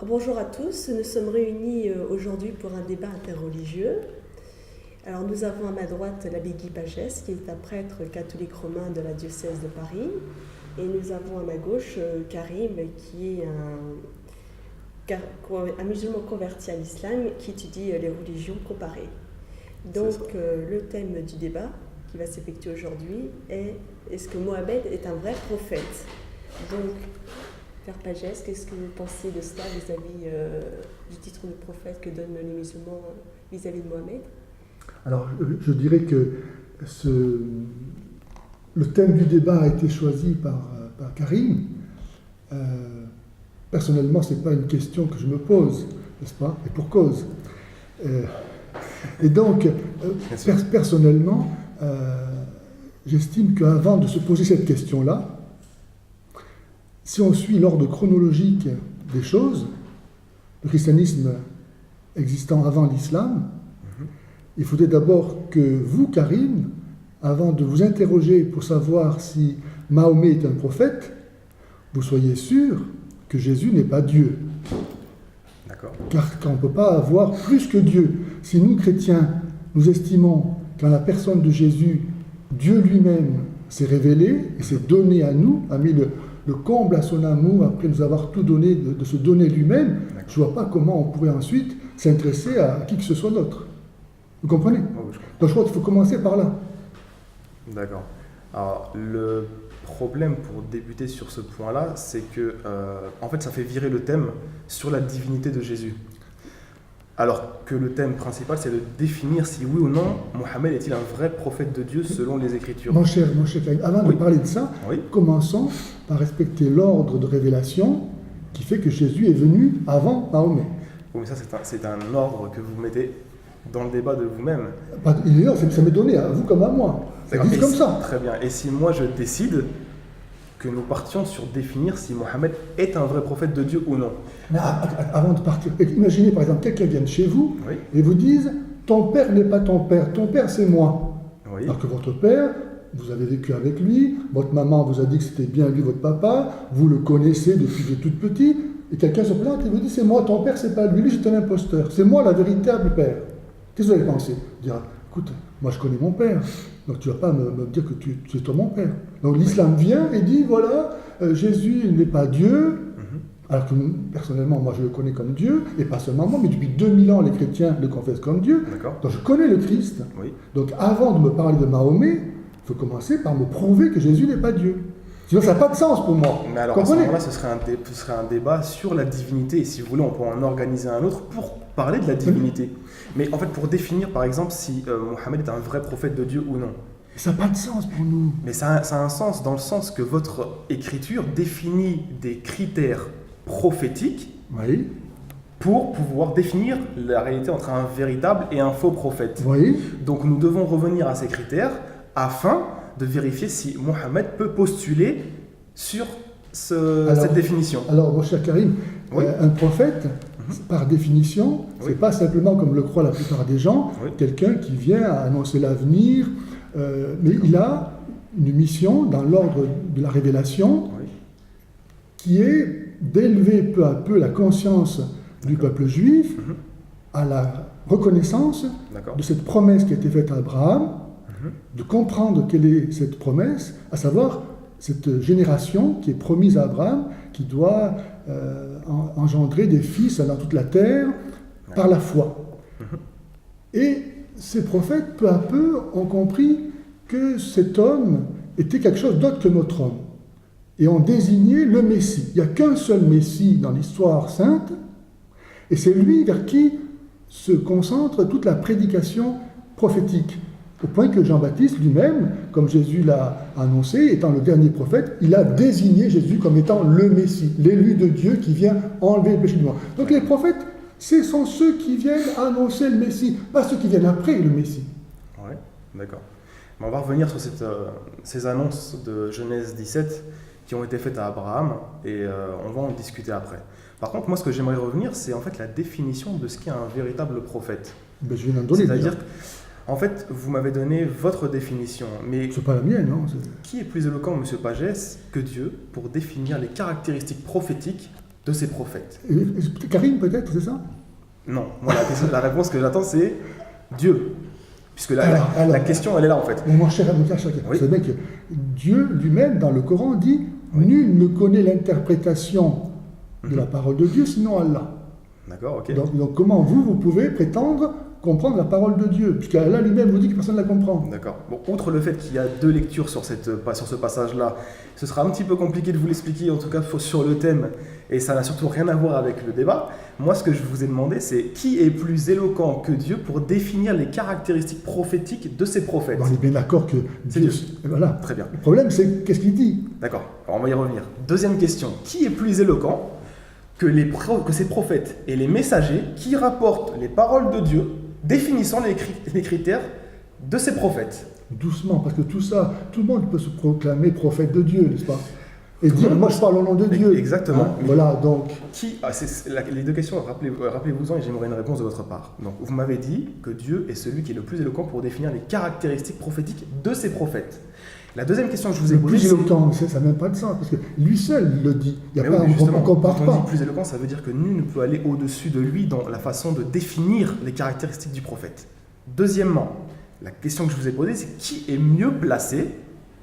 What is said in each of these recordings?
Bonjour à tous, nous sommes réunis aujourd'hui pour un débat interreligieux. Alors nous avons à ma droite l'abbé Guy Pagès, qui est un prêtre catholique romain de la diocèse de Paris. Et nous avons à ma gauche Karim, qui est un musulman converti à l'islam qui étudie les religions comparées. Donc le thème du débat qui va s'effectuer aujourd'hui est « Est-ce que Mohamed est un vrai prophète ?» Donc, Père Pagès, qu'est-ce que vous pensez de cela vis-à-vis du titre de prophète que donnent les musulmans vis-à-vis de Mohamed? Alors, je dirais que le thème du débat a été choisi par Karim. Personnellement, ce n'est pas une question que je me pose, n'est-ce pas? Et pour cause. Et donc, personnellement, j'estime qu'avant de se poser cette question-là, si on suit l'ordre chronologique des choses, le christianisme existant avant l'islam, il faudrait d'abord que vous, Karim, avant de vous interroger pour savoir si Mahomet est un prophète, vous soyez sûr que Jésus n'est pas Dieu. D'accord. Car on ne peut pas avoir plus que Dieu. Si nous, chrétiens, nous estimons qu'en la personne de Jésus, Dieu lui-même s'est révélé et s'est donné à nous, a mis le comble à son amour, après nous avoir tout donné, de se donner lui-même, je ne vois pas comment on pourrait ensuite s'intéresser à qui que ce soit d'autre. Vous comprenez? Oui, Donc je crois qu'il faut commencer par là. D'accord. Alors, le problème pour débuter sur ce point-là, c'est que, en fait, ça fait virer le thème sur la divinité de Jésus. Alors que le thème principal, c'est de définir si oui ou non, Mohammed est-il un vrai prophète de Dieu selon les Écritures. Mon cher Karim, avant de parler de ça, oui, commençons par respecter l'ordre de révélation qui fait que Jésus est venu avant Mahomet. Oui, mais ça, c'est un ordre que vous mettez dans le débat de vous-même. Ça m'est donné à vous comme à moi. Ça existe comme ça. Très bien. Et si moi je décide que nous partions sur définir si Mohammed est un vrai prophète de Dieu ou non. Mais avant de partir, imaginez par exemple quelqu'un vient chez vous et vous dise « ton père n'est pas ton père c'est moi ». Alors que votre père, vous avez vécu avec lui, votre maman vous a dit que c'était bien lui votre papa, vous le connaissez depuis que tout petit, et quelqu'un se présente et vous dit « c'est moi ton père, c'est pas lui, lui c'est un imposteur, c'est moi la véritable père ». Qu'est-ce que vous allez penser? Vous direz « écoute, moi je connais mon père ». Donc tu ne vas pas me dire que tu es toi mon père. Donc l'islam vient et dit, voilà, Jésus n'est pas Dieu, alors que personnellement, moi je le connais comme Dieu, et pas seulement moi, mais depuis 2000 ans, les chrétiens le confessent comme Dieu. Donc je connais le Christ. Oui. Donc avant de me parler de Mahomet, il faut commencer par me prouver que Jésus n'est pas Dieu. Sinon ça n'a pas de sens pour moi. Mais alors à ce moment-là, ce serait un débat sur la divinité, et si vous voulez, on pourrait en organiser un autre pour parler de la divinité. Mais en fait, pour définir, par exemple, si Mohammed est un vrai prophète de Dieu ou non. Ça n'a pas de sens pour nous. Mais ça a un sens dans le sens que votre écriture définit des critères prophétiques pour pouvoir définir la réalité entre un véritable et un faux prophète. Donc nous devons revenir à ces critères afin de vérifier si Mohammed peut postuler sur cette définition. Alors, mon cher Karim, un prophète, par définition, c'est pas simplement, comme le croient la plupart des gens, quelqu'un qui vient annoncer l'avenir, mais il a une mission dans l'ordre de la révélation qui est d'élever peu à peu la conscience du peuple juif à la reconnaissance de cette promesse qui a été faite à Abraham, de comprendre quelle est cette promesse, à savoir cette génération qui est promise à Abraham, qui doit engendrer des fils dans toute la terre par la foi. Et ces prophètes, peu à peu, ont compris que cet homme était quelque chose d'autre que notre homme. Et ont désigné le Messie. Il n'y a qu'un seul Messie dans l'histoire sainte, et c'est lui vers qui se concentre toute la prédication prophétique. Au point que Jean-Baptiste lui-même, comme Jésus l'a annoncé, étant le dernier prophète, il a désigné Jésus comme étant le Messie, l'élu de Dieu qui vient enlever le péché du monde. Donc les prophètes, ce sont ceux qui viennent annoncer le Messie, pas ceux qui viennent après le Messie. Oui, d'accord. Mais on va revenir sur ces annonces de Genèse 17 qui ont été faites à Abraham, et on va en discuter après. Par contre, moi, ce que j'aimerais revenir, c'est en fait la définition de ce qu'est un véritable prophète. Ben, je viens d'en donner. C'est-à-dire En fait, vous m'avez donné votre définition, mais c'est pas la mienne, non? Qui est plus éloquent, M. Pagès, que Dieu pour définir les caractéristiques prophétiques de ses prophètes. Karim, peut-être, c'est ça? Non, moi, la réponse que j'attends, c'est Dieu. Puisque la question, elle est là, en fait. Mais mon cher chacun, vous savez que Dieu lui-même, dans le Coran, dit nul ne connaît l'interprétation de la parole de Dieu, sinon Allah. D'accord, ok. Donc comment vous pouvez prétendre comprendre la parole de Dieu, puisqu'Allah lui-même vous dit que personne ne la comprend. D'accord. Bon, outre le fait qu'il y a 2 lectures sur ce passage-là, ce sera un petit peu compliqué de vous l'expliquer, en tout cas sur le thème, et ça n'a surtout rien à voir avec le débat. Moi, ce que je vous ai demandé, c'est qui est plus éloquent que Dieu pour définir les caractéristiques prophétiques de ses prophètes? On est bien d'accord que Dieu... Voilà. Très bien. Le problème, c'est qu'est-ce qu'il dit? D'accord. Alors, on va y revenir. Deuxième question. Qui est plus éloquent que ces prophètes et les messagers qui rapportent les paroles de Dieu définissant les critères de ces prophètes? Doucement, parce que tout ça, tout le monde peut se proclamer prophète de Dieu, n'est-ce pas? Et dire, moi je parle au nom de Dieu. Exactement. Hein, voilà, donc... Les 2 questions, rappelez-vous-en et j'aimerais une réponse de votre part. Donc, vous m'avez dit que Dieu est celui qui est le plus éloquent pour définir les caractéristiques prophétiques de ses prophètes. La deuxième question que je vous ai posée, plus éloquent, ça n'a même pas de sens, parce que lui seul le dit. Il y a pas, oui, on ne compare quand pas. on dit plus éloquent, ça veut dire que nul ne peut aller au-dessus de lui dans la façon de définir les caractéristiques du prophète. Deuxièmement, la question que je vous ai posée, c'est qui est mieux placé,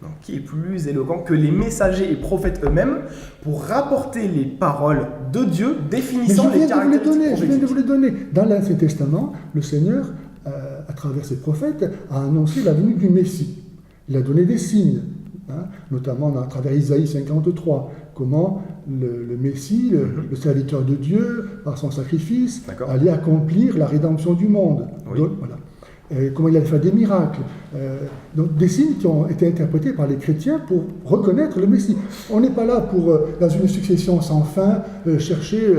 donc qui est plus éloquent que les messagers et prophètes eux-mêmes pour rapporter les paroles de Dieu définissant les caractéristiques prophétiques. Je viens de vous les donner. Dans l'Ancien Testament, le Seigneur, à travers ses prophètes, a annoncé la venue du Messie. Il a donné des signes, notamment à travers Isaïe 53, comment le Messie, le serviteur de Dieu, par son sacrifice, allait accomplir la rédemption du monde. Oui. Donc, voilà. Comment il allait faire des miracles. Donc des signes qui ont été interprétés par les chrétiens pour reconnaître le Messie. On n'est pas là pour, dans une succession sans fin, chercher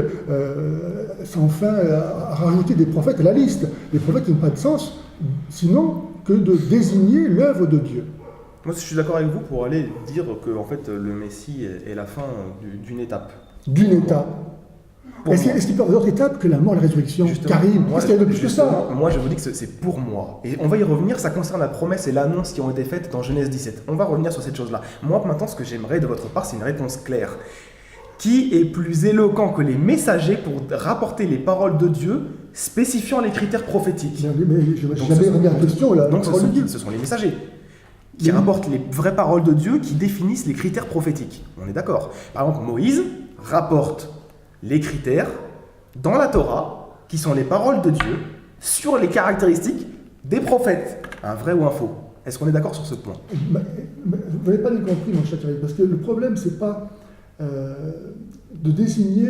sans fin à rajouter des prophètes à la liste. Les prophètes n'ont pas de sens, sinon que de désigner l'œuvre de Dieu. Moi, je suis d'accord avec vous pour aller dire que en fait, le Messie est la fin d'une étape. D'une étape. Est-ce qu'il peut y avoir d'autres étapes que la mort et la résurrection? Karim, qu'est-ce qu'il y a de plus que ça? Moi, je vous dis que c'est pour moi. Et on va y revenir, ça concerne la promesse et l'annonce qui ont été faites dans Genèse 17. On va revenir sur cette chose-là. Moi, maintenant, ce que j'aimerais de votre part, c'est une réponse claire. Qui est plus éloquent que les messagers pour rapporter les paroles de Dieu, spécifiant les critères prophétiques? Mais je n'ai jamais remis en question là. Donc, ce sont les messagers qui rapportent les vraies paroles de Dieu, qui définissent les critères prophétiques. On est d'accord. Par exemple, Moïse rapporte les critères dans la Torah, qui sont les paroles de Dieu, sur les caractéristiques des prophètes. Un vrai ou un faux? Est-ce qu'on est d'accord sur ce point? Vous n'avez pas bien compris, mon cher Karim, parce que le problème, ce n'est pas de désigner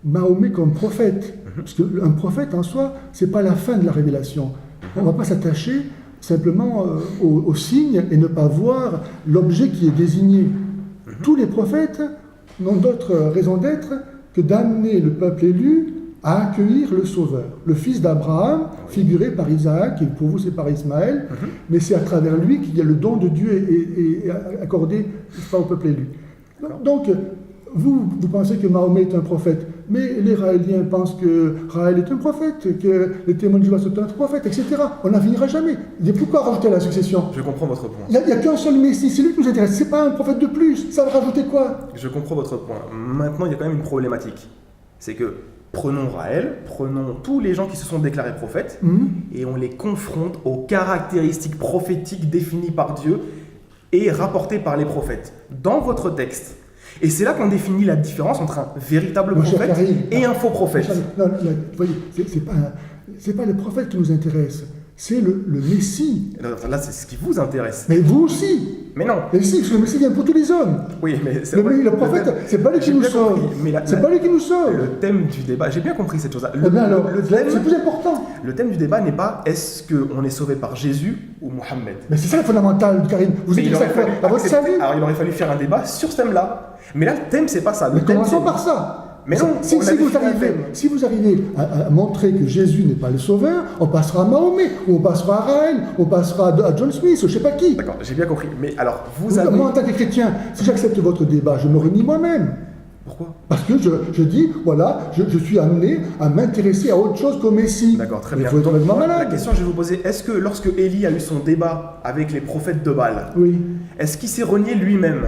Mahomet comme prophète. Parce qu'un prophète, en soi, ce n'est pas la fin de la révélation. On ne va pas s'attacher simplement aux signes et ne pas voir l'objet qui est désigné. Tous les prophètes n'ont d'autre raison d'être que d'amener le peuple élu à accueillir le Sauveur, le fils d'Abraham, figuré par Isaac, et pour vous c'est par Ismaël, mais c'est à travers lui qu'il y a le don de Dieu et accordé au peuple élu. Donc, vous pensez que Mahomet est un prophète, mais les Raéliens pensent que Raël est un prophète, que les témoins de Jéhovah sont un prophète, etc. On n'en finira jamais. Pourquoi rajouter à la succession? Je comprends votre point. Il n'y a qu'un seul Messie, c'est lui qui nous intéresse, c'est pas un prophète de plus. Ça va rajouter quoi? Je comprends votre point. Maintenant, il y a quand même une problématique. C'est que prenons Raël, prenons tous les gens qui se sont déclarés prophètes, et on les confronte aux caractéristiques prophétiques définies par Dieu et rapportées par les prophètes. Dans votre texte, et c'est là qu'on définit la différence entre un véritable prophète et un faux prophète. Non, vous voyez, c'est pas le prophète qui nous intéresse, c'est le Messie. Là, c'est ce qui vous intéresse. Mais vous aussi. Mais non. Mais si, parce que le Messie vient pour tous les hommes. Oui, mais c'est le prophète, c'est pas lui qui nous sauve. C'est pas lui qui nous sauve. Le thème du débat, j'ai bien compris cette chose-là. C'est plus important. Le thème du débat n'est pas est-ce qu'on est sauvé par Jésus ou Mohammed. Mais c'est ça le fondamental, Karim. Vous êtes à votre salut. Alors il aurait fallu faire un débat sur ce thème-là. Mais là, le thème, c'est pas ça. Mais commençons par ça. Mais non, si vous arrivez à montrer que Jésus n'est pas le sauveur, on passera à Mahomet, ou on passera à Raël, on passera à John Smith, ou je ne sais pas qui. D'accord, j'ai bien compris. Mais alors, Moi, en tant que chrétien, si j'accepte votre débat, je me renie moi-même. Pourquoi? Parce que je dis, voilà, je suis amené à m'intéresser à autre chose qu'au Messie. D'accord, très bien. Il faut être malade. La question que je vais vous poser, est-ce que lorsque Élie a eu son débat avec les prophètes de Baal, est-ce qu'il s'est renié lui-même?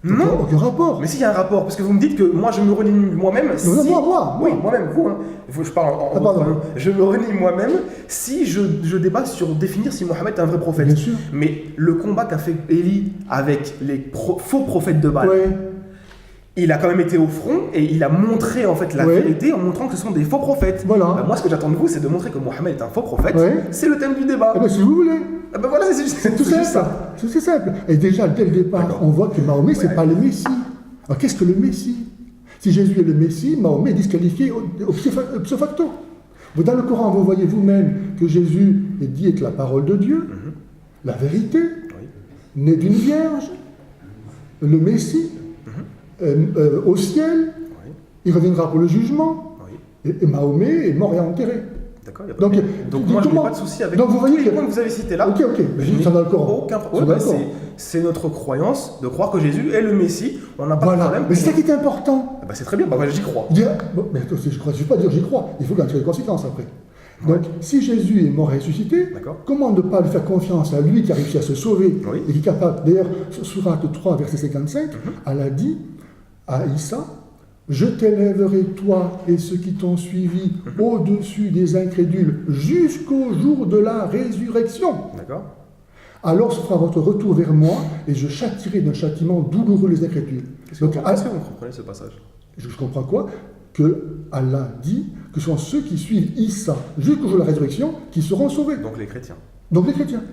Non. Aucun rapport. Mais s'il y a un rapport, parce que vous me dites que moi je me renie moi-même si... Non, moi. Oui, moi-même, vous. Hein. Je parle en pardon. Je me renie moi-même si je débat sur définir si Mohammed est un vrai prophète. Bien sûr. Mais le combat qu'a fait Élie avec les faux prophètes de Baal, il a quand même été au front et il a montré en fait la vérité en montrant que ce sont des faux prophètes. Voilà. Moi, ce que j'attends de vous, c'est de montrer que Mohammed est un faux prophète. C'est le thème du débat. Eh bien, si vous voulez. Voilà, c'est tout simple. C'est simple. Et déjà, dès le départ, on voit que Mahomet, c'est pas le Messie. Alors, qu'est-ce que le Messie? Si Jésus est le Messie, Mahomet est disqualifié ipso facto. Dans le Coran, vous voyez vous-même que Jésus est dit être la parole de Dieu, la vérité, né d'une vierge, le Messie, au ciel, il reviendra pour le jugement, et Mahomet est mort et enterré. D'accord, donc moi je n'ai pas de souci avec vous voyez tous les points que vous avez cités là. Ok, mais ça dans le Coran. Aucun problème. C'est notre croyance de croire que Jésus est le Messie. On n'a pas de problème. Mais c'est ça qui est important. C'est très bien, j'y crois. Mais je ne vais pas dire j'y crois, il faut qu'il y ait des conséquences après. Donc, si Jésus est mort et ressuscité, comment ne pas lui faire confiance à lui qui a réussi à se sauver et qui est capable. D'ailleurs, sur Acte 3, verset 55, Allah dit à Issa: je t'élèverai toi et ceux qui t'ont suivi au-dessus des incrédules jusqu'au jour de la résurrection. D'accord. Alors se fera votre retour vers moi et je châtierai d'un châtiment douloureux les incrédules. Est-ce que vous comprenez ce passage? Je comprends quoi? Que Allah dit que ce sont ceux qui suivent Issa jusqu'au jour de la résurrection qui seront sauvés. Donc les chrétiens.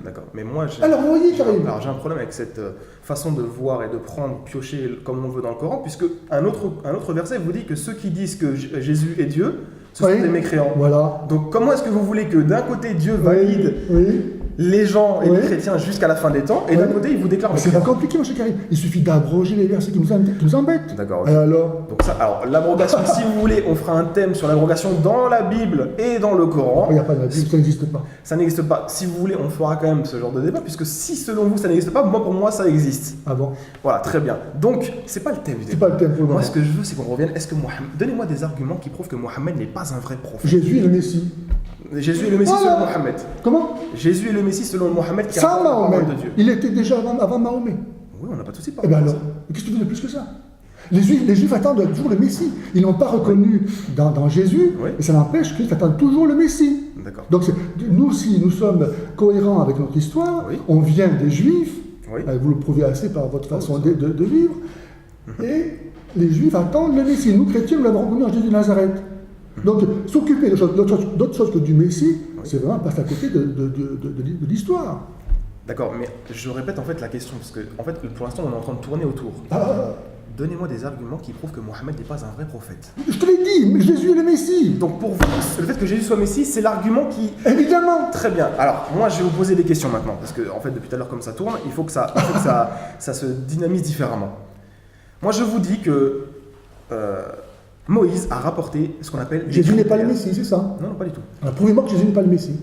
D'accord. Mais moi, j'ai un problème avec cette façon de voir et de prendre, piocher comme on veut dans le Coran, puisque un autre verset vous dit que ceux qui disent que Jésus est Dieu, ce sont des mécréants. Voilà. Donc comment est-ce que vous voulez que d'un côté Dieu valide les gens et les chrétiens jusqu'à la fin des temps, et d'un côté il vous déclare... C'est pas compliqué, mon cher Karim. Il suffit d'abroger les versets qui nous embêtent. D'accord. Et alors l'abrogation, si vous voulez, on fera un thème sur l'abrogation dans la Bible et dans le Coran. Il n'y a pas de Bible, ça n'existe pas. Ça n'existe pas. Si vous voulez, on fera quand même ce genre de débat, puisque si selon vous ça n'existe pas, pour moi ça existe. Ah bon? Voilà, très bien. Donc, c'est pas le thème du débat. C'est pas le thème pour le moment. Moi, ce que je veux, c'est qu'on revienne. Donnez-moi des arguments qui prouvent que Mohammed n'est pas un vrai prophète. Jésus est le Messie. Jésus est le Messie selon Mohammed. Comment? Jésus est le Messie selon Mohammed qui a la parole de Dieu. Il était déjà avant Mahomet. Oui, on n'a pas de souci par rapport à ça. Alors, qu'est-ce que tu veux de plus que ça? Les Juifs attendent toujours le Messie. Ils n'ont pas reconnu dans Jésus, et ça n'empêche qu'ils attendent toujours le Messie. D'accord. Donc, nous, si nous sommes cohérents avec notre histoire, on vient des Juifs, vous le prouvez assez par votre façon de vivre, et les Juifs attendent le Messie. Nous, chrétiens, nous l'avons reconnu en Jésus de Nazareth. Donc, s'occuper d'autre chose que du Messie, c'est vraiment passer à côté de l'histoire. D'accord, mais je répète en fait la question, parce que en fait, pour l'instant, on est en train de tourner autour. Donnez-moi des arguments qui prouvent que Mohammed n'est pas un vrai prophète. Je te l'ai dit, mais Jésus est le Messie. Donc pour vous, le fait que Jésus soit Messie, c'est l'argument qui... Évidemment. Très bien. Alors, moi, je vais vous poser des questions maintenant, parce que en fait, depuis tout à l'heure, comme ça tourne, il faut que ça se dynamise différemment. Moi, je vous dis que Moïse a rapporté ce qu'on appelle... Jésus n'est pas le Messie, c'est ça? Non, pas du tout. Alors, prouvez-moi que Jésus n'est pas le Messie.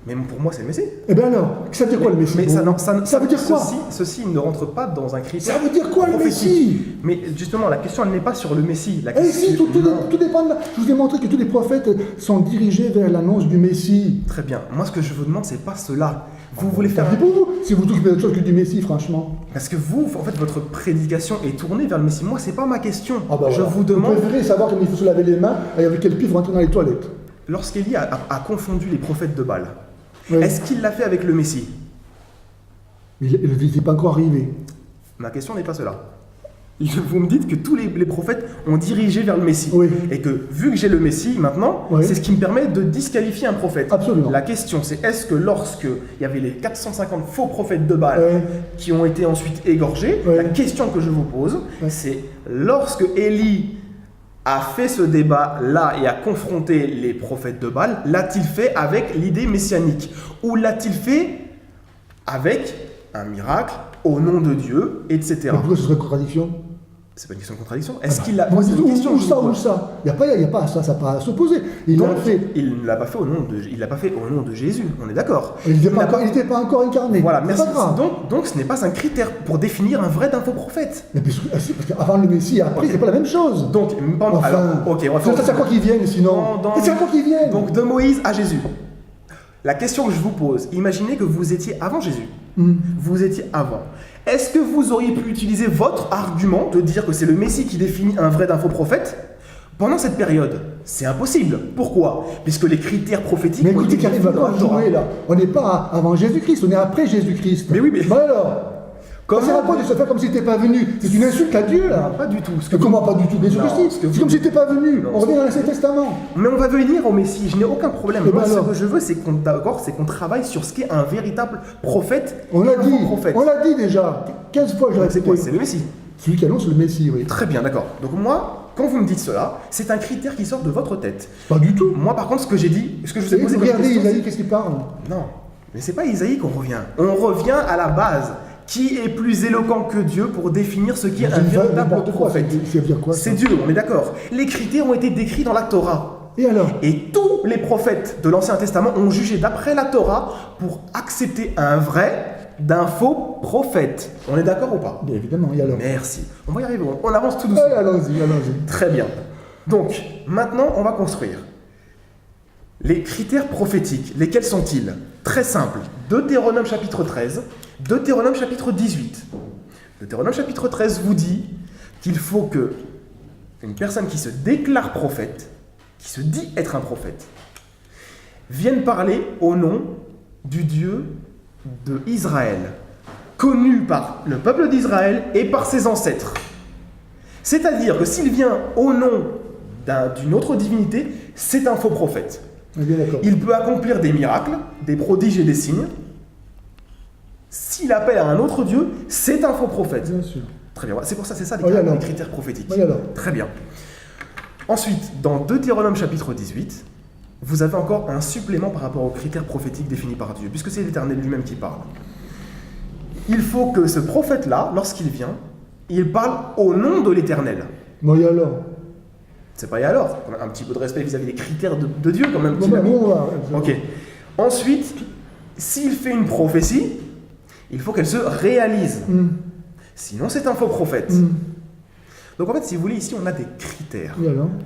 Mais pour moi, c'est le Messie. Eh bien alors, ça veut dire quoi le Messie? Mais ça veut dire quoi? Ceci ne rentre pas dans un critère. Ça veut dire quoi le Messie? Mais justement, la question, elle n'est pas sur le Messie. Si, tout dépend de là. Je vous ai montré que tous les prophètes sont dirigés vers l'annonce du Messie. Très bien. Moi, ce que je vous demande, c'est pas cela. Vous voulez faire... Pour vous, si vous occupez d'autre chose que du Messie, franchement. Parce que vous, en fait, votre prédication est tournée vers le Messie. Moi, c'est pas ma question. Je vous Vous demande... préférez savoir comment il faut se laver les mains et avec quel pied il faut rentrer dans les toilettes. Lorsqu'Élie a confondu les prophètes de Baal, est-ce qu'il l'a fait avec le Messie? Il n'est pas encore arrivé. Ma question n'est pas cela. Vous me dites que tous les prophètes ont dirigé vers le Messie. Et que, vu que j'ai le Messie maintenant, c'est ce qui me permet de disqualifier un prophète. Absolument. La question, c'est est-ce que lorsque il y avait les 450 faux prophètes de Baal qui ont été ensuite égorgés, la question que je vous pose, c'est lorsque Élie a fait ce débat-là et a confronté les prophètes de Baal, l'a-t-il fait avec l'idée messianique? Ou l'a-t-il fait avec un miracle au nom de Dieu, etc. Pourquoi ce serait une contradiction? C'est pas une question de contradiction. Est-ce qu'il l'a... Où ça? Il n'y a pas ça, ça n'a pas à s'opposer. Il ne l'a pas fait au nom de Jésus, on est d'accord. Il n'était pas encore incarné. Voilà, merci. Donc ce n'est pas un critère pour définir un vrai d'un faux prophète. Mais parce qu'avant le Messie et après, c'est pas la même chose. Donc, c'est à quoi qu'ils viennent sinon? C'est à quoi qu'ils viennent? Donc de Moïse à Jésus. La question que je vous pose, imaginez que vous étiez avant Jésus. Vous étiez avant. Est-ce que vous auriez pu utiliser votre argument de dire que c'est le Messie qui définit un vrai d'un faux prophète pendant cette période? C'est impossible. Pourquoi? Puisque les critères prophétiques... Mais écoutez, Karim va pas jouer là. On n'est pas avant Jésus-Christ, on est après Jésus-Christ. Mais oui, mais... Bah alors, comment ça pas de se faire comme si t'étais pas venu? C'est une insulte à Dieu là. Non, pas du tout. Comment pas du tout? Bien sûr que si. C'est comme si t'étais pas venu. On revient dans l'Ancien Testament. Mais on va venir au Messie, je n'ai aucun problème. Moi, ben ce que je veux, c'est qu'on travaille sur ce qu'est un véritable prophète. On l'a dit. Prophète. On l'a dit déjà. 15 fois, je l'ai répété. C'est le Messie. Celui qui annonce le Messie, oui. Très bien, d'accord. Donc moi, quand vous me dites cela, c'est un critère qui sort de votre tête. Pas du tout. Moi, par contre, ce que j'ai dit, ce que je vous ai posé comme regardez question, Isaïe, qu'est-ce qu'il parle? Non, mais c'est pas Isaïe qu'on revient. On revient à la base. Qui est plus éloquent que Dieu pour définir ce qui est un véritable prophète? C'est Dieu, on est d'accord. Les critères ont été décrits dans la Torah. Et alors? Et tous les prophètes de l'Ancien Testament ont jugé d'après la Torah pour accepter un vrai d'un faux prophète. On est d'accord ou pas? Bien évidemment, et alors? Merci. On va y arriver, on avance tout doucement. Allons-y, allons-y. Très bien. Donc, maintenant, on va construire. Les critères prophétiques, lesquels sont-ils? Très simple. Deutéronome chapitre 13, Deutéronome chapitre 18. Deutéronome chapitre 13 vous dit qu'il faut que une personne qui se déclare prophète, qui se dit être un prophète, vienne parler au nom du Dieu de Israël, connu par le peuple d'Israël et par ses ancêtres. C'est-à-dire que s'il vient au nom d'une autre divinité, c'est un faux prophète. Bien, il peut accomplir des miracles, des prodiges et des signes. S'il appelle à un autre Dieu, c'est un faux prophète. Bien sûr. Très bien. C'est pour ça, c'est ça les critères prophétiques. Très bien. Ensuite, dans Deutéronome chapitre 18, vous avez encore un supplément par rapport aux critères prophétiques définis par Dieu, puisque c'est l'Éternel lui-même qui parle. Il faut que ce prophète-là, lorsqu'il vient, il parle au nom de l'Éternel. Bon, et alors? C'est pas et alors? Un petit peu de respect vis-à-vis des critères de Dieu, quand même. Ok. Ensuite, s'il fait une prophétie, il faut qu'elle se réalise. Sinon, c'est un faux prophète. Donc en fait, si vous voulez, ici, on a des critères.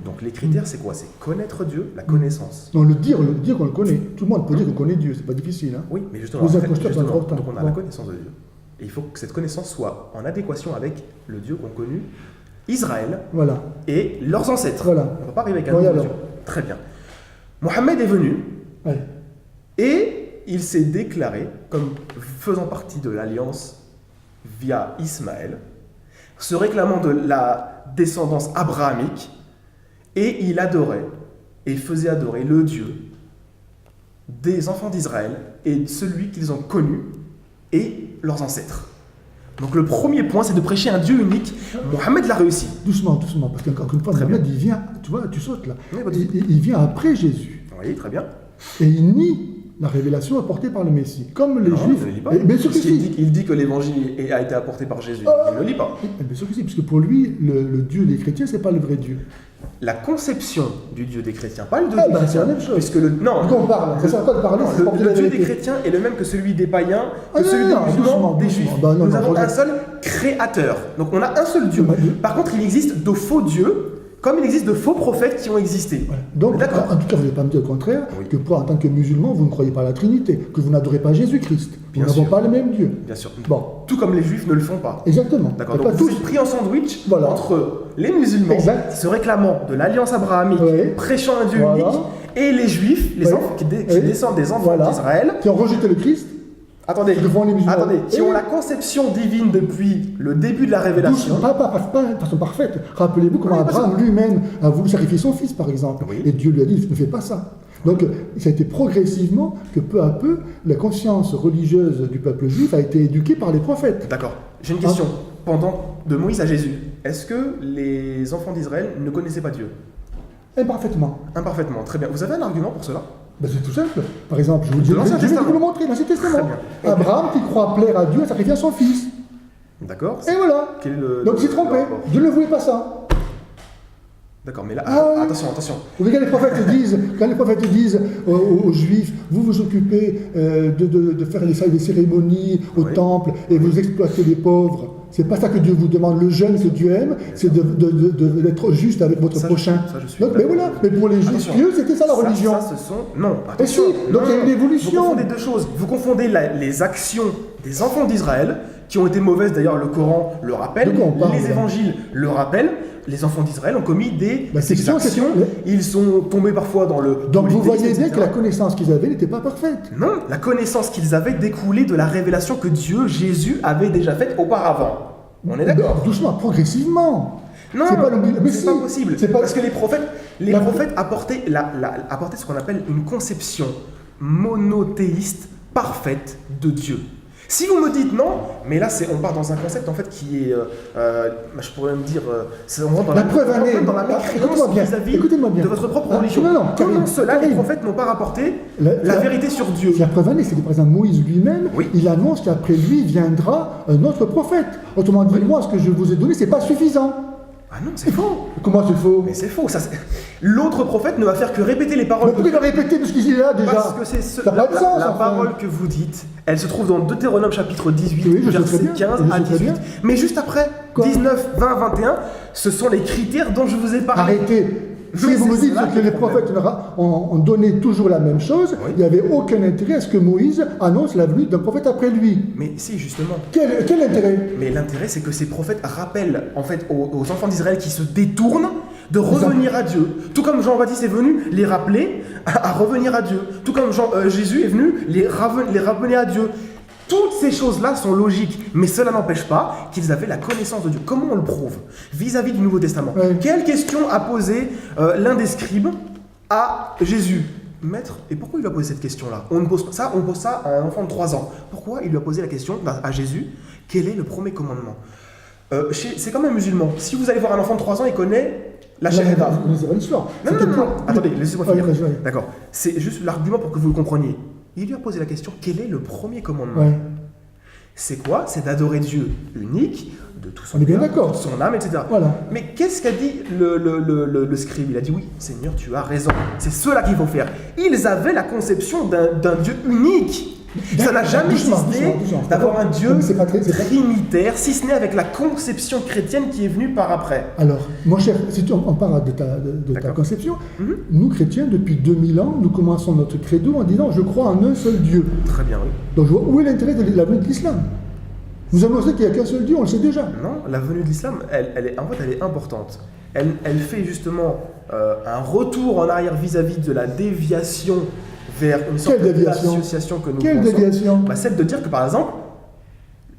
Donc les critères, c'est quoi? C'est connaître Dieu, la connaissance. Non, le dire qu'on le connaît. Tout le monde peut dire qu'on connaît Dieu, c'est pas difficile. Hein. Oui, mais justement, donc on a la connaissance de Dieu. Et il faut que cette connaissance soit en adéquation avec le Dieu qu'ont connu Israël et leurs ancêtres. On ne va pas arriver avec un autre Dieu. Très bien. Mohammed est venu et il s'est déclaré comme faisant partie de l'alliance via Ismaël, se réclamant de la descendance abrahamique, et il adorait et faisait adorer le Dieu des enfants d'Israël et celui qu'ils ont connu et leurs ancêtres. Donc le premier point, c'est de prêcher un Dieu unique. Mohammed l'a réussi. Doucement, parce qu'encore une fois, Mohammed, il vient, tu vois, tu sautes là, il vient après Jésus. Oui, très bien. Et il nie la révélation apportée par le Messie. Comme les Juifs. Il ne lit pas. Bien sûr que si. Il dit que l'évangile a été apporté par Jésus. Il ne le lit pas. Bien sûr que si, parce que pour lui, le Dieu des chrétiens, c'est pas le vrai Dieu. La conception du Dieu des chrétiens, pas le Dieu des chrétiens. C'est la même chose. Puisque le Dieu des chrétiens est le même que celui des païens, que celui des musulmans, des juifs. Nous avons un seul créateur. Donc on a un seul Dieu. Par contre, il existe de faux dieux, comme il existe de faux prophètes qui ont existé. Donc, en tout cas, vous n'allez pas me dire le contraire, que en tant que musulman, vous ne croyez pas à la Trinité, que vous n'adorez pas Jésus-Christ. Nous n'avons pas le même Dieu. Bien sûr. Bon. Tout comme les juifs ne le font pas. Exactement. D'accord. Donc vous êtes pris en sandwich entre les musulmans, se réclamant de l'alliance abrahamique, prêchant un Dieu unique, et les juifs, qui descendent des enfants d'Israël, qui ont rejeté le Christ. Attendez, qui ont la conception divine depuis le début de la révélation. Pas de façon parfaite. Rappelez-vous comment Abraham lui-même a voulu sacrifier son fils, par exemple. Et Dieu lui a dit, ne fais pas ça. Donc, ça a été progressivement que peu à peu, la conscience religieuse du peuple juif a été éduquée par les prophètes. D'accord. J'ai une question. De Moïse à Jésus, est-ce que les enfants d'Israël ne connaissaient pas Dieu? Imparfaitement. Imparfaitement, très bien. Vous avez un argument pour cela? C'est tout simple. Par exemple, je vais vous le montrer, l'Ancien Testament. Abraham qui croit plaire à Dieu a sacrifié son fils. D'accord. Et voilà. Donc il s'est trompé. Dieu ne voulait pas ça. D'accord, mais là, oui. attention. Oui, quand les prophètes disent aux Juifs, vous vous occupez de faire des cérémonies au temple et vous exploitez les pauvres, c'est pas ça que Dieu vous demande. Le jeûne que Dieu aime, c'est d'être juste avec votre prochain. Ça, je suis Donc, mais voilà, mais pour les Juifs pieux, c'était ça la religion. Non, Et si, donc il y a une évolution. Vous confondez deux choses. Vous confondez les actions des enfants d'Israël, qui ont été mauvaises, d'ailleurs le Coran le rappelle, les évangiles le rappellent. Les enfants d'Israël ont commis des actions, ils sont tombés parfois dans le... Donc vous voyez bien que la connaissance qu'ils avaient n'était pas parfaite. Non, la connaissance qu'ils avaient découlait de la révélation que Dieu, Jésus, avait déjà faite auparavant. On est d'accord? Doucement, progressivement. Non, c'est pas possible. Parce que les prophètes apportaient ce qu'on appelle une conception monothéiste parfaite de Dieu. Si vous me dites non, mais là on part dans un concept en fait qui est, je pourrais me dire, on rentre dans la mécréance vis-à-vis de votre propre religion. Comment cela, les prophètes n'ont pas rapporté la vérité sur Dieu? La preuve année, c'est que par exemple Moïse lui-même, il annonce qu'après lui viendra un autre prophète. Autrement dit, moi, ce que je vous ai donné, c'est pas suffisant. Ah non, c'est faux. Comment c'est faux? Mais c'est faux. L'autre prophète ne va faire que répéter les paroles. Mais pourquoi il va répéter parce qu'il est là déjà? Parce que c'est la parole que vous dites, elle se trouve dans Deutéronome chapitre 18, versets 15 à 18. Mais juste après, 19, 20, 21, ce sont les critères dont je vous ai parlé. Arrêtez. Si vous me dites que les prophètes ont donné toujours la même chose, il n'y avait aucun intérêt à ce que Moïse annonce la venue d'un prophète après lui. Mais si, justement. Quel intérêt? Mais l'intérêt, c'est que ces prophètes rappellent en fait aux enfants d'Israël qui se détournent de revenir à Dieu. Tout comme Jean-Baptiste est venu les rappeler à revenir à Dieu. Tout comme Jésus est venu les ramener à Dieu. Toutes ces choses-là sont logiques, mais cela n'empêche pas qu'ils avaient la connaissance de Dieu. Comment on le prouve? Vis-à-vis du Nouveau Testament. Quelle question a posé l'un des scribes à Jésus? Maître, et pourquoi il lui a posé cette question-là? On pose ça à un enfant de 3 ans. Pourquoi il lui a posé la question à Jésus? Quel est le premier commandement? C'est comme un musulman. Si vous allez voir un enfant de 3 ans, il connaît la shahada. Non. Attendez, laissez-moi finir. D'accord. C'est juste l'argument pour que vous le compreniez. Il lui a posé la question, quel est le premier commandement? C'est quoi? C'est d'adorer Dieu unique, de tout son cœur, de toute son âme, etc. Voilà. Mais qu'est-ce qu'a dit le scribe? Il a dit, oui, Seigneur, tu as raison. C'est cela qu'il faut faire. Ils avaient la conception d'un Dieu unique. Ça n'a jamais existé d'avoir un Dieu trinitaire, si ce n'est avec la conception chrétienne qui est venue par après. Alors, mon cher, si on parle de ta conception, nous chrétiens, depuis 2000 ans, nous commençons notre credo en disant « je crois en un seul Dieu ». Très bien, oui. Donc, je vois où est l'intérêt de la venue de l'islam? Nous annonçons qu'il n'y a qu'un seul Dieu, on le sait déjà. Non, la venue de l'islam, elle est importante. Elle fait justement un retour en arrière vis-à-vis de la déviation vers une sorte d'association que nous Quelle déviation? Celle de dire que, par exemple,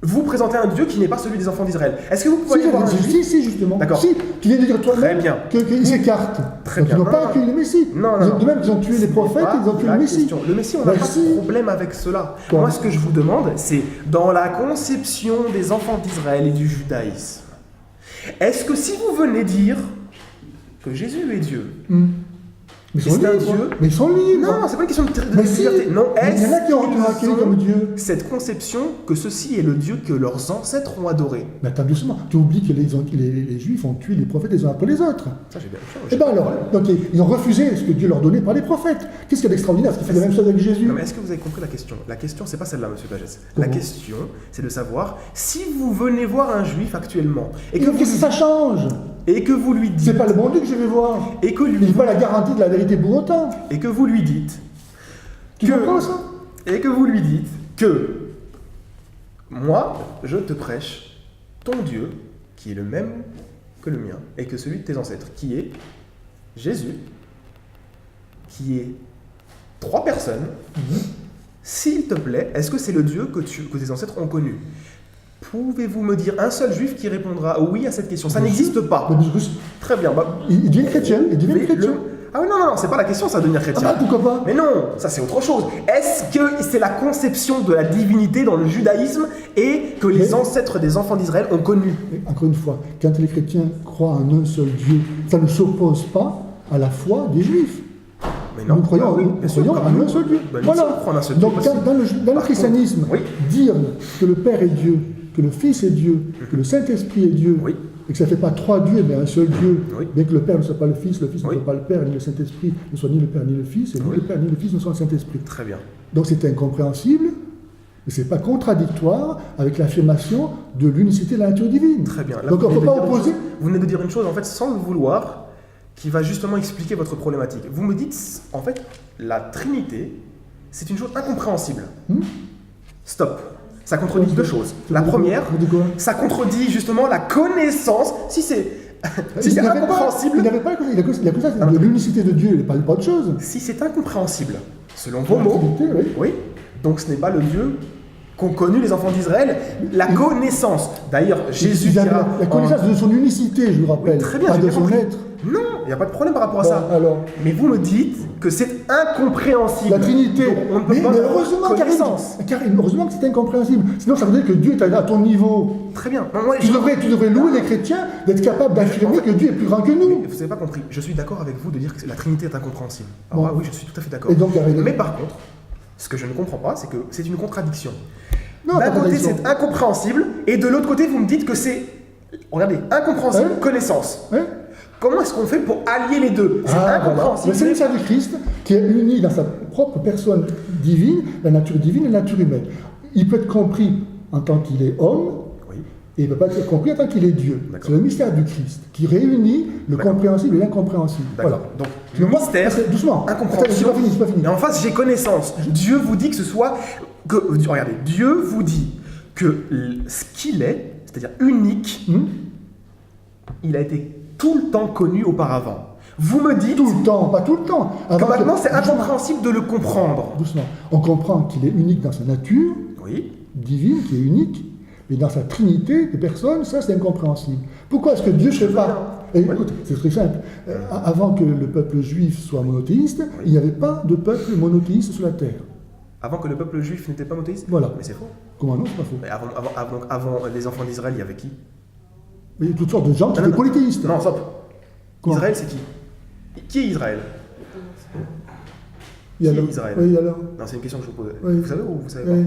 vous présentez un Dieu qui n'est pas celui des enfants d'Israël. Est-ce que vous pouvez voir un juif? Si, justement. D'accord. Si, tu viens de dire toi-même qu'ils s'écartent. Très bien. Ils n'ont pas accueilli le Messie. Non. De même qu'ils ont tué les prophètes, ils ont tué le Messie. Le Messie, on n'a pas de problème avec cela. Moi, ce que je vous demande, c'est dans la conception des enfants d'Israël et du judaïsme, est-ce que si vous venez dire que Jésus est Dieu, mais c'est un Dieu. Mais ils sont libres. Non, c'est pas une question de liberté. Non, il y en a qui ont accueilli comme Dieu. Cette conception que ceci est le Dieu que leurs ancêtres ont adoré. Mais attends doucement, tu oublies que les Juifs ont tué les prophètes les uns après les autres. Ça, j'ai bien sûr. Et bien alors, donc, ils ont refusé ce que Dieu leur donnait par les prophètes. Qu'est-ce qu'il y a d'extraordinaire? Est-ce qu'il fait la même chose avec Jésus? Non, mais est-ce que vous avez compris la question? La question, c'est pas celle-là, monsieur Pagès. La question, c'est de savoir si vous venez voir un Juif actuellement et que qu'est-ce que ça change? Et que vous lui dites... C'est pas le bon Dieu que je vais voir. Et que lui... Il n'est pas la garantie de la vérité pour autant. Et que vous lui dites... Tu comprends ça? Et que vous lui dites que... Moi, je te prêche ton Dieu, qui est le même que le mien, et que celui de tes ancêtres, qui est Jésus, qui est 3 personnes. S'il te plaît, est-ce que c'est le Dieu que tes ancêtres ont connu? Pouvez-vous me dire un seul juif qui répondra oui à cette question? Ça n'existe pas. Très bien. Il devient chrétien. Ah oui, non, c'est pas la question, ça, de devenir chrétien. Ah bah, pourquoi pas? Mais non, ça c'est autre chose. Est-ce que c'est la conception de la divinité dans le judaïsme et que les ancêtres des enfants d'Israël ont connu? Encore une fois, quand les chrétiens croient en un seul Dieu, ça ne s'oppose pas à la foi des juifs. Mais non, nous croyons en un seul Dieu. Voilà. Donc dans le christianisme, dire que le Père est Dieu, que le Fils est Dieu, que le Saint-Esprit est Dieu, et que ça ne fait pas 3 dieux, mais un seul Dieu, Oui. bien que le Père ne soit pas le Fils ne Oui. soit pas le Père, ni le Saint-Esprit ne soit ni le Père ni le Fils, et ni Oui. le Père ni le Fils ne soit le Saint-Esprit. Très bien. Donc c'est incompréhensible, mais ce n'est pas contradictoire avec l'affirmation de l'unicité de la nature divine. Très bien. Là, Donc on ne peut pas opposer. Vous venez de dire une chose, en fait, sans le vouloir, qui va justement expliquer votre problématique. Vous me dites, en fait, la Trinité, c'est une chose incompréhensible. Stop. Ça contredit deux choses. La première, ça contredit justement la connaissance. Si c'est incompréhensible. Il n'avait pas il a que ça, c'est de l'unicité de Dieu, il n'a pas autre chose. Si c'est incompréhensible, selon vos mots, oui, donc ce n'est pas le Dieu qu'ont connu les enfants d'Israël, la connaissance. D'ailleurs, Jésus dira... La connaissance de son unicité, je vous rappelle, Oui, très bien, pas j'ai de bien son compris. être. Non, il n'y a pas de problème par rapport à ça. Alors, Mais vous me dites que c'est incompréhensible. la Trinité. Donc, on ne peut pas mais avoir heureusement, connaissance. Karim, heureusement que c'est incompréhensible. Sinon, ça veut dire que Dieu est à ton niveau. Très bien. Non, moi, Tu devrais louer les chrétiens d'être capables d'affirmer que Dieu est plus grand que nous. Mais vous n'avez pas compris. Je suis d'accord avec vous de dire que la Trinité est incompréhensible. Bon. Alors, oui, je suis tout à fait d'accord. Et donc, Mais par contre, ce que je ne comprends pas, c'est que c'est une contradiction. Non, D'un pas côté, contradiction. c'est incompréhensible, et de l'autre côté, vous me dites que c'est, regardez, incompréhensible, Ouais. connaissance. Hein? Comment est-ce qu'on fait pour allier les deux? C'est Voilà. incompréhensible. C'est le mystère du Christ qui est uni dans sa propre personne divine, la nature divine et la nature humaine. Il peut être compris en tant qu'il est homme, Oui. et il ne peut pas être compris en tant qu'il est Dieu. D'accord. C'est le mystère du Christ qui réunit le D'accord. compréhensible et l'incompréhensible. D'accord. Voilà. Donc, Tu vois, mystère, doucement. incompréhension. Attends, c'est pas fini. Et en face, j'ai connaissance. Dieu vous dit que ce soit... regardez, Dieu vous dit que ce qu'il est, c'est-à-dire unique, il a été tout le temps connu auparavant. Vous me dites Tout le temps, pas tout le temps. que Avant maintenant, c'est doucement, incompréhensible de le comprendre. doucement. On comprend qu'il est unique dans sa nature Oui. divine, qui est unique, mais dans sa trinité de personnes, ça c'est incompréhensible. Pourquoi est-ce que Dieu ne fait pas... Et écoute, c'est très simple. Avant que le peuple juif soit monothéiste, il n'y avait pas de peuple monothéiste sur la terre. Avant que le peuple juif n'était pas monothéiste. Voilà. Mais c'est faux. Comment non, c'est pas faux. Mais avant les enfants d'Israël, il y avait qui? Mais il y a toutes sortes de gens qui Non, étaient non. polythéistes. Non, stop. Comment Israël, c'est qui? Qui est Israël? Il y a Qui est alors- Israël? Oui, alors. Non, c'est une question que je vous pose. Oui. Vous savez ou vous savez pas? Oui.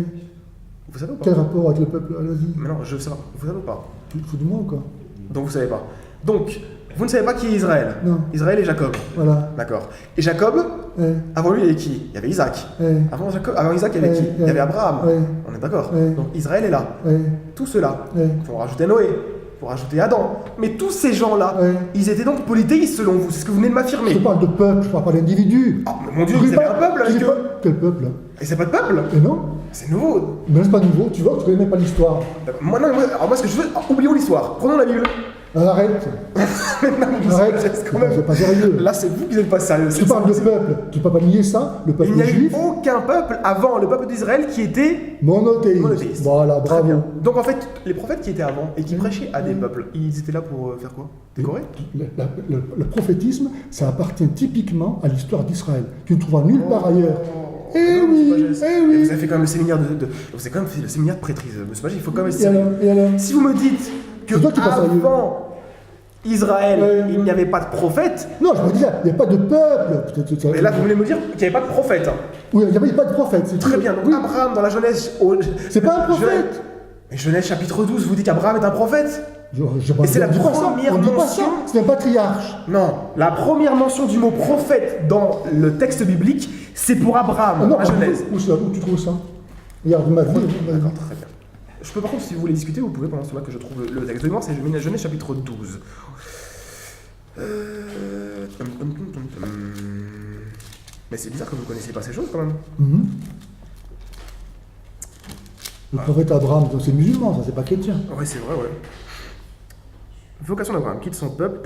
Vous savez ou pas? Quel rapport avec le peuple Vas-y. Mais non, je sais pas. Vous savez ou pas? Tu te fous de moi ou quoi? Donc vous savez pas. Donc, vous ne savez pas qui est Israël? Non. Israël et Jacob. Voilà. D'accord. Et Jacob, Ouais. avant lui, il y avait qui? Il y avait Isaac. Ouais. Avant Isaac, il y avait qui? Il y avait Abraham. Ouais. On est d'accord. Ouais. Donc Israël est là. Ouais. Tous ceux-là. Ouais. Il faut rajouter Noé. Il faut rajouter Adam. Mais tous ces gens-là, Ouais. ils étaient donc polythéistes selon vous. C'est ce que vous venez de m'affirmer. Je parle de peuple, je parle pas d'individu. Oh, mais mon Dieu, vous avez un peuple avec eux. Quel peuple? Et c'est pas de peuple. Et non? C'est nouveau. Mais c'est pas nouveau, tu vois, tu connais même pas l'histoire. Moi, non, alors moi, ce que je veux, oublions l'histoire. Prenons la Bible. Arrête. Maintenant, Arrête. quand même. C'est pas sérieux. Là, c'est vous qui n'êtes pas sérieux. Tu parles de peuple, tu peux pas nier ça, le peuple Il n'y a eu juif, aucun peuple avant le peuple d'Israël qui était monothéiste. monothéiste. Voilà, Très bravo. bien. Donc en fait, les prophètes qui étaient avant et qui prêchaient à des peuples, ils étaient là pour faire quoi? Décorer? Le prophétisme, ça appartient typiquement à l'histoire d'Israël. Tu ne trouveras nulle part ailleurs. Eh non, oui, Monsieur Pagès. eh oui. Et vous avez fait quand même le séminaire vous avez quand même fait le séminaire de prêtrise, Monsieur Pagès, il faut quand même être Et alors, sérieux. et alors Si vous me dites que C'est toi qui es pas sérieux. avant Israël, Ouais. il n'y avait pas de prophète, Non, je me disais, il n'y a pas de peuple. mais là vous voulez me dire qu'il n'y avait pas de prophète. Oui, il n'y avait pas de prophète. c'est Très tout. bien, donc Oui. Abraham dans la Genèse... C'est pas un prophète. Mais Genèse chapitre 12 vous dit qu'Abraham est un prophète? Et c'est la on dit pas ça. première On dit pas mention. ça. C'est un patriarche. Non, la première mention du mot prophète dans le texte biblique, c'est pour Abraham, Ah non, dans la Genèse. où tu trouves ça? Regarde ma vie. D'accord, très bien. Je peux par contre, si vous voulez discuter, vous pouvez pendant ce temps-là que je trouve le texte. Demain, c'est Genèse chapitre 12. Mais c'est bizarre que vous ne connaissiez pas ces choses quand même. Mhm. Le prophète Abraham, c'est musulman, ça, c'est pas chrétien. Ouais, c'est vrai, ouais. Vocation d'Abraham, quitte son peuple,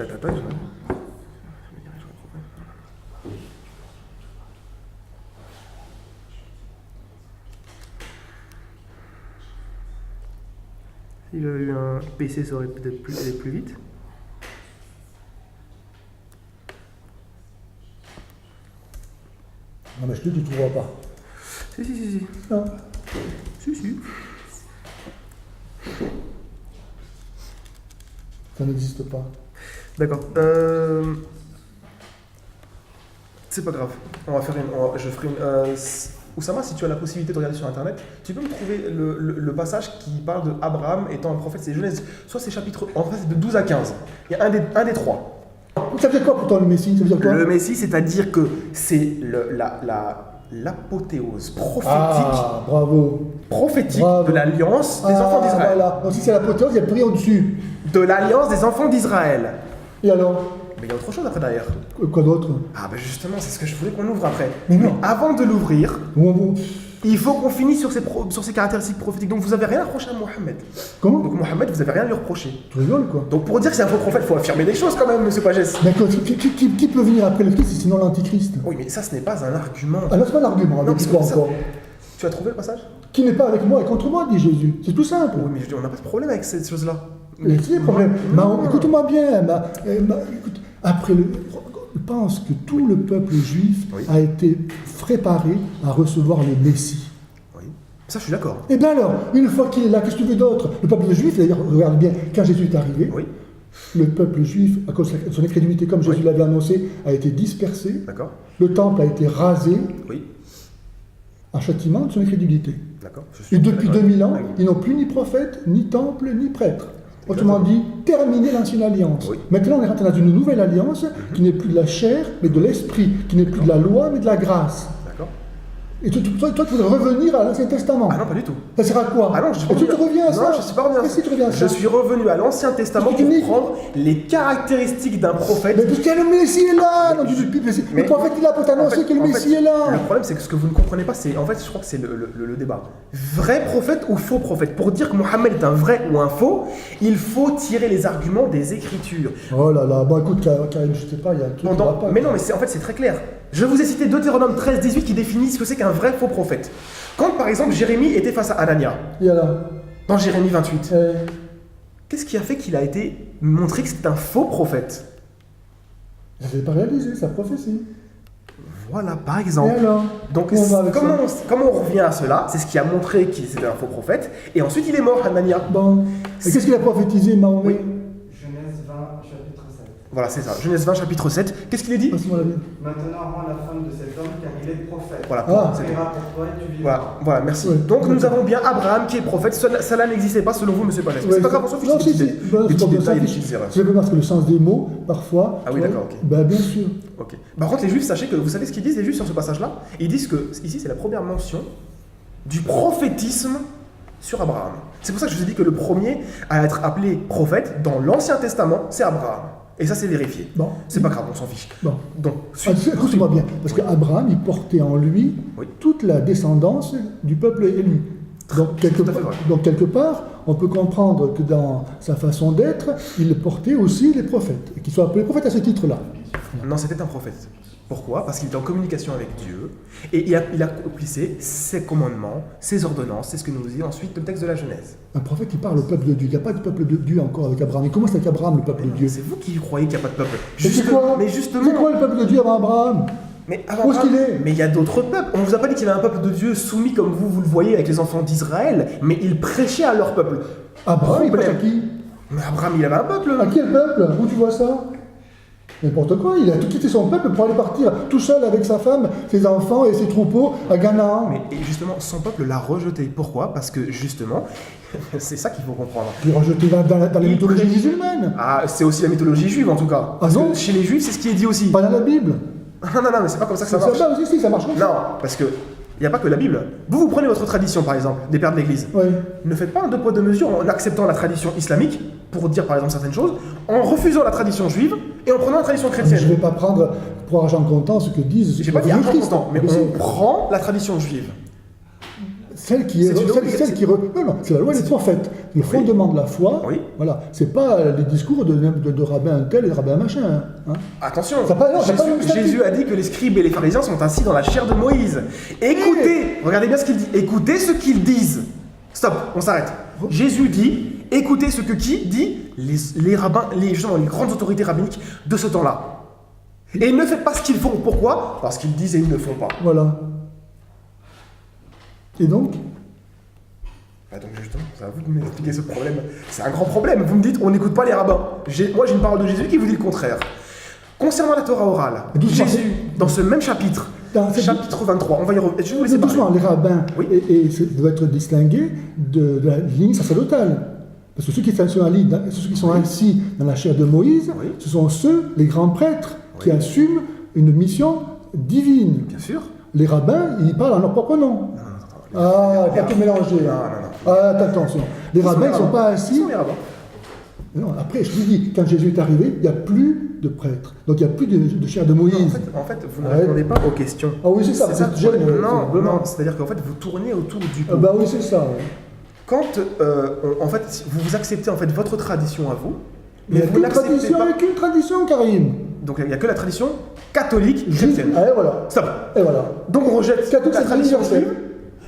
S'il avait eu un PC, ça aurait peut-être pu aller plus vite. Non, mais je te dis, tu ne trouveras pas. Si. Non. Si. Ça n'existe pas. D'accord. C'est pas grave. On va faire je ferai une. Oussama, si tu as la possibilité de regarder sur internet, tu peux me trouver le passage qui parle de Abraham étant un prophète, c'est Genèse, soit c'est chapitre, en fait c'est de 12 à 15. Il y a un des trois. Ça veut dire quoi pourtant le Messie? Ça veut dire quoi? Le Messie, c'est-à-dire que c'est l'apothéose prophétique de l'alliance des enfants d'Israël. Voilà. Donc si c'est l'apothéose, il y a plus rien au-dessus. De l'alliance des enfants d'Israël. Et alors? Mais il y a autre chose après derrière. Quoi d'autre? Ah ben justement, c'est ce que je voulais qu'on ouvre après. Mais non. Avant de l'ouvrir, Bon. il faut qu'on finisse sur ces caractéristiques prophétiques. Donc vous n'avez rien à reprocher à Mohammed. Comment? Donc Mohammed, vous n'avez rien à lui reprocher. Tu rigoles quoi? Donc pour dire que c'est un faux prophète, il faut affirmer des choses quand même, monsieur Pagès. D'accord, qui peut venir après le Christ sinon l'Antichrist? Oui, mais ça, ce n'est pas un argument. Ah non, c'est pas l'argument, Non, avec c'est quoi pas ça. encore? Tu as trouvé le passage? Qui n'est pas avec moi et contre moi, dit Jésus. C'est tout simple. Oui, mais je dis, on n'a pas de problème avec cette chose-là. Mais c'est le problème. Écoute-moi bien. Écoute, je pense que tout le peuple juif a été préparé à recevoir le Messie. Oui, ça je suis d'accord. Et bien alors, une fois qu'il est là, qu'est-ce que tu veux d'autre? Le peuple juif, d'ailleurs, regarde bien, quand Jésus est arrivé, le peuple juif, à cause de son incrédulité, comme Jésus l'avait annoncé, a été dispersé. D'accord. Le temple a été rasé. Oui. En châtiment de son incrédulité. D'accord. Et depuis 2000 ans, ils n'ont plus ni prophète, ni temple, ni prêtre. Autrement dit, terminer l'ancienne alliance. Oui. Maintenant, on est rentré dans une nouvelle alliance qui n'est plus de la chair, mais de l'esprit, qui n'est plus de la loi, mais de la grâce. D'accord. Et toi, tu voudrais revenir à l'Ancien Testament. Ah non, pas du tout. Ça sert à quoi? Ah non, je suis pas tu reviens à ça? Non, je suis pas revenu à ça. Si tu reviens à ça. Je suis revenu à l'Ancien Testament pour prendre les caractéristiques d'un prophète. Mais puisque le Messie est là! Le prophète est là pour t'annoncer que le Messie est là! Le problème, c'est que ce que vous ne comprenez pas, c'est, en fait, je crois que c'est le débat. Vrai prophète ou faux prophète? Pour dire que Mohammed est un vrai ou un faux, il faut tirer les arguments des Écritures. Oh là là, bon écoute, Karim, je sais pas, il y a un truc qui va pas. Mais non, mais en fait, c'est très clair. Je vous ai cité Deutéronome 13-18 qui définit ce que c'est qu'un vrai faux prophète. Quand, par exemple, Jérémie était face à Anania, dans Jérémie 28, qu'est-ce qui a fait qu'il a été montré que c'était un faux prophète? Il n'avait pas réalisé sa prophétie. Voilà, par exemple. Et alors, donc, comment on revient à cela? C'est ce qui a montré qu'il était un faux prophète. Et ensuite, il est mort, Anania. Bon. Et qu'est-ce qu'il a prophétisé, Mahomet? Genèse 20, chapitre 7. Voilà, c'est ça. Genèse 20, chapitre 7. Qu'est-ce qu'il est dit? Maintenant, rends la femme de cet homme, car il est prophète. Voilà, c'est pour toi et tu vivras. Voilà, merci. Donc, nous avons bien Abraham qui est prophète. Cela n'existait pas selon vous, monsieur Palais. C'est pas grave, on s'en fiche. Des petits détails, des petites erreurs. C'est parce que le sens des mots, parfois. Ah oui, d'accord, ok. Bah, bien sûr. Ok. Par contre, les Juifs, sachez que vous savez ce qu'ils disent, les Juifs, sur ce passage-là? Ils disent que ici, c'est la première mention du prophétisme sur Abraham. C'est pour ça que je vous ai dit que le premier à être appelé prophète dans l'Ancien Testament, c'est Abraham. Et ça, c'est vérifié. Bon. C'est pas grave, on s'en fiche. Bon. Donc, écoute-moi bien, parce qu'Abraham, il portait en lui toute la descendance du peuple élu. Donc quelque part, on peut comprendre que dans sa façon d'être, il portait aussi les prophètes, et qu'il soit appelé prophète à ce titre-là. Non, c'était un prophète. Pourquoi? Parce qu'il était en communication avec Dieu, et il accomplissait ses commandements, ses ordonnances, c'est ce que nous dit ensuite le texte de la Genèse. Un prophète qui parle au peuple de Dieu, il n'y a pas de peuple de Dieu encore avec Abraham. Et comment c'est avec Abraham, le peuple de Dieu? C'est vous qui croyez qu'il n'y a pas de peuple. C'est quoi le peuple de Dieu avant Abraham? Mais où est-ce qu'il est? Mais il y a d'autres peuples. On ne vous a pas dit qu'il y avait un peuple de Dieu soumis comme vous le voyez avec les enfants d'Israël, mais il prêchait à leur peuple. Abraham, il prêche à qui? Mais Abraham, il avait un peuple. À quel peuple? Où tu vois ça? N'importe quoi, il a tout quitté son peuple pour aller partir tout seul avec sa femme, ses enfants et ses troupeaux à Canaan. Mais justement, son peuple l'a rejeté. Pourquoi? Parce que justement, c'est ça qu'il faut comprendre. Il est rejeté dans la mythologie musulmane. Ah, c'est aussi la mythologie juive en tout cas. Ah non? Chez les juifs, c'est ce qui est dit aussi. Pas dans la Bible. Non, mais c'est pas comme ça que ça marche. Ça marche comme ça. Non, parce que il n'y a pas que la Bible. Vous prenez votre tradition, par exemple, des pères de l'Église. Oui. Ne faites pas un deux poids deux mesures en acceptant la tradition islamique, pour dire par exemple certaines choses, en refusant la tradition juive et en prenant la tradition chrétienne. Je ne vais pas prendre pour argent comptant ce que disent. J'ai pas dit argent comptant, mais on prend la tradition juive. Celle qui est. Non, c'est la loi des prophètes. Le fondement de la foi. Oui. Voilà. C'est pas les discours de rabbin tel et de rabbin machin. Hein. Attention, Jésus a dit que les scribes et les pharisiens sont assis dans la chair de Moïse. Écoutez, regardez bien ce qu'il dit. Écoutez ce qu'ils disent. Stop, on s'arrête. Jésus dit, écoutez ce que qui dit les rabbins, les grandes autorités rabbiniques de ce temps-là. Et ne faites pas ce qu'ils font. Pourquoi? Parce qu'ils disent et ils ne font pas. Voilà. Et donc donc justement, c'est à vous de m'expliquer ce problème. C'est un grand problème. Vous me dites, on n'écoute pas les rabbins. Moi, j'ai une parole de Jésus qui vous dit le contraire. Concernant la Torah orale, Jésus, dans ce même chapitre, chapitre 23. On va y revenir. Je vais vous laisser parler. Doucement, les rabbins Oui. doivent être distingués de la ligne sacerdotale. Parce que ceux qui sont assis dans la chair de Moïse, Oui. ce sont ceux, les grands prêtres, qui Oui. assument une mission divine. Bien sûr. Les rabbins, ils parlent en leur propre nom. Ah, pas tout mélanger. Non, Hein. non, non. Ah, attention. Les rabbins, ils ne sont pas Qui assis. sont les rabbins? Non, après, je vous dis, quand Jésus est arrivé, il n'y a plus de prêtres. Donc il n'y a plus de chair de Moïse. En fait, vous ne Ouais. répondez pas aux questions. Ah oui, c'est ça. C'est ça. c'est jeune, Non, c'est-à-dire qu'en fait, vous tournez autour du pot. Bah oui, c'est ça. Ouais. Quand, en fait, vous acceptez en fait votre tradition à vous, Mais il n'y a vous qu'une l'acceptez tradition, pas. il n'y a qu'une tradition, Karim. Donc il n'y a que la tradition catholique Juste, chrétienne. et voilà. Stop. Et voilà. Donc on rejette Catholique, la c'est tradition universel. juive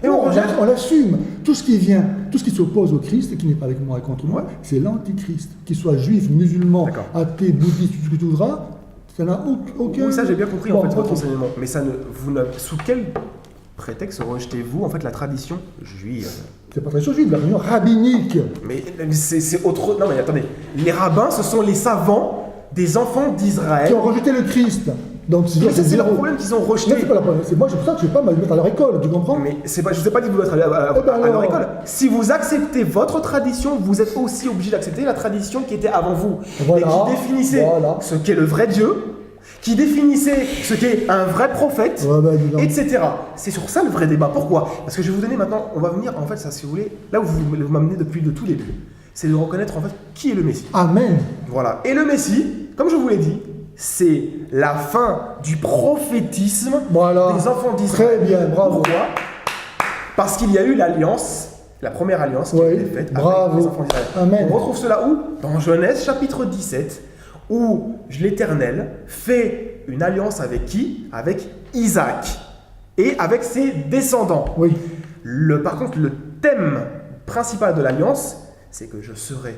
et on rejette. On l'assume. Tout ce qui vient, tout ce qui s'oppose au Christ et qui n'est pas avec moi et contre moi, c'est l'antichrist. Qu'il soit juif, musulman, D'accord. athée, bouddhiste, tout ce que tu voudras, ça n'a aucun. Oui, ça j'ai bien compris Bon, en fait votre ok. enseignement. Mais ça ne, sous quel prétexte rejetez-vous en fait la tradition juive? C'est pas très chose juive, la réunion rabbinique. Mais c'est autre. Non mais attendez, les rabbins ce sont les savants des enfants d'Israël. Qui ont rejeté le Christ. Donc Mais ça, c'est le zéro. problème qu'ils ont Non, rejeté. c'est pas la problème. C'est moi, c'est pour ça que je ne vais pas me mettre à leur école, tu comprends? Mais c'est pas, je ne vous ai pas dit que vous devez être à Eh ben leur alors. école. Si vous acceptez votre tradition, vous êtes aussi obligé d'accepter la tradition qui était avant vous. Voilà. Et qui définissait Voilà. ce qu'est le vrai Dieu, qui définissait ce qu'est un vrai prophète, Ouais, bah, dis donc. etc. C'est sur ça le vrai débat. Pourquoi? Parce que je vais vous donner maintenant, on va venir, en fait, ça si vous voulez, là où vous m'amenez depuis le tout début. C'est de reconnaître en fait qui est le Messie. Amen. Voilà. Et le Messie, comme je vous l'ai dit, c'est la fin du prophétisme Voilà. des enfants d'Israël. Très bien, bravo. Pourquoi? Parce qu'il y a eu l'alliance, la première alliance qui a Oui, été faite bravo. avec les enfants d'Israël. Amen. On retrouve cela où? Dans Genèse chapitre 17, où l'Éternel fait une alliance avec qui? Avec Isaac et avec ses descendants. Oui. Par contre, le thème principal de l'alliance, c'est que je serai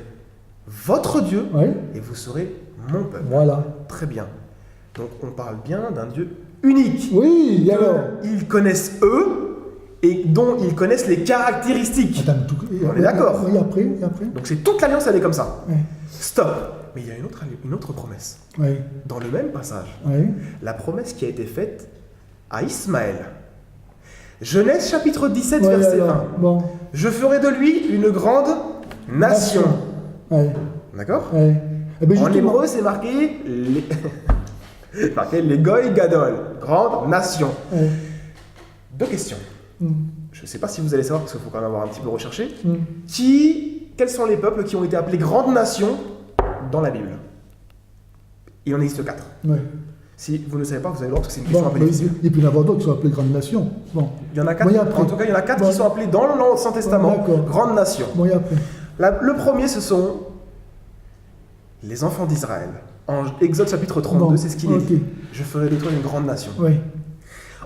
votre Dieu Oui. et vous serez mon peuple. Voilà. Très bien. Donc on parle bien d'un Dieu unique. Oui, et alors? Ils connaissent eux et dont ils connaissent les caractéristiques. Attends, tout... On est d'accord. Oui, après, et après. Donc c'est toute l'alliance, elle est comme ça. Oui. Stop. Mais il y a une autre promesse. Oui. Dans le même passage, Oui. la promesse qui a été faite à Ismaël. Genèse chapitre 17, Ouais, verset alors, 1. bon. Je ferai de lui une grande nation. Oui. D'accord? Oui. Eh ben, En justement. hébreu, c'est marqué les Goy Gadol, grande nation. Oui. Deux questions. Je ne sais pas si vous allez savoir, parce qu'il faut quand même avoir un petit peu recherché. Mm. Quels sont les peuples qui ont été appelés grandes nations dans la Bible? Il en existe 4. Oui. Si vous ne savez pas, vous allez voir, parce que c'est une question Bon, un peu difficile. il peut y en avoir d'autres qui sont appelés grandes nations. Bon. Il y en a 4, Bon, et après en tout cas, il y en a 4 Bon. qui sont appelés dans l'Ancien Testament D'accord. grandes nations. Bon, et après. Le premier, ce sont les enfants d'Israël. En Exode chapitre 32, Bon, c'est ce qu'il est ok. dit. Je ferai de toi une grande nation. Oui.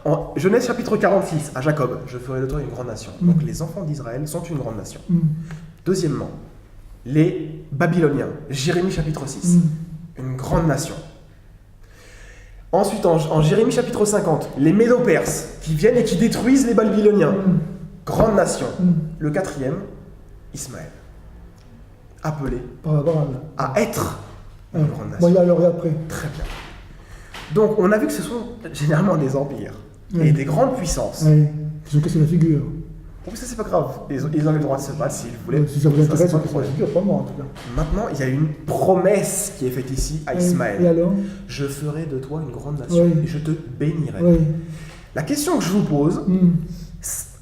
En Genèse chapitre 46, à Jacob, je ferai de toi une grande nation. Donc les enfants d'Israël sont une grande nation. Mm. Deuxièmement, les Babyloniens, Jérémie chapitre 6, une grande nation. Ensuite, en Jérémie chapitre 50, les Médo-Perses qui viennent et qui détruisent les Babyloniens, grande nation. Le quatrième, Ismaël, appelé Par rapport à... à être une grande nation. Bon, il y a alors et après. Très bien. Donc, on a vu que ce sont généralement des empires et Oui. des grandes puissances. Oui. Ils ont cassé la figure. Bon, ça, c'est pas grave. Ils ont le droit de se battre s'ils voulaient. Si ça vous Ça, intéresse, c'est pas ils le cassent la problème. figure, pas moi en tout cas. Maintenant, il y a une promesse qui est faite ici à Ismaël. Et alors? Je ferai de toi une grande nation Oui. et je te bénirai. Oui. La question que je vous pose,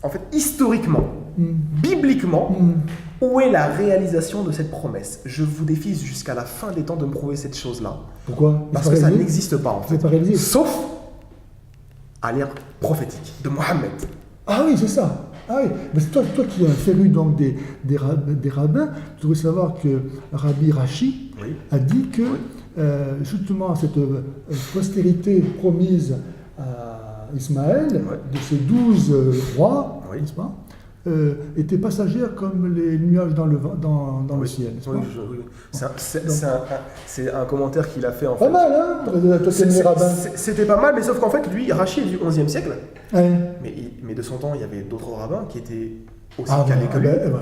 en fait, historiquement, Mm. bibliquement, Mm. où est la réalisation de cette promesse? Je vous défie jusqu'à la fin des temps de me prouver cette chose-là. Pourquoi? Parce C'est que pas ça réalisé. n'existe pas en C'est fait. pas réalisé. Sauf à l'ère prophétique de Mohammed. Ah oui, c'est ça. Ah oui. Mais c'est toi qui as féru donc des rabbins, tu devrais savoir que Rabbi Rashi Oui. a dit que justement cette postérité promise à Ismaël, Ouais. de ces 12 rois, Oui. n'est-ce pas, était passagère comme les nuages dans le Oui. ciel. n'est-ce Oui, pas? c'est un commentaire qu'il a fait en fait. Pas mal, hein? Toi qui aimes les rabbins. C'était pas mal, mais sauf qu'en fait, lui, Rachi est du 11e siècle. Ouais. Mais de son temps, il y avait d'autres rabbins qui étaient aussi Ah calés que lui. ben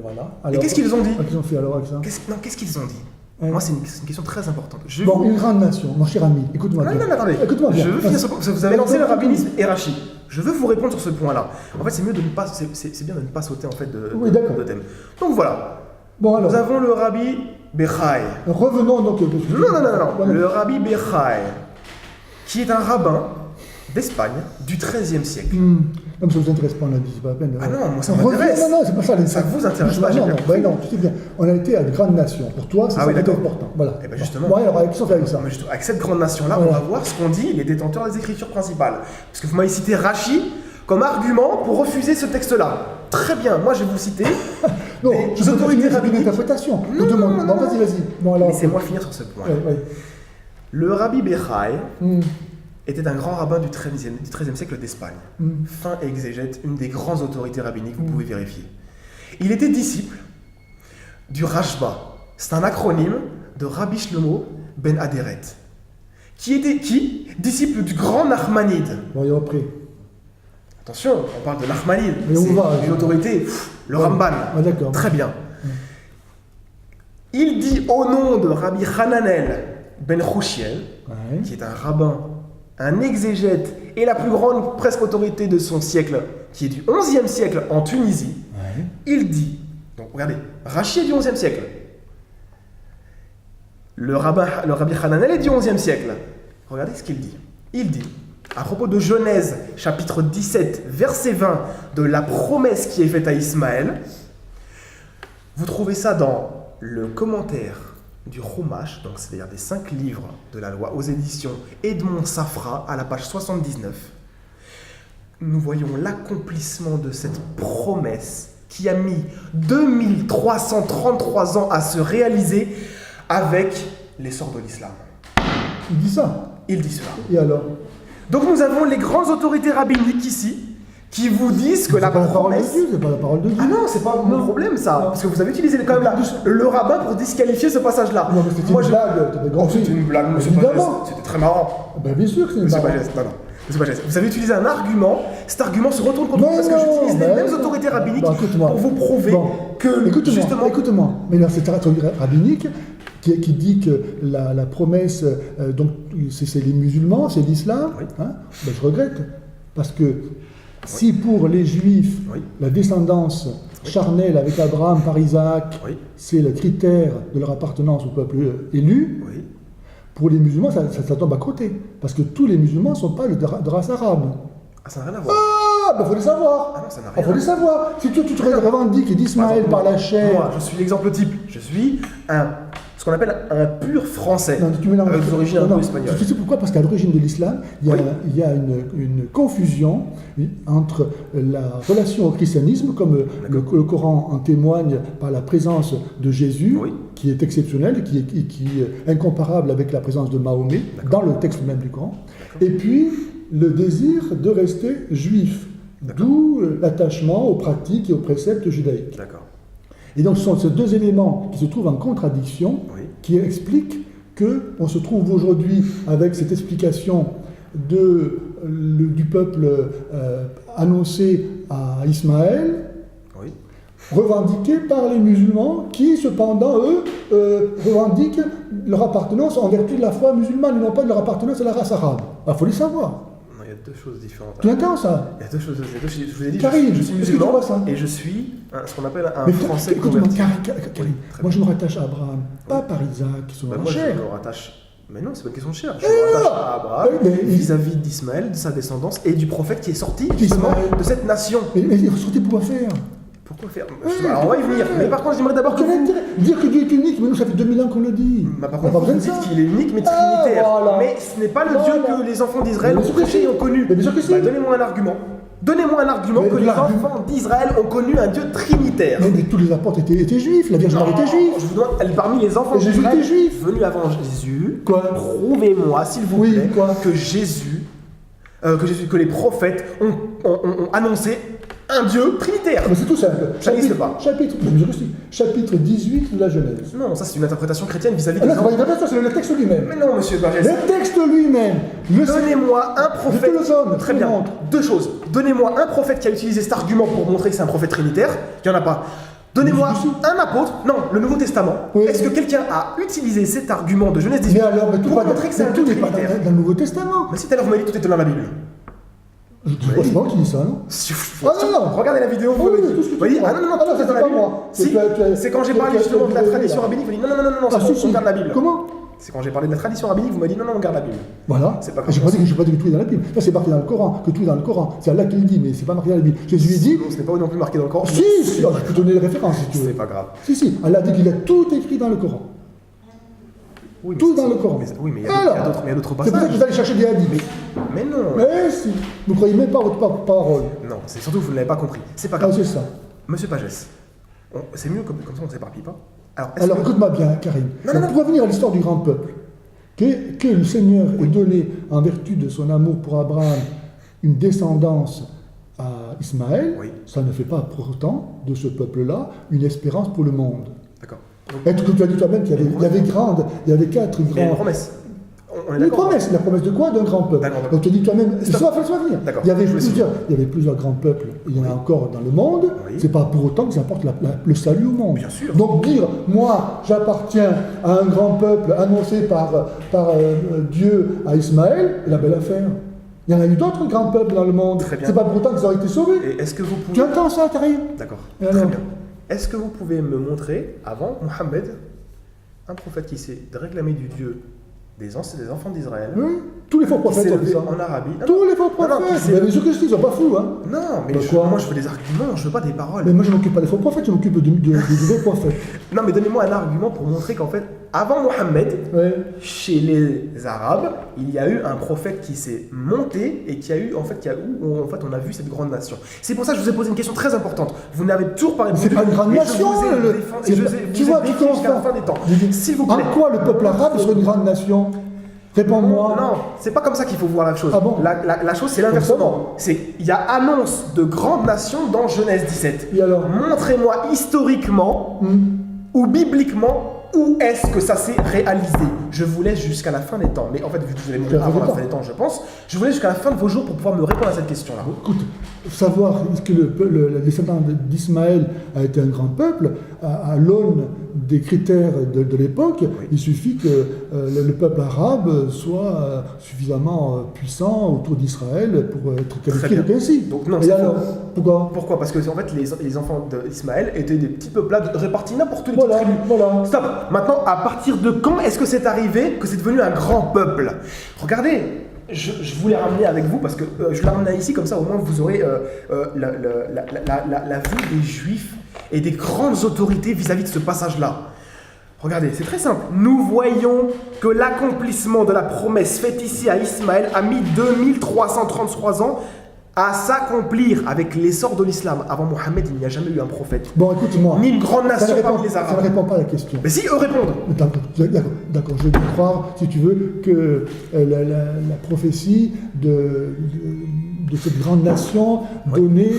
voilà. Et qu'est-ce qu'ils ont dit? Qu'est-ce qu'ils ont fait alors avec ça? Qu'est-ce qu'ils ont dit? Moi, c'est une question très importante. Une grande nation, mon cher ami, écoute-moi bien. Non, attendez. Écoute-moi bien. Je veux finir vous avez lancé le rabbinisme et Rachi. Je veux vous répondre sur ce point-là. En fait, c'est mieux de ne pas, c'est bien de ne pas sauter en fait de thème. Donc voilà. Bon, alors. Nous avons le rabbi Bechai. Revenons donc. Non. Le rabbi Bechai, qui est un rabbin d'Espagne du XIIIe siècle. Comme ça ne vous intéresse pas, on a dit, c'est pas la peine. Ah non, moi ça m'intéresse. Non, c'est pas ça. Ça vous intéresse pas, non, tu sais bien. On a été à une grande nation. Pour toi, c'est ça qui est important. Voilà. Et bien justement. Bon, alors, qu'est-ce qu'on fait avec ça? Avec cette grande nation-là, on va voir ce qu'ont dit les détenteurs des écritures principales. Parce que vous m'avez cité Rachi comme argument pour refuser ce texte-là. Très bien, moi je vais vous citer. Non, je peux autorités rabbiniques d'interprétation. Non, vas-y. Bon, alors. Laissez-moi finir sur ce point. Le rabbi Bechai était un grand rabbin du XIIIe siècle d'Espagne. Fin exégète, une des grandes autorités rabbiniques, vous pouvez vérifier. Il était disciple du Rashba. C'est un acronyme de Rabbi Shlomo ben Aderet. Disciple du grand Nachmanide. Bon, il a repris. Attention, on parle de Nachmanide. C'est une autorité, le Ramban. Ah, d'accord. Très bien. Il dit au nom de Rabbi Hananel ben Chouchiel, qui est un rabbin, un exégète et la plus grande presque autorité de son siècle, qui est du XIe siècle en Tunisie, il dit, donc regardez, Rachi est du XIe siècle, le rabbi Hananel est du XIe siècle. Regardez ce qu'il dit. Il dit, à propos de Genèse, chapitre 17, verset 20, de la promesse qui est faite à Ismaël, vous trouvez ça dans le commentaire du Chumash, donc c'est-à-dire des 5 livres de la loi aux éditions Edmond Safra, à la page 79. Nous voyons l'accomplissement de cette promesse qui a mis 2333 ans à se réaliser avec l'essor de l'islam. Il dit ça. Il dit cela. Et alors? Donc nous avons les grandes autorités rabbiniques ici, qui vous disent que la promesse... C'est pas la parole de Dieu. Ah non, c'est pas mon problème ça, parce que vous avez utilisé quand même le rabbin pour disqualifier ce passage-là. Non, mais c'était une blague, c'était une blague, monsieur Pagès, c'était très marrant. Ben bien sûr que c'est une blague. Monsieur Pagès, vous avez utilisé un argument, cet argument se retourne contre vous parce que j'utilise les mêmes autorités rabbiniques pour vous prouver que justement... Écoute-moi, mais là c'est une autorité rabbinique qui dit que la promesse, donc c'est les musulmans, c'est l'islam, ben, je regrette, parce que si pour les Juifs, la descendance charnelle avec Abraham par Isaac, c'est le critère de leur appartenance au peuple élu, pour les musulmans, ça tombe à côté. Parce que tous les musulmans ne sont pas de race arabe. Ah, ça n'a rien à voir. Ah, ben faut les savoir. Ah non, ça n'a rien à voir. Faut les savoir. Si tu te revendiques d'Ismaël par la chair... Moi, je suis l'exemple type. Je suis ce qu'on appelle un pur français, non, tu mélanges avec des origines un peu espagnoles. Tu sais pourquoi? Parce qu'à l'origine de l'islam, il y a une confusion entre la relation au christianisme, comme le Coran en témoigne par la présence de Jésus, qui est exceptionnelle, qui est incomparable avec la présence de Mahomet, dans le texte même du Coran, et puis le désir de rester juif, d'où l'attachement aux pratiques et aux préceptes judaïques. D'accord. Et donc ce sont ces deux éléments qui se trouvent en contradiction, qui expliquent qu'on se trouve aujourd'hui avec cette explication du peuple annoncé à Ismaël, revendiquée par les musulmans, qui cependant, eux, revendiquent leur appartenance en vertu de la foi musulmane, et non pas de leur appartenance à la race arabe. Il faut les savoir. Il y a deux choses différentes. Tu entends ça? Il y a deux choses. Je vous ai dit, Karim, je suis musulman ça et je suis ce qu'on appelle un mais français écoute-moi, converti. Karim, moi je me rattache à Abraham, pas par Isaac, qui sont moi chers. je me rattache. Mais non, c'est pas une question de chair. Je me rattache à Abraham vis-à-vis d'Ismaël, de sa descendance et du prophète qui est sorti justement de cette nation. Mais il faut sortir pour faire. Pourquoi faire? Alors on va y venir. Mais par contre, j'aimerais d'abord que vous... Dire que Dieu est unique, mais nous ça fait 2000 ans qu'on le dit. Par contre, vous dites qu'il est unique mais trinitaire. Mais ce n'est pas le Dieu que les enfants d'Israël ont prêché et ont connu. Mais bien sûr que si. Donnez-moi un argument. Donnez-moi un argument que les enfants d'Israël ont connu un Dieu trinitaire. Mais tous les apôtres étaient juifs, la Vierge Marie était juive. Je vous demande, parmi les enfants d'Israël venus avant Jésus, prouvez-moi, s'il vous plaît, que Jésus, que les prophètes ont annoncé un Dieu trinitaire. Mais c'est tout simple. Ça n'existe pas. Chapitre 18 de la Genèse. Non, ça c'est une interprétation chrétienne vis-à-vis des enfants. C'est le texte lui-même. Mais non, monsieur Pagès. Le texte lui-même. Donnez-moi un prophète. Je te le donne. Très bien. Deux choses. Donnez-moi un prophète qui a utilisé cet argument pour montrer que c'est un prophète trinitaire. Il n'y en a pas. Donnez-moi un apôtre, non, le Nouveau Testament. Oui. Est-ce que quelqu'un a utilisé cet argument de Genèse 18 Mais alors, pour montrer que c'est un tout Dieu n'est pas trinitaire? dans le Nouveau Testament. Mais si tout à l'heure vous m'avez dit tout était dans la Bible. Je dis pas souvent qui dit ça, non? non. Regardez la vidéo, vous Oui, m'avez oui, tout ce que dit. tu Vous voyez, crois. ah non, Ah non, tout ça, est dans c'est la pas Bible. moi. Si, c'est quand j'ai parlé justement de la tradition rabbinique, vous m'avez dit non, Ah, si, on garde la Bible. Comment? C'est quand j'ai parlé de la tradition rabbinique, vous m'avez dit non, on garde la Bible. Voilà. C'est pas comme J'ai ça. pas dit que tout est dans la Bible. Ça, c'est marqué dans le Coran, que tout est dans le Coran. C'est Allah qui le dit, mais c'est pas marqué dans la Bible. Jésus dit. Non, ce n'est pas non plus marqué dans le Coran. Si, je peux te donner les références si tu veux. C'est pas grave. Si, Allah dit qu'il a tout écrit dans le Coran. Oui, mais Tout c'est- dans le Coran. Oui, mais il y Alors, a d'autres c'est pour ça que passages. vous allez chercher des hadiths. Mais non. Mais si. Vous ne croyez même pas à votre parole. Non, c'est surtout que vous ne l'avez pas compris. C'est pas Ah, grave. c'est ça. Monsieur Pagès, c'est mieux comme ça on ne s'éparpille pas. Alors, est-ce Alors que- écoute-moi bien, Karim. Non. Pour revenir à l'histoire du grand peuple, que le Seigneur ait donné, en vertu de son amour pour Abraham, une descendance à Ismaël, Oui. ça ne fait pas pour autant de ce peuple-là une espérance pour le monde. D'accord. Et tout que tu as dit toi-même qu'il y avait il y avait quatre Il y a une grands. promesse. On est Une d'accord. promesse, la promesse de quoi? D'un grand peuple. D'un grand peuple. Donc tu as dit toi-même, Stop. ça va faire venir. D'accord. Il y avait Je vous suis. plusieurs grands peuples, il y en a encore dans le monde, Oui. c'est pas pour autant que ça apporte le salut au monde. Bien sûr. Donc dire, moi j'appartiens à un grand peuple annoncé par Dieu à Ismaël, c'est la belle affaire. Il y en a eu d'autres grands peuples dans le monde. Très bien. C'est pas pour autant qu'ils auraient été sauvés. Et est-ce que vous Tu pouvez... entends ça, Karim? D'accord. Et Très alors bien. Est-ce que vous pouvez me montrer, avant Mohammed, un prophète qui s'est réclamé du Dieu des enfants d'Israël, Oui. Tous les faux qui prophètes s'est ont fait levé ça. en Arabie? Tous les faux Non, non, prophètes. qui s'est- Mais les Jésus-Christ, ils sont pas fous, hein. Non, mais Bah, quoi? moi je veux des arguments, je veux pas des paroles. Mais moi je m'occupe pas des faux prophètes, je m'occupe des vrais prophètes. Non, mais donnez-moi un argument pour montrer qu'en fait, avant Mohammed, Ouais. chez les Arabes, il y a eu un prophète qui s'est monté et qui a eu, où on a vu cette grande nation. C'est pour ça que je vous ai posé une question très importante. Vous n'avez toujours pas répondu. C'est pas une grande Et je nation, vous ai le- défendu- c'est et je pas- vous ai- tu vous ai vois, tu défendu commences jusqu'à la pas. fin des temps. S'il vous En plaît. quoi le peuple arabe serait une grande nation? Réponds-moi. Non, c'est pas comme ça qu'il faut voir la chose. Ah bon? La chose, c'est l'inversement. Il y a annonce de grandes nations dans Genèse 17. Et alors? Montrez-moi historiquement ou bibliquement où est-ce que ça s'est réalisé. Je vous laisse jusqu'à la fin des temps. Mais en fait, vu que vous allez mourir avant la fin des temps, je pense, je vous laisse jusqu'à la fin de vos jours pour pouvoir me répondre à cette question-là. Écoute, savoir que le descendant d'Ismaël a été un grand peuple, à l'aune des critères de l'époque, il suffit que le peuple arabe soit suffisamment puissant autour d'Israël pour être qualifié bien. ainsi. Donc non, Et c'est alors, faux. pourquoi? Pourquoi? Parce que en fait, les enfants d'Ismaël étaient des petits peuplades répartis n'importe où les Voilà, petites tribus. voilà. Stop. Maintenant, à partir de quand est-ce que c'est arrivé que c'est devenu un grand peuple? Regardez, je voulais ramener avec vous parce que je l'ai ramené ici comme ça au moins vous aurez la vue des Juifs et des grandes autorités vis-à-vis de ce passage-là. Regardez, c'est très simple. Nous voyons que l'accomplissement de la promesse faite ici à Ismaël a mis 2333 ans à s'accomplir avec l'essor de l'islam. Avant Mohammed, il n'y a jamais eu un prophète. Bon, écoute-moi. Ni une grande nation parmi les Ça ne Arabes. répond pas à la question. Mais si, eux répondent. D'accord, je vais te croire, si tu veux, que la prophétie de cette grande nation donnée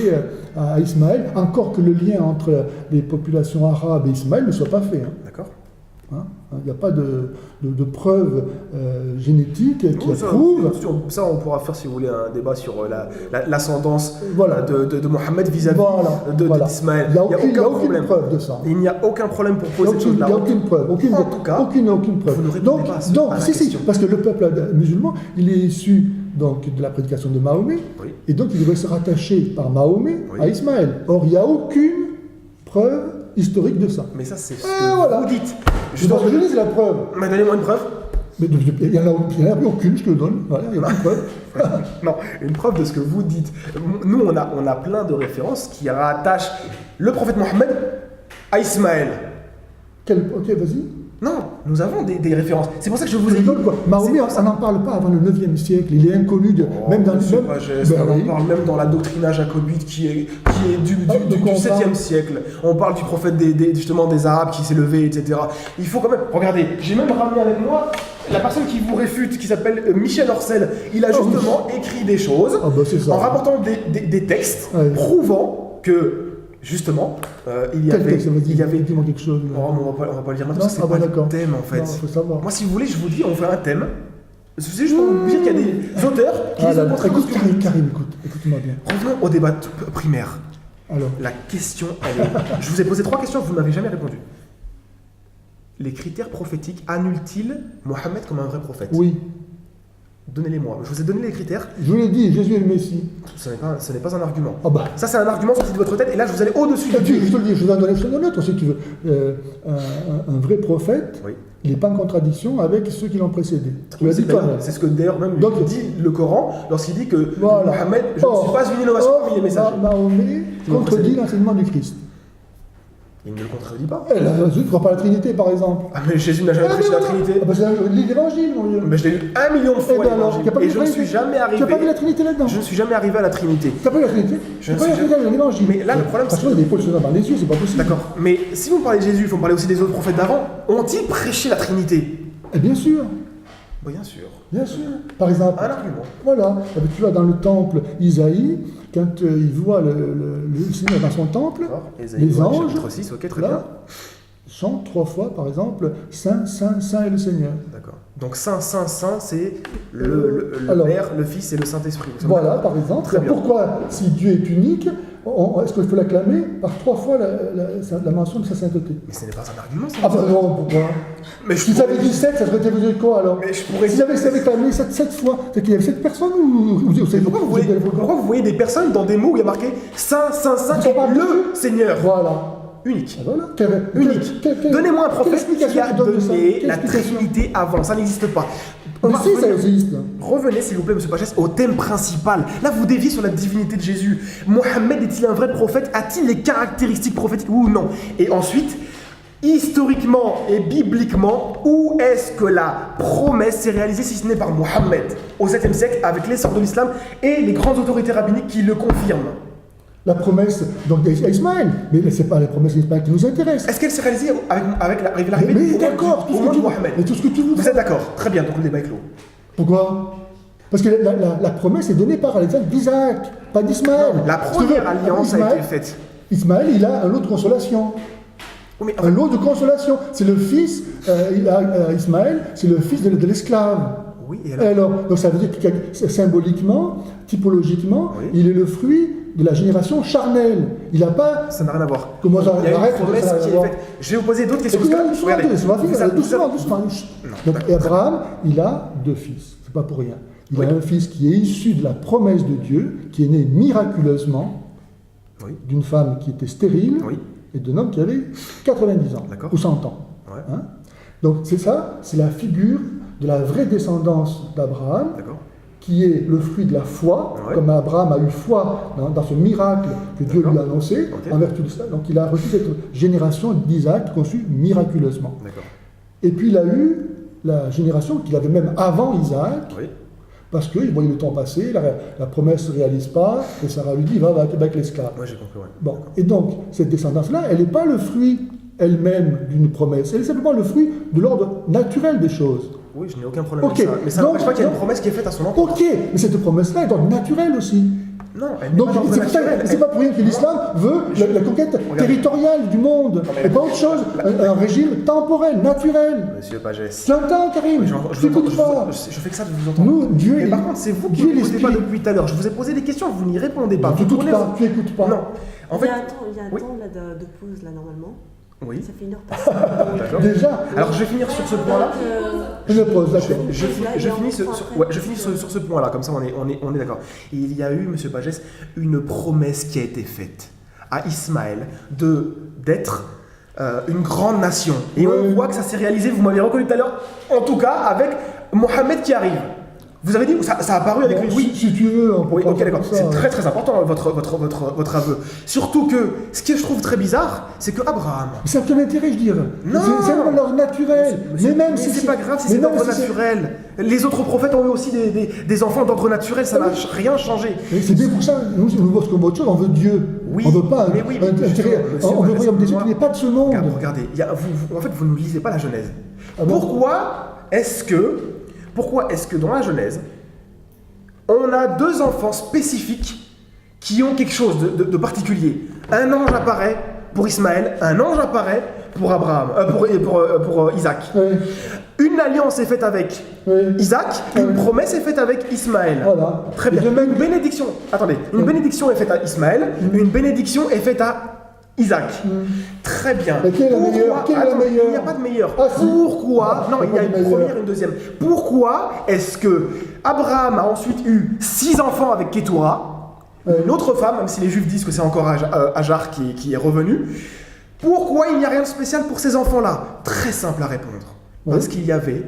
à Ismaël, encore que le lien entre les populations arabes et Ismaël ne soit pas fait. Hein. D'accord. Il n'y a pas de preuves génétiques qui prouvent. Ça, on pourra faire, si vous voulez, un débat sur l'ascendance Voilà. de Mohammed vis-à-vis Voilà. d'Ismaël. Il n'y a aucune preuve de ça. Il n'y a aucun problème pour Il poser cette chose-là. n'y a aucune preuve. En tout cas, aucune preuve. vous ne répondez Donc, pas à la si, question. parce que le peuple musulman, il est issu donc, de la prédication de Mahomet, Oui. et donc il devrait se rattacher par Mahomet Oui. à Ismaël. Or, il n'y a aucune preuve historique de ça. Mais ça, c'est ce Ah, que voilà. vous dites. Je pense que je dis la preuve. Mais donnez-moi une preuve. Mais il n'y en a aucune, je te le donne. Voilà, il n'y a aucune preuve. Non, une preuve de ce que vous dites. Nous, on a plein de références qui rattachent le prophète Mohammed à Ismaël. Ok, vas-y. Non, nous avons des références. C'est pour ça que je vous ai dit. Rigole, quoi. Mahomet, on n'en parle pas avant le 9e siècle. Il est inconnu, même dans le Monsieur même. Pagès, Ben on oui. parle même dans la doctrina jacobite qui est du de quoi on 7e parle siècle. On parle du prophète justement des Arabes qui s'est levé, etc. Il faut quand même. Regardez, j'ai même ramené avec moi la personne qui vous réfute, qui s'appelle Michel Orcel. Il a justement écrit des choses Ah bah, c'est ça. en rapportant des textes Ouais. prouvant que. Justement, il y Quel avait. texte, vas-y, Il y avait. dis-moi quelque chose. Oh, on va pas le dire maintenant, Non, parce que ah c'est bah, pas d'accord. le thème en fait. Non, faut savoir. Moi, si vous voulez, je vous dis, on fait un thème. C'est juste pour vous dire qu'il y a des auteurs qui Ah disent là, le contraire de ce écoute, que vous dites. Karim, écoute-moi bien. Revenons au débat primaire. Alors. La question, elle est... Je vous ai posé 3 questions, vous ne m'avez jamais répondu. Les critères prophétiques annulent-ils Mohammed comme un vrai prophète? Oui. Donnez-les-moi. Je vous ai donné les critères. Je vous l'ai dit, Jésus est le Messie. Ce n'est pas un argument. Ah bah. Ça, c'est un argument sorti de votre tête, et là, je vous allez au-dessus de Je te le dis, je vous en donne un autre, si tu veux. Un vrai prophète, oui. Il n'est pas en contradiction avec ceux qui l'ont précédé. C'est ce que d'ailleurs même dit le Coran lorsqu'il dit que voilà. Mohammed, je ne suis pas une innovation parmi les messagers. Mahomet contredit l'enseignement du Christ. Il ne le contredit pas. Jésus ne croit pas à la Trinité, par exemple. Ah, mais Jésus n'a jamais prêché la Trinité. Ah, bah, c'est l'Évangile, mon Dieu. Mais je l'ai lu 1 million de fois, l'Évangile. Et je ne suis jamais arrivé. Tu n'as pas vu la Trinité là-dedans? Je ne suis jamais arrivé à la Trinité. Tu n'as pas vu la Trinité? Je ne suis jamais dans l'Évangile. Mais là, le problème, c'est que il y a des poils dans les yeux, c'est pas possible. D'accord. Mais si vous me parlez de Jésus, il faut me parler aussi des autres prophètes d'avant. Ont-ils prêché la Trinité? Et bien sûr. Bien sûr. Bien sûr. Par exemple. Un argument. Voilà. Tu vois, dans le temple, Isaïe, quand il voit le Seigneur dans son temple, les anges, chapitre 6, ok, très bien. chantent 3 fois, par exemple, Saint, Saint, Saint est le Seigneur. D'accord. Donc Saint, Saint, Saint, c'est le Père, le Fils et le Saint-Esprit. Voilà, par exemple. Très bien. Pourquoi, si Dieu est unique, est-ce qu'il faut l'acclamer par 3 fois la mention de sa sainteté? Mais ce n'est pas un argument, ça. Ah ben non, pourquoi? Mais si ça avait dit 7, ça serait été quoi alors? Mais je pourrais... Si j'avais clamé 7 fois, c'est qu'il y avait 7 personnes ou pourquoi vous voyez des personnes dans des mots où il y a marqué Saint, Saint, Saint, le Seigneur? Voilà. Unique. Ah, voilà. Unique. Donnez-moi un prophète qui a donné la Trinité avant. Ça n'existe pas. Mais si, ça existe. Revenez, s'il vous plaît, M. Pagès, au thème principal. Là, vous déviez sur la divinité de Jésus. Mohammed est-il un vrai prophète? A-t-il les caractéristiques prophétiques ou non? Et ensuite, historiquement et bibliquement, où est-ce que la promesse s'est réalisée si ce n'est par Mohammed au 7e siècle avec l'essor de l'islam et les grandes autorités rabbiniques qui le confirment? La promesse donc d'Ismaël, mais ce n'est pas la promesse d'Ismaël qui nous intéresse. Est-ce qu'elle s'est réalisée avec l'arrivée Mais d'accord, au moment de Mohammed? Mais tout ce que tu veux. Vous êtes d'accord? Très bien, donc le débat est clos. Pourquoi? Parce que la promesse est donnée par l'exemple d'Isaac, pas d'Ismaël. La première alliance a été faite. Ismaël, il a un lot de consolation. Mais, un lot de consolation. C'est le fils, Ismaël, c'est le fils de l'esclave. Oui, et alors donc ça veut dire que symboliquement, typologiquement, oui. Il est le fruit de la génération charnelle. Il n'a pas... Ça n'a rien à voir. Comment ça? Il y a une promesse qui est faite. Je vais vous poser d'autres questions. Doucement. Donc Abraham, il a 2 fils. C'est pas pour rien. Il a un fils qui est issu de la promesse de Dieu, qui est né miraculeusement d'une femme qui était stérile et d'un homme qui avait 90 ans ou 100 ans. Ouais. Hein? Donc c'est ça, c'est la figure de la vraie descendance d'Abraham, qui est le fruit de la foi, comme Abraham a eu foi dans ce miracle que Dieu lui a annoncé, en vertu de ça. Donc il a reçu cette génération d'Isaac conçue miraculeusement. Et puis il a eu la génération qu'il avait même avant Isaac, parce qu'il voyait le temps passer, la promesse ne se réalise pas, et Sarah lui dit, va avec l'esclave. Oui, j'ai compris, Bon. Et donc, cette descendance-là, elle n'est pas le fruit elle-même d'une promesse, elle est simplement le fruit de l'ordre naturel des choses. Oui, je n'ai aucun problème avec ça. Mais ça n'empêche pas qu'il y a une promesse qui est faite à son encontre. Ok, mais cette promesse-là est d'ordre naturel aussi. Non, elle donc c'est pas pour rien que l'islam veut la conquête territoriale du monde, et pas autre chose, un régime temporel, naturel. Monsieur Pagès. Tu entends, Karim? Je fais que ça de vous entendre. Nous, Dieu mais par contre, c'est vous qui ne m'écoutez pas depuis tout à l'heure. Je vous ai posé des questions, vous n'y répondez pas. Tu n'écoutes pas. Non. En fait, il y a un temps là, de pause là normalement. Oui. Ça fait 1 heure passée. Déjà. Alors je vais finir sur ce point-là. Une pause, d'accord. Je finis sur ce point-là, comme ça on est d'accord. Il y a eu, Monsieur Pagès, une promesse qui a été faite à Ismaël d'être une grande nation. Et on voit que ça s'est réalisé, vous m'avez reconnu tout à l'heure, en tout cas avec Mohammed qui arrive. Vous avez dit, ça a apparu avec lui. Oui, si tu veux. Oui, ok, d'accord. C'est très très important votre aveu. Surtout que, ce que je trouve très bizarre, c'est que Abraham. C'est un peu d'intérêt, je dirais. Non. C'est un ordre naturel. Mais c'est pas grave si c'est d'ordre naturel. Les autres prophètes ont eu aussi des enfants d'ordre naturel, ça n'a rien changé. Mais c'est bien pour ça, nous voulons comme autre chose, on veut Dieu. Oui, on veut pas intérêt. On veut royaume des cieux qui n'est pas de ce monde. Regardez, en fait, vous ne lisez pas la Genèse. Pourquoi est-ce que dans la Genèse, on a 2 enfants spécifiques qui ont quelque chose de particulier? Un ange apparaît pour Ismaël, un ange apparaît pour Abraham, pour Isaac. Oui. Une alliance est faite avec Isaac, une promesse est faite avec Ismaël. Voilà. Très bien. Une bénédiction. Attendez, une bénédiction est faite à Ismaël, une bénédiction est faite à Isaac. Très bien. Mais quelle est la meilleure? Attends, il n'y a pas de meilleure. Ah, si. Pourquoi? Non, il y a une première et une deuxième. Pourquoi est-ce que Abraham a ensuite eu 6 enfants avec Ketura, une autre femme, même si les Juifs disent que c'est encore Hajar qui est revenu? Pourquoi il n'y a rien de spécial pour ces enfants-là? Très simple à répondre. Parce qu'il y avait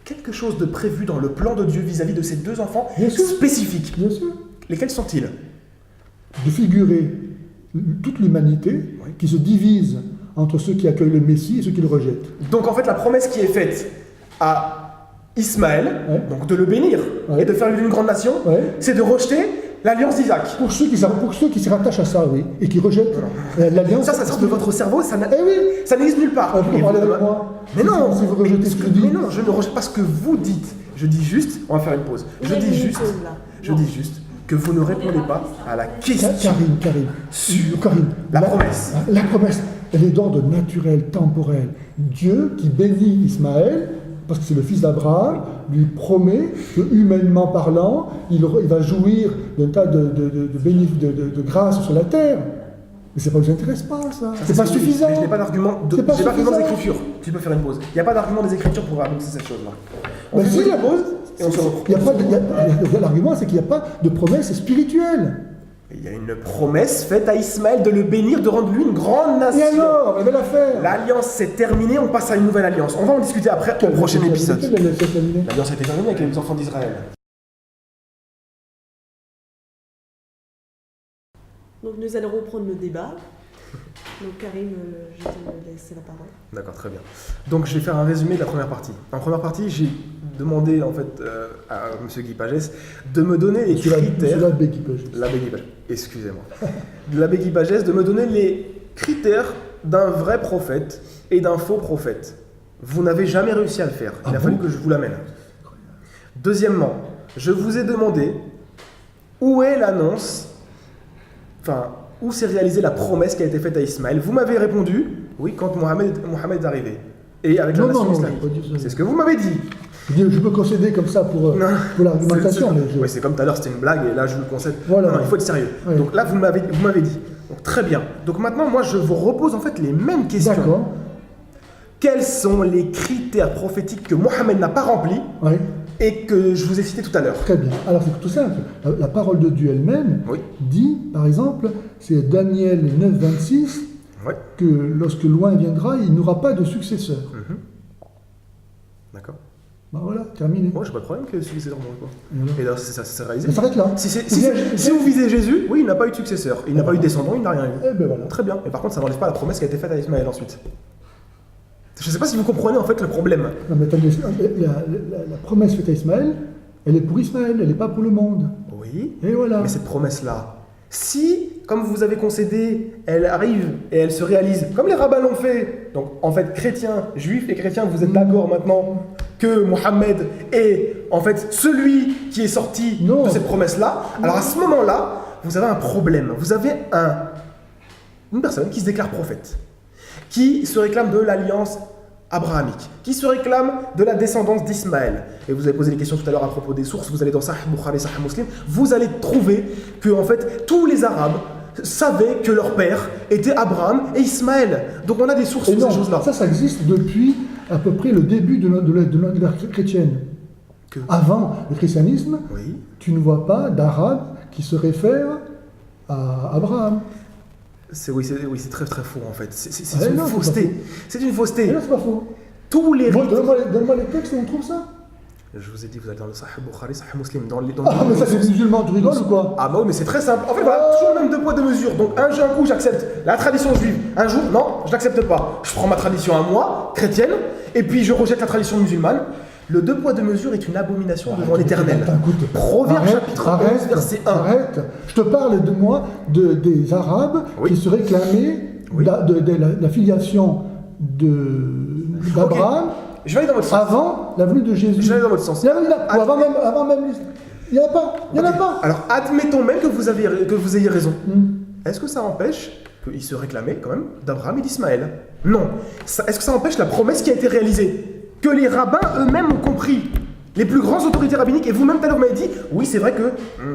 quelque chose de prévu dans le plan de Dieu vis-à-vis de ces 2 enfants spécifiques. Bien sûr. Lesquels sont-ils? De figurer toute l'humanité qui se divise entre ceux qui accueillent le Messie et ceux qui le rejettent. Donc en fait, la promesse qui est faite à Ismaël, donc de le bénir et de faire une grande nation, c'est de rejeter l'alliance d'Isaac. Pour ceux qui se rattachent à ça, oui, et qui rejettent l'alliance. Ça sort de votre cerveau, ça n'existe nulle part. Vous parlez avec moi. Mais non, si vous rejetez ce que je dis. Mais non, je ne rejette pas ce que vous dites. Je dis juste, on va faire une pause. Je dis juste que vous ne répondez pas à la question Karim, sur la promesse. La promesse, elle est d'ordre naturel, temporel. Dieu qui bénit Ismaël, parce que c'est le fils d'Abraham, lui promet que, humainement parlant, il va jouir d'un tas de grâces sur la terre. Mais ça ne vous intéresse pas, ça. C'est pas suffisant. Mais je n'ai pas d'argument des Écritures. Tu peux faire une pause. Il n'y a pas d'argument des Écritures pour annoncer cette chose-là. On fait une pause et on se retrouve. L'argument, c'est qu'il n'y a pas de promesse spirituelle. Il y a une promesse faite à Ismaël de le bénir, de rendre lui une grande nation. Et alors, elle va la faire. L'alliance s'est terminée, on passe à une nouvelle alliance. On va en discuter après au prochain épisode. L'alliance a été terminée avec les enfants d'Israël. Donc nous allons reprendre le débat. Donc Karim, je te laisse la parole. D'accord, très bien. Donc je vais faire un résumé de la première partie. En première partie, j'ai demandé en fait à M. Guy Pagès de me donner les critères. L'abbé Guy Pagès. L'abbé Guy Pagès. Excusez-moi. L'abbé Guy Pagès de me donner les critères d'un vrai prophète et d'un faux prophète. Vous n'avez jamais réussi à le faire. Il a fallu que je vous l'amène. Deuxièmement, je vous ai demandé où est l'annonce, où s'est réalisée la promesse qui a été faite à Ismaël. Vous m'avez répondu, oui, quand Mohammed est arrivé. Et avec la nation islamique. C'est ce que vous m'avez dit. Je peux concéder comme ça pour l'argumentation. Oui, c'est comme tout à l'heure, c'était une blague, et là je vous le concède. Voilà. Non, il faut être sérieux. Ouais. Donc là, vous m'avez dit. Donc très bien. Donc maintenant, moi, je vous repose en fait les mêmes questions. D'accord. Quels sont les critères prophétiques que Mohammed n'a pas remplis et que je vous ai cités tout à l'heure? Très bien. Alors c'est tout simple. La parole de Dieu elle-même dit, par exemple, c'est Daniel 9, 26, que lorsque loin viendra, il n'aura pas de successeur. D'accord. Ben voilà, terminé. Moi, j'ai pas de problème que le successeur mourra quoi. Et là, ça s'est réalisé. Ça s'arrête là. Si vous visez Jésus, oui, il n'a pas eu de successeur. Il n'a pas eu de descendant, il n'a rien eu. Eh ben voilà. Très bien. Et par contre, ça n'enlève pas la promesse qui a été faite à Ismaël ensuite. Je ne sais pas si vous comprenez en fait le problème. Non, mais attendez, la promesse faite à Ismaël, elle est pour Ismaël, elle n'est pas pour le monde. Oui. Et voilà. Mais cette promesse-là, si, comme vous avez concédé, elle arrive et elle se réalise, comme les rabbins l'ont fait, donc en fait, chrétiens, juifs et chrétiens, vous êtes d'accord maintenant que Mohammed est en fait celui qui est sorti de cette promesse-là, alors à ce moment-là, vous avez un problème. Vous avez une personne qui se déclare prophète, qui se réclame de l'alliance abrahamique, qui se réclame de la descendance d'Ismaël. Et vous avez posé des questions tout à l'heure à propos des sources, vous allez dans Sahih Bukhari, Sahih Muslim, vous allez trouver que en fait tous les Arabes savaient que leur père était Abraham et Ismaël. Donc on a des sources sur ces choses-là. Ça existe depuis à peu près le début de l'ère chrétienne. Avant le christianisme, tu ne vois pas d'Arabes qui se réfèrent à Abraham. C'est très très faux en fait. C'est une fausseté. C'est une fausseté. Mais non, c'est pas faux. Tous les rites. Donne-moi les textes où on trouve ça. Je vous ai dit, vous allez dans le Sahih Bukhari, Sahih Muslim. Mais ça c'est musulman, tu rigoles ou quoi? Ah bah oui, mais c'est très simple. En fait, voilà, toujours le même 2 poids 2 mesures. Donc un coup j'accepte la tradition juive, un jour non, je l'accepte pas. Je prends ma tradition à moi, chrétienne, et puis je rejette la tradition musulmane. Le 2 poids 2 mesures est une abomination devant l'Éternel. Proverbe chapitre 11, verset 1. Arrête, je te parle de moi, des Arabes qui se réclamaient de la filiation d'Abraham. Je vais aller dans votre sens. Avant la venue de Jésus. Je vais aller dans votre sens. Avant même. Il n'y en a pas. Alors admettons même que vous ayez raison. Est-ce que ça empêche qu'il se réclamait quand même d'Abraham et d'Ismaël. Non. Est-ce que ça empêche la promesse qui a été réalisée? Que les rabbins eux-mêmes ont compris. Les plus grandes autorités rabbiniques, et vous-même tout à l'heure m'avez dit, oui c'est vrai que,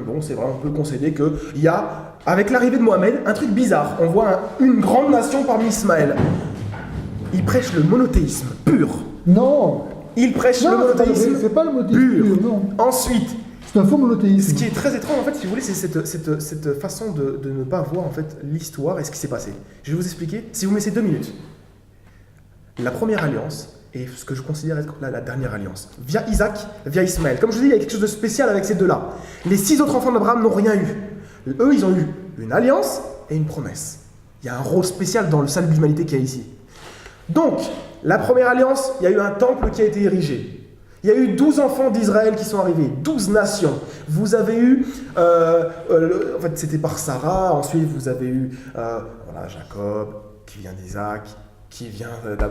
bon c'est vrai, on peut concéder qu'il y a, avec l'arrivée de Mohamed, un truc bizarre. On voit une grande nation parmi Ismaël. Il prêche le monothéisme pur. Non. Il prêche le monothéisme c'est pas le monothéisme pur, non. Ensuite, c'est un faux monothéisme. ce qui est très étrange en fait, si vous voulez, c'est cette façon de ne pas voir en fait l'histoire et ce qui s'est passé. Je vais vous expliquer, si vous me laissez 2 minutes. La première alliance, et ce que je considère être la dernière alliance, via Isaac, via Ismaël. Comme je vous dis, il y a quelque chose de spécial avec ces deux-là. Les 6 autres enfants d'Abraham n'ont rien eu. Eux, ils ont eu une alliance et une promesse. Il y a un rôle spécial dans le salut de l'humanité qu'il y a ici. Donc, la première alliance, il y a eu un temple qui a été érigé. Il y a eu 12 enfants d'Israël qui sont arrivés, 12 nations. Vous avez eu, en fait c'était par Sarah, ensuite vous avez eu voilà, Jacob, qui vient d'Isaac, qui vient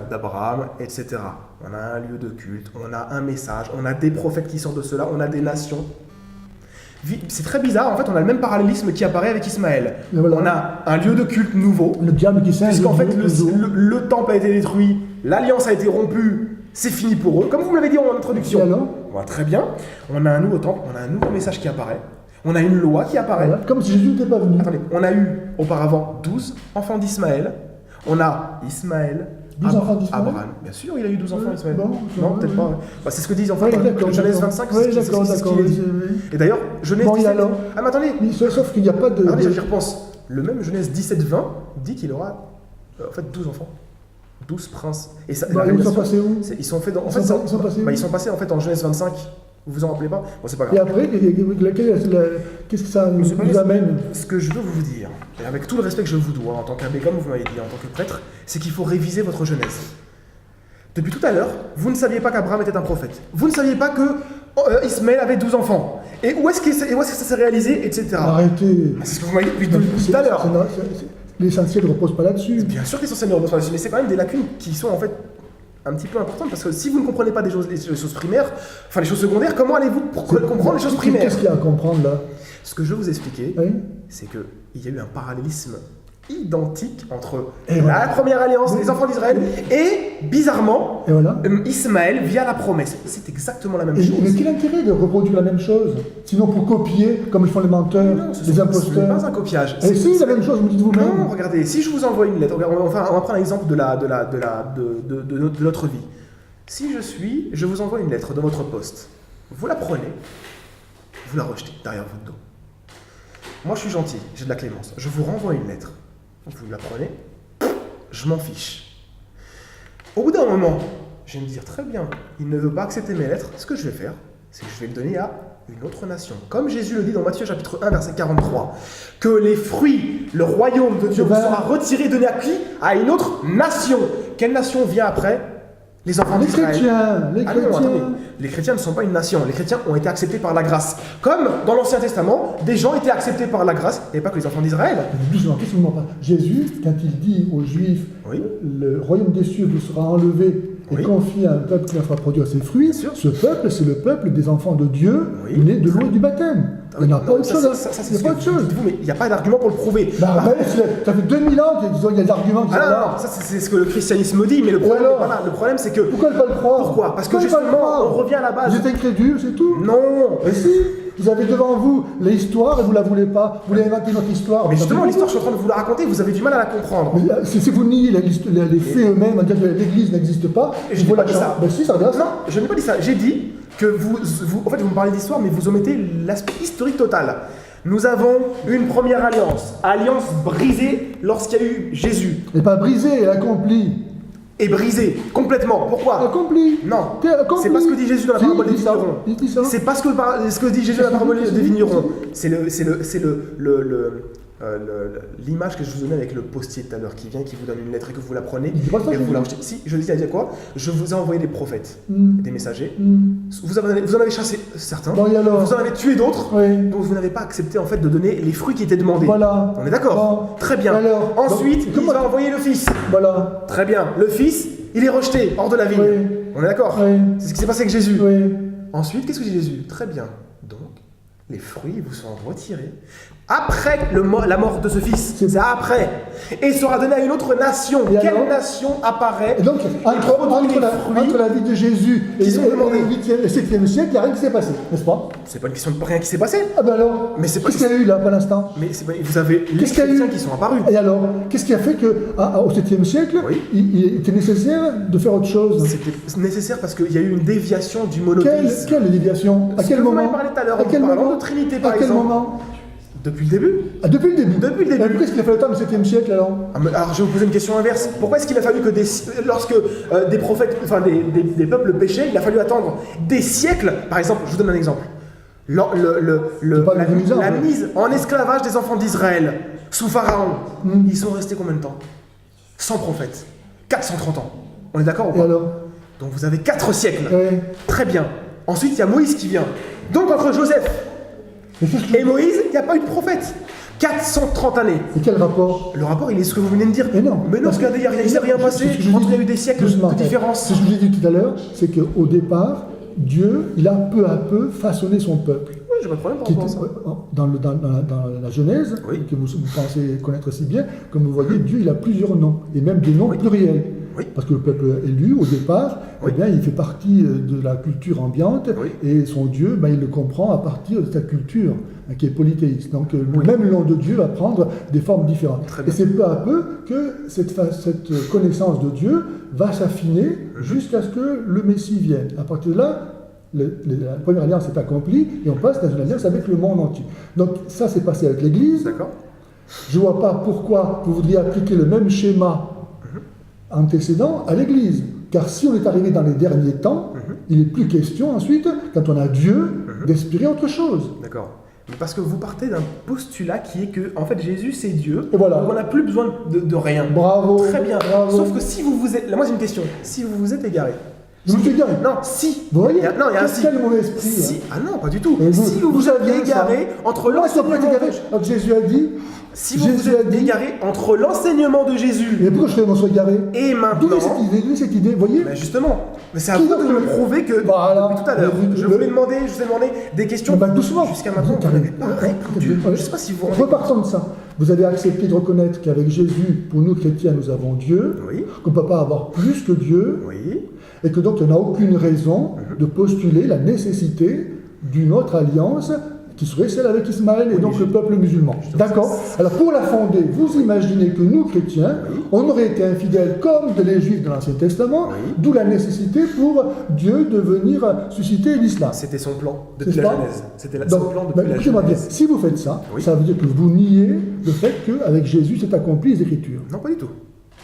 d'Abraham, etc. On a un lieu de culte, on a un message, on a des prophètes qui sortent de cela, on a des nations. C'est très bizarre, en fait on a le même parallélisme qui apparaît avec Ismaël. Voilà. On a un lieu de culte nouveau, le diable qui sait, puisqu'en fait le temple a été détruit, l'alliance a été rompue, c'est fini pour eux, comme vous me l'avez dit en introduction. Voilà, très bien, on a un nouveau temple, on a un nouveau message qui apparaît, on a une loi qui apparaît. Voilà. Comme si Jésus n'était pas venu. Attendez, on a eu auparavant 12 enfants d'Ismaël, on a Ismaël, 12 enfants d'Ismaël. Abraham, bien sûr, il a eu 12 enfants d'Ismaël. Bon, non, peut-être pas. Bah, c'est ce que disent en fait Genèse 25, oui, c'est ce qu'il est dit. Et d'ailleurs, Genèse 17... Ah mais attendez, sauf qu'il n'y a pas de... Attendez, j'y repense. Le même Genèse 17-20 dit qu'il aura en fait 12 enfants. 12 princes. Et ça, ils sont passés où? Ils sont, fait ils sont passés en fait en Genèse 25. Vous vous en rappelez pas? Bon, c'est pas grave. Et après, qu'est-ce que ça nous amène? Ce que je veux vous dire, et avec tout le respect que je vous dois en tant qu'abbé, comme vous m'avez dit, en tant que prêtre, c'est qu'il faut réviser votre Genèse. Depuis tout à l'heure, vous ne saviez pas qu'Abraham était un prophète. Vous ne saviez pas que Ismaël avait 12 enfants. Et où est-ce que ça s'est réalisé, etc. Arrêtez. C'est ce que vous m'avez dit depuis tout à l'heure. L'essentiel ne repose pas là-dessus. Bien sûr que l'essentiel ne repose pas là-dessus, mais c'est quand même des lacunes qui sont en fait un petit peu importantes, parce que si vous ne comprenez pas les choses primaires, enfin les choses secondaires, comment allez-vous comprendre les choses primaires? Qu'est-ce qu'il y a à comprendre là? Ce que je veux vous expliquer, oui, c'est qu'il y a eu un parallélisme identique entre la première alliance, les enfants d'Israël, et bizarrement, Ismaël via la promesse. C'est exactement la même chose. Mais quel intérêt de reproduire la même chose? Sinon pour copier, comme ils font les menteurs, les imposteurs. Ce n'est pas un copiage. Et si, la même chose, vous dites vous-même. Non, regardez, si je vous envoie une lettre, on va prendre l'exemple de notre vie. Si je vous envoie une lettre de votre poste, vous la prenez, vous la rejetez derrière votre dos. Moi je suis gentil, j'ai de la clémence, je vous renvoie une lettre. Vous la prenez, je m'en fiche. Au bout d'un moment, je vais me dire, très bien, il ne veut pas accepter mes lettres, ce que je vais faire, c'est que je vais le donner à une autre nation. Comme Jésus le dit dans Matthieu chapitre 1, verset 43, que les fruits, le royaume de Dieu vous sera retiré et donné à qui? À une autre nation. Quelle nation vient après? Les enfants d'Israël. Les chrétiens. Non, attendez. Les chrétiens ne sont pas une nation. Les chrétiens ont été acceptés par la grâce. Comme dans l'Ancien Testament, des gens étaient acceptés par la grâce, et pas que les enfants d'Israël. Jésus, quand il dit aux Juifs, le royaume des cieux vous sera enlevé et confié à un peuple qui fera produire ses fruits, ce peuple, c'est le peuple des enfants de Dieu, né de l'eau et du baptême. Il n'y a pas autre chose. Il n'y a pas autre chose. Mais il n'y a pas d'argument pour le prouver. Ça fait 2000 ans qu'il y a des arguments qui sont là. Ça c'est ce que le christianisme dit, mais le problème n'est pas là. Le problème c'est que... Pourquoi ne pas le croire? Pourquoi? Parce que justement, on revient à la base. Vous êtes incrédule, c'est tout. Non. Mais si, vous avez devant vous l'histoire et vous ne la voulez pas. Vous voulez inventer notre histoire. Mais justement, l'histoire, je suis en train de vous la raconter, vous avez du mal à la comprendre. Mais si vous niez les faits eux-mêmes, dire que l'Église n'existe pas, je n'ai pas dit ça. Ben si, ça revient à ça. Non, je n'ai pas dit ça. J'ai dit que en fait, vous me parlez d'histoire, mais vous omettez l'aspect historique total. Nous avons une première alliance brisée lorsqu'il y a eu Jésus. Et pas brisée, elle accomplie. Et brisée, complètement. Pourquoi? Accomplie. Non, c'est pas ce que dit Jésus dans la parabole des vignerons. C'est pas ce que dit Jésus dans la parabole des vignerons. C'est l'image que je vous donnais avec le postier tout à l'heure qui vient, qui vous donne une lettre et que vous la prenez et vous la rejetez. Si, je dis à dire quoi? Je vous ai envoyé des prophètes, des messagers. Vous en avez chassé certains, vous en avez tué d'autres, donc vous n'avez pas accepté en fait de donner les fruits qui étaient demandés. Voilà. On est d'accord? Très bien. Ensuite, il va envoyer le fils. Voilà. Très bien. Le fils, il est rejeté hors de la ville. On est d'accord? C'est ce qui s'est passé avec Jésus. Ensuite, qu'est-ce que dit Jésus? Très bien. Donc, les fruits vous sont retirés. Après la mort de ce fils, c'est après. Et sera donné à une autre nation. Et Quelle alors nation apparaît Et donc, entre la vie de Jésus et le 8e et 7e siècle, il n'y a rien qui s'est passé, n'est-ce pas? C'est pas une question de rien qui s'est passé. Ah ben alors, Mais c'est pas- qu'est-ce qu'il y a eu là pour l'instant? Mais vous avez les Qu'est-ce qu'il y a eu chrétiens qui sont apparus. Et alors, qu'est-ce qui a fait qu'au 7e siècle, Oui. il était nécessaire de faire autre chose? C'était nécessaire parce qu'il y a eu une déviation du monothéisme. Quelle déviation? À Ce quel que vous moment? m'avez parlé tout à l'heure, À quel en parlant moment? de Trinité, par À quel exemple. moment? Depuis le début. Ah, depuis le début. Depuis le début. Pourquoi est-ce qu'il a fallu attendre le 7e siècle alors? Alors je vais vous poser une question inverse. Pourquoi est-ce qu'il a fallu que lorsque des prophètes, enfin des peuples péchaient, il a fallu attendre des siècles? Par exemple, je vous donne un exemple. La mise en esclavage des enfants d'Israël sous Pharaon, ils sont restés combien de temps? Sans prophète. 430 ans. On est d'accord ou pas? Et alors? Donc vous avez 4 siècles. Ouais. Très bien. Ensuite, il y a Moïse qui vient. Donc entre Joseph et Moïse, il n'y a pas eu de prophète. 430 années. Et quel rapport? Le rapport, il est ce que vous venez de dire. Mais non. Parce qu'il n'y a rien passé. Il y a eu des siècles de différence. Ce que je vous ai dit tout à l'heure, c'est qu'au départ, Dieu, il a peu à peu façonné son peuple. Oui, j'ai pas de problème par rapport à ça. Dans la Genèse, Oui. que vous pensez connaître si bien, comme vous voyez, Dieu, il a plusieurs noms, et même des noms pluriels. Oui. Parce que le peuple élu, au départ, Oui. eh bien, il fait partie de la culture ambiante, Oui. et son Dieu, ben, il le comprend à partir de sa culture, qui est polythéiste. Donc, même le nom de Dieu va prendre des formes différentes. Très Et bien. c'est peu à peu que cette connaissance de Dieu va s'affiner jusqu'à ce que le Messie vienne. À partir de là, la première alliance est accomplie et on passe dans une alliance avec le monde entier. Donc ça s'est passé avec l'Église. D'accord. Je ne vois pas pourquoi vous voudriez appliquer le même schéma antécédent à l'Église. Car si on est arrivé dans les derniers temps, il n'est plus question ensuite, quand on a Dieu, d'espérer autre chose. D'accord. Parce que vous partez d'un postulat qui est que, en fait, Jésus c'est Dieu. Et voilà. Donc on n'a plus besoin de rien. Bravo. Très bien. Bravo. Sauf que si vous vous êtes. Là, moi j'ai une question. Si vous vous êtes égaré. Je me suis égaré. Non, si. Vous voyez, Non, il y a un si. quel mauvais esprit. Si. Ah non, pas du tout. Et Si vous vous aviez êtes égaré entre l'enseignement. Donc Jésus a dit. Si vous vous êtes égaré entre l'enseignement de Jésus Et pourquoi je fais mon soit égaré? et D'où maintenant. est cette idée, vous voyez? Mais justement, mais c'est à Qui vous donc de me prouver que Voilà. depuis tout à l'heure, je vous ai demandé des questions. Bah, doucement. Jusqu'à maintenant, vous n'avez pas répondu. Je ne sais pas si vous vous rendez compte. Repartons de ça. Vous avez accepté de reconnaître qu'avec Jésus, pour nous chrétiens, nous avons Dieu, Oui. qu'on ne peut pas avoir plus que Dieu, Oui. et que donc il n'y a aucune raison de postuler la nécessité d'une autre alliance qui serait celle avec Ismaël et donc le peuple musulman. D'accord? Alors pour la fonder, vous imaginez que nous, chrétiens, on aurait été infidèles comme les Juifs de l'Ancien Testament, d'où la nécessité pour Dieu de venir susciter l'islam. C'était son plan depuis C'est la ça? Genèse. C'était son Donc, plan ben, depuis la écoutez-moi bien, Genèse. si vous faites ça, Oui. ça veut dire que vous niez le fait qu'avec Jésus, c'est accompli les Écritures. Non, pas du tout.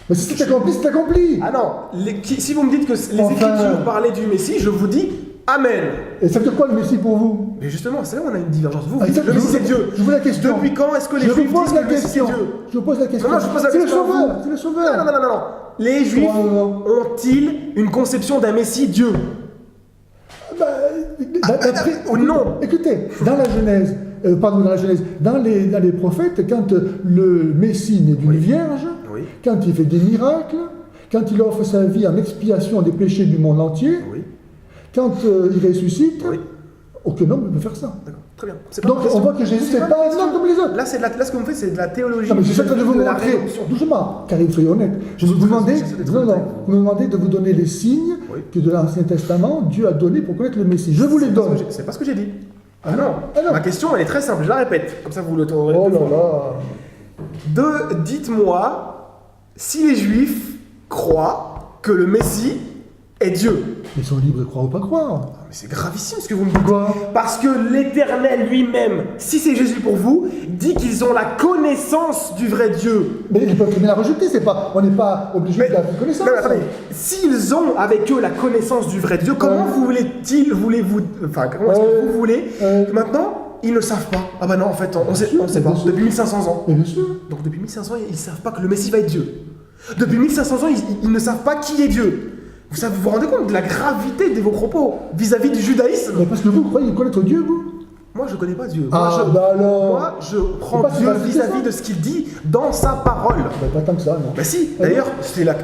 Mais si c'est accompli, c'est accompli. Ah non, si vous me dites que les Enfin. Écritures parlaient du Messie, je vous dis Amen. Et ça veut dire quoi le Messie pour vous? Mais justement, c'est là où on a une divergence. Vous, Ah, vous dites le Messie c'est Dieu. Je vous la question. Depuis quand est-ce que les Je Juifs vous pose disent la que le Messie c'est question. Dieu? Je vous pose la question. Non, je pose la C'est le question à sauveur. vous. C'est le sauveur. Non. Les Juifs Non. ont-ils une conception d'un Messie Dieu? D'après- non. Écoutez, dans la Genèse, dans les prophètes, quand le Messie naît d'une vierge, Oui. quand il fait des miracles, quand il offre sa vie en expiation des péchés du monde entier, Oui. quand il ressuscite, Oui. aucun homme ne peut faire ça. D'accord. Très bien. C'est pas Donc une question. on voit que Jésus, c'est une pas un question. homme comme les autres. Là, ce que vous faites, c'est de la théologie. Non, mais c'est ça que je veux vous de la montrer. rédemption. Doucement, car il faut être honnête. Je Vous suis me très- demandez, j'essaie d'être non, honnête non, avec vous me demandez de vous donner les signes Oui. que de l'Ancien Testament, Dieu a donné pour connaître le Messie. Je vous les donne. C'est pas ce que j'ai dit. Ah non. Ma question, elle est très simple. Je la répète. Comme ça, vous l'autorez. Oh là là. Dites-moi si les Juifs croient que le Messie est Dieu. Ils sont libres de croire ou pas croire. Mais c'est gravissime ce que vous me dites. Quoi? Parce que l'Éternel lui-même, si c'est Jésus pour vous, dit qu'ils ont la connaissance du vrai Dieu. Mais ils peuvent très bien la rejeter, c'est pas, on n'est pas obligé Mais- de la connaissance. Non, mais attendez, s'ils ont avec eux la connaissance du vrai Dieu, comment comment est-ce que vous voulez que maintenant ils ne savent pas? Ah bah non, en fait, on sait pas. Depuis 1500 ans. Mais bien sûr. Donc depuis 1500 ans, ils ne savent pas que le Messie va être Dieu. Depuis 1500 ans, ils ne savent pas qui est Dieu. Vous vous rendez compte de la gravité de vos propos vis-à-vis du judaïsme? Mais parce que vous croyez connaître Dieu, vous? Moi, je ne connais pas Dieu. Alors Je prends Dieu vis-à-vis de ce qu'il dit dans sa parole. Pas tant que ça, non. Ben si, d'ailleurs,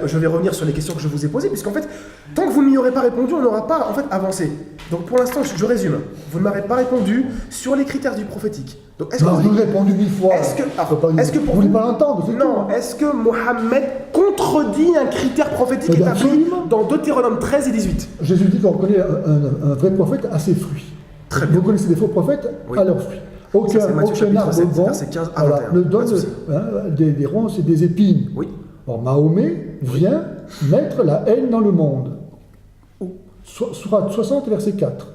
je vais revenir sur les questions que je vous ai posées, puisqu'en fait, tant que vous ne m'y aurez pas répondu, on n'aura pas en fait avancé. Donc pour l'instant, je résume. Vous ne m'avez pas répondu sur les critères du prophétique. Donc, est-ce que je vous ai répondu 1000 fois. Est-ce que pour vous ne voulez pas l'entendre? Non, est-ce que Mohammed contredit un critère prophétique établi dans Deutéronome 13 et 18? Jésus dit qu'on reconnaît un vrai prophète à ses fruits. Très bien. Vous connaissez des faux prophètes à leurs fruits. Aucun arbre bon ne donne des ronces et des épines. Oui. Or, Mahomet vient mettre la haine dans le monde. Sourate 60, verset 4.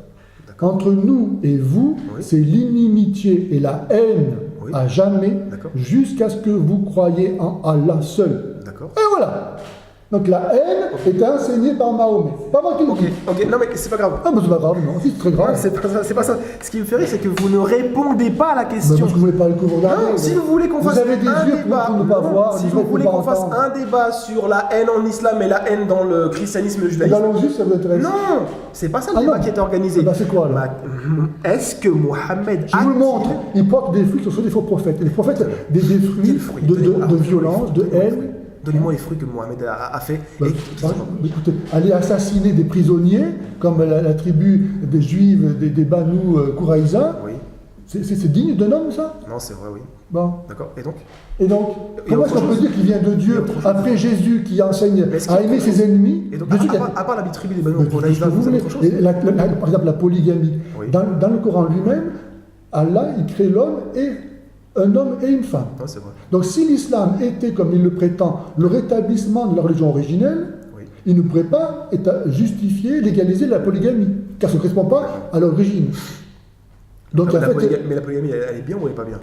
Entre nous et vous, c'est l'inimitié et la haine à jamais, jusqu'à ce que vous croyiez en Allah seul. Et voilà. Donc la haine est enseignée par Mahomet. Pas moi qui le dis. Ok, non mais c'est pas grave. Ah mais c'est pas grave, non, c'est très grave. C'est pas ça. Ce qui me fait rire, c'est que vous ne répondez pas à la question. Parce que vous voulez pas le coup regarder. Non, si vous voulez qu'on fasse un débat pour ne pas voir. Si vous voulez qu'on fasse un débat sur la haine en islam et la haine dans le christianisme judaïsme. Allons-y, ça vous intéresse. Non, c'est pas ça le débat qui est organisé. C'est quoi là? Est-ce que Mohammed Je vous le montre. Il porte des fruits qui sont des faux prophètes. Les prophètes, des fruits de violence, de haine. Donnez-moi les fruits que Mohammed a fait. Écoutez, aller assassiner des prisonniers, comme la tribu des Juifs, des Banu Kouraïza, c'est digne d'un homme, ça? Non, c'est vrai, oui. Bon. D'accord, et donc comment est-ce qu'on peut dire qu'il vient de Dieu après Jésus qui enseigne à aimer ses ennemis? Et donc, à part la tribu des Banu Kouraïza, vous avez autre chose? Par exemple, la polygamie. Dans le Coran lui-même, Allah, il crée l'homme et un homme et une femme. Ouais, c'est vrai. Donc si l'islam était, comme il le prétend, le rétablissement de la religion originelle, il ne pourrait pas justifier, légaliser la polygamie, car ça ne correspond pas à l'origine. Donc, mais la polygamie, elle est bien ou elle n'est pas bien?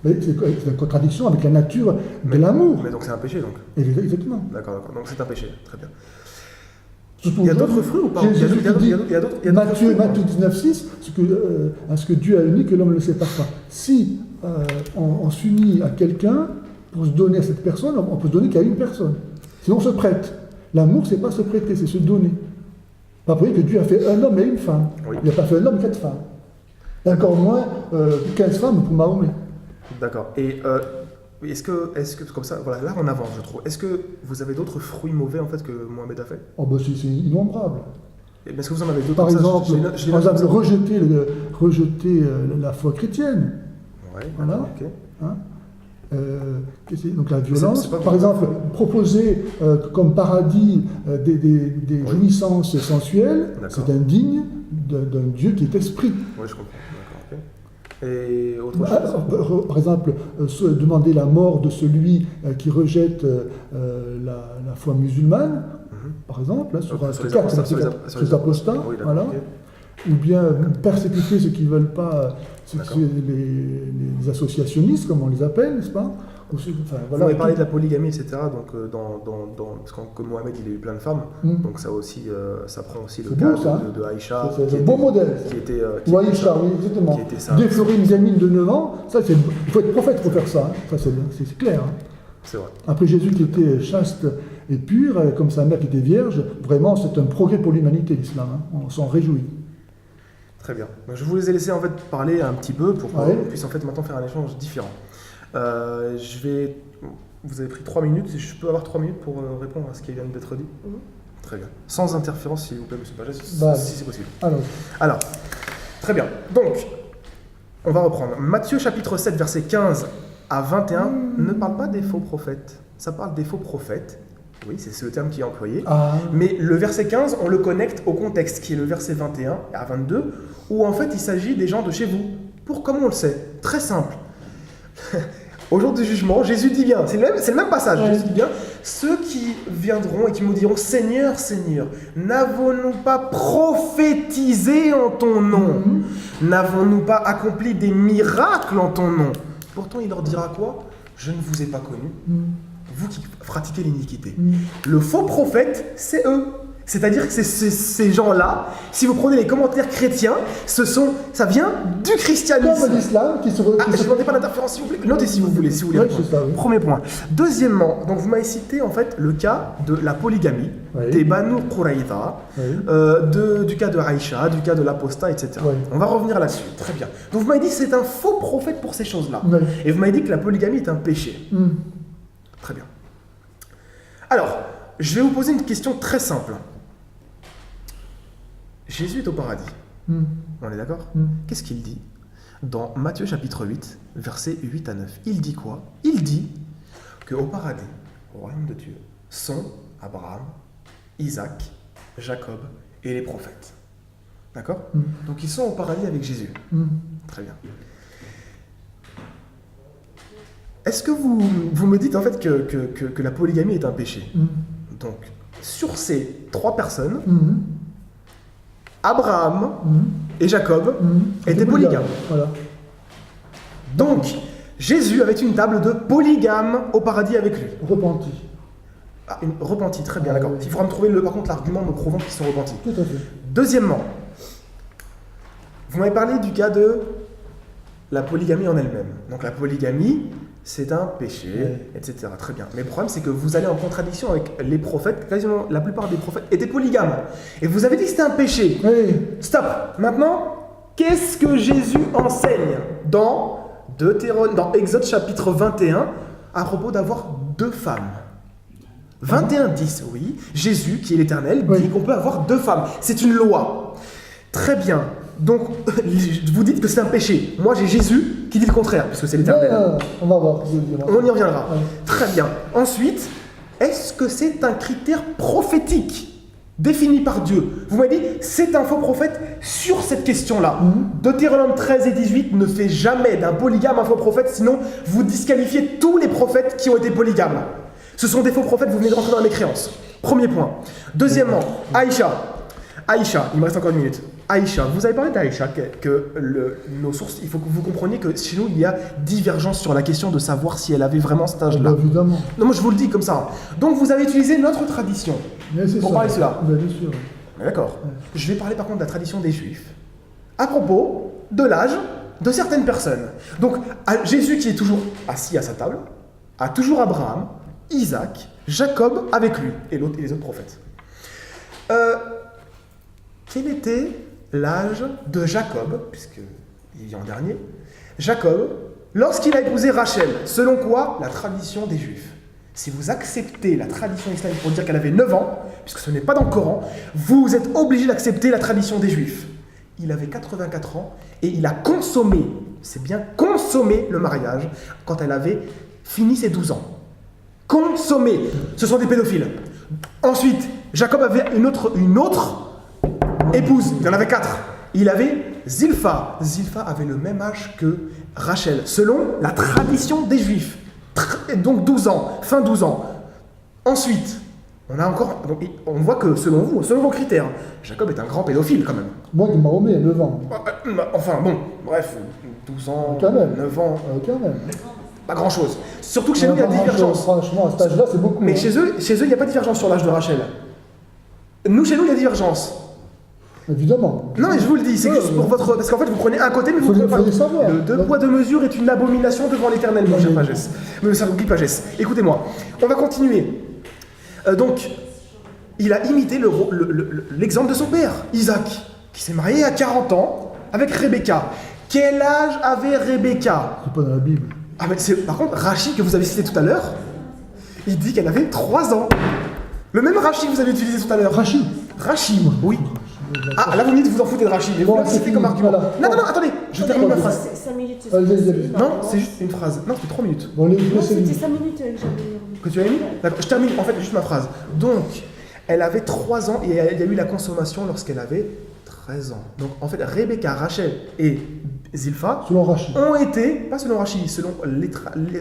C'est une contradiction avec la nature de l'amour. Mais donc c'est un péché, donc? Exactement. D'accord. Donc c'est un péché, très bien. Il y a d'autres fruits ou pas? Matthieu 19,6, ce que Dieu a uni, que l'homme ne le sépare pas. Si on s'unit à quelqu'un pour se donner à cette personne, on peut se donner qu'à une personne. Sinon on se prête. L'amour, c'est pas se prêter, c'est se donner. Pas pour dire que Dieu a fait un homme et une femme. Il n'a pas fait un homme, 4 femmes. Et encore moins 15 femmes pour Mahomet. D'accord. Et est-ce que comme ça, voilà, là on avance, je trouve. Est-ce que vous avez d'autres fruits mauvais en fait que Mohammed a fait? C'est innombrable. Est-ce que vous en avez d'autres? Par exemple, rejeter la foi chrétienne. Voilà. Okay. Donc la violence. Par exemple, proposer comme paradis des jouissances sensuelles, c'est indigne d'un Dieu qui est esprit. Oui, je comprends. Et autre chose? Par exemple, demander la mort de celui qui rejette la foi musulmane, par exemple, sur les apostats, voilà. Ou bien persécuter ceux qui ne veulent pas, les associationnistes, comme on les appelle, n'est-ce pas? Vous avez parlé de la polygamie, etc. Donc, parce que Mohammed, il a eu plein de femmes, donc ça aussi, ça prend aussi le cas de Aïcha. C'est un beau modèle. Ou Aïcha, oui, exactement. Déflorer une gamine de 9 ans, il faut être prophète pour faire ça. C'est clair. C'est vrai. Après Jésus qui était chaste et pur, comme sa mère qui était vierge, vraiment, c'est un progrès pour l'humanité, l'islam. On s'en réjouit. Très bien. Donc, je vous les ai laissés en fait parler un petit peu pour qu'on puisse en fait maintenant faire un échange différent. Vous avez pris 3 minutes, je peux avoir 3 minutes pour répondre à ce qui vient d'être dit? Très bien. Sans interférence, s'il vous plaît, monsieur Pagès, si c'est possible. Alors, très bien. Donc, on va reprendre. Matthieu chapitre 7, verset 15 à 21 ne parle pas des faux prophètes. Ça parle des faux prophètes. Oui, c'est le terme qui est employé. Mais le verset 15, on le connecte au contexte, qui est le verset 21 à 22, où en fait il s'agit des gens de chez vous. Comment on le sait? Très simple. Au jour du jugement, Jésus dit bien, c'est le même passage, Jésus dit bien, ceux qui viendront et qui me diront, Seigneur, Seigneur, n'avons-nous pas prophétisé en ton nom? N'avons-nous pas accompli des miracles en ton nom? Pourtant il leur dira quoi? Je ne vous ai pas connu. Vous qui pratiquez l'iniquité. Le faux prophète, c'est eux. C'est-à-dire que ces gens-là, si vous prenez les commentaires chrétiens, ça vient du christianisme. Comme l'islam qui se... Je ne demandais pas d'interférence, s'il vous plaît. Notez si vous voulez. Oui, c'est ça, oui. Premier point. Deuxièmement, donc vous m'avez cité en fait le cas de la polygamie, des Banu Quraïda, du cas de Aïcha, du cas de l'apostat, etc. On va revenir là-dessus. Très bien. Donc vous m'avez dit que c'est un faux prophète pour ces choses-là. Et vous m'avez dit que la polygamie est un péché. Très bien. Alors, je vais vous poser une question très simple. Jésus est au paradis. On est d'accord? Qu'est-ce qu'il dit dans Matthieu chapitre 8, versets 8 à 9? Il dit quoi? Il dit qu'au paradis, au royaume de Dieu, sont Abraham, Isaac, Jacob et les prophètes. D'accord? Donc ils sont au paradis avec Jésus. Très bien. Est-ce que vous me dites en fait que la polygamie est un péché? Donc, sur ces 3 personnes, Abraham et Jacob étaient polygames. Voilà. Donc, Jésus avait une table de polygames au paradis avec lui. Repenti. Repenti, très bien, d'accord. Il faudra me trouver par contre l'argument me prouvant qu'ils sont repentis. Tout à fait. Deuxièmement, vous m'avez parlé du cas de la polygamie en elle-même. Donc la polygamie, c'est un péché, etc. Très bien. Mais le problème, c'est que vous allez en contradiction avec les prophètes. Quasiment la plupart des prophètes étaient polygames. Et vous avez dit que c'était un péché. Stop. Maintenant, qu'est-ce que Jésus enseigne dans Exode chapitre 21 à propos d'avoir 2 femmes? 21:10, oui. Jésus, qui est l'Éternel, dit qu'on peut avoir 2 femmes. C'est une loi. Très bien. Donc, vous dites que c'est un péché. Moi, j'ai Jésus qui dit le contraire, puisque c'est l'Éternel. On va voir. On y reviendra. Très bien. Ensuite, est-ce que c'est un critère prophétique défini par Dieu? Vous m'avez dit, c'est un faux prophète sur cette question-là. Deutéronome 13 et 18 ne fait jamais d'un polygame un faux prophète, sinon vous disqualifiez tous les prophètes qui ont été polygames. Ce sont des faux prophètes, vous venez de rentrer dans la mécréance. Premier point. Deuxièmement, Aïcha, il me reste encore 1 minute. Aïcha, vous avez parlé d'Aïcha, nos sources, il faut que vous compreniez que chez nous, il y a divergence sur la question de savoir si elle avait vraiment cet âge-là. Évidemment. Non, moi je vous le dis comme ça. Donc vous avez utilisé notre tradition pour parler de cela. Bien sûr. D'accord. Je vais parler par contre de la tradition des Juifs, à propos de l'âge de certaines personnes. Donc Jésus qui est toujours assis à sa table, a toujours Abraham, Isaac, Jacob avec lui, et les autres prophètes. Quel était l'âge de Jacob, puisqu'il est en dernier, Jacob, lorsqu'il a épousé Rachel, selon quoi? La tradition des Juifs. Si vous acceptez la tradition islamique pour dire qu'elle avait 9 ans, puisque ce n'est pas dans le Coran, vous êtes obligé d'accepter la tradition des Juifs. Il avait 84 ans et il a consommé, c'est bien consommé le mariage, quand elle avait fini ses 12 ans. Consommé. Ce sont des pédophiles. Ensuite, Jacob avait une autre épouse. Il en avait 4. Il avait Zilpha. Zilpha avait le même âge que Rachel, selon la tradition des Juifs. Donc 12 ans, fin 12 ans. Ensuite, on voit que selon vos critères, Jacob est un grand pédophile quand même. Moi, il m'a remis à 9 ans. Enfin bon, bref, 12 ans, quand même. 9 ans. Quand même. Pas grand chose. Surtout que chez nous, il y a divergence. Franchement, à cet âge-là, c'est beaucoup. Mais chez eux, il n'y a pas de divergence sur l'âge de Rachel. Chez nous, il y a divergence. Évidemment. Non, mais je vous le dis, c'est juste pour votre... Parce qu'en fait, vous prenez un côté, mais vous prenez pas l'autre. Le 2 poids 2 mesures est une abomination devant l'Éternel, mon cher Pagès. Mais ça vous dit Pagès. Écoutez-moi, on va continuer. Donc, il a imité l'exemple de son père, Isaac, qui s'est marié à 40 ans avec Rebecca. Quel âge avait Rebecca? C'est pas dans la Bible. Ah, mais par contre, Rachid, que vous avez cité tout à l'heure, il dit qu'elle avait 3 ans. Le même Rachid que vous avez utilisé tout à l'heure. Rachid, oui. Ah, là vous me dites que vous en foutez de Rachid, mais vous l'avez cité comme argument. Voilà. Non, attendez, je termine ma phrase. C'est 5 minutes. Non, c'est juste une phrase. Non, c'est 3 minutes. Bon, Non, c'était 5 minutes que j'avais. Que tu as mis? D'accord, je termine en fait juste ma phrase. Donc, elle avait 3 ans et il y a eu la consommation lorsqu'elle avait 13 ans. Donc en fait, Rebecca, Rachel et Zilpha selon Rachid. Ont été, pas selon Rachid, selon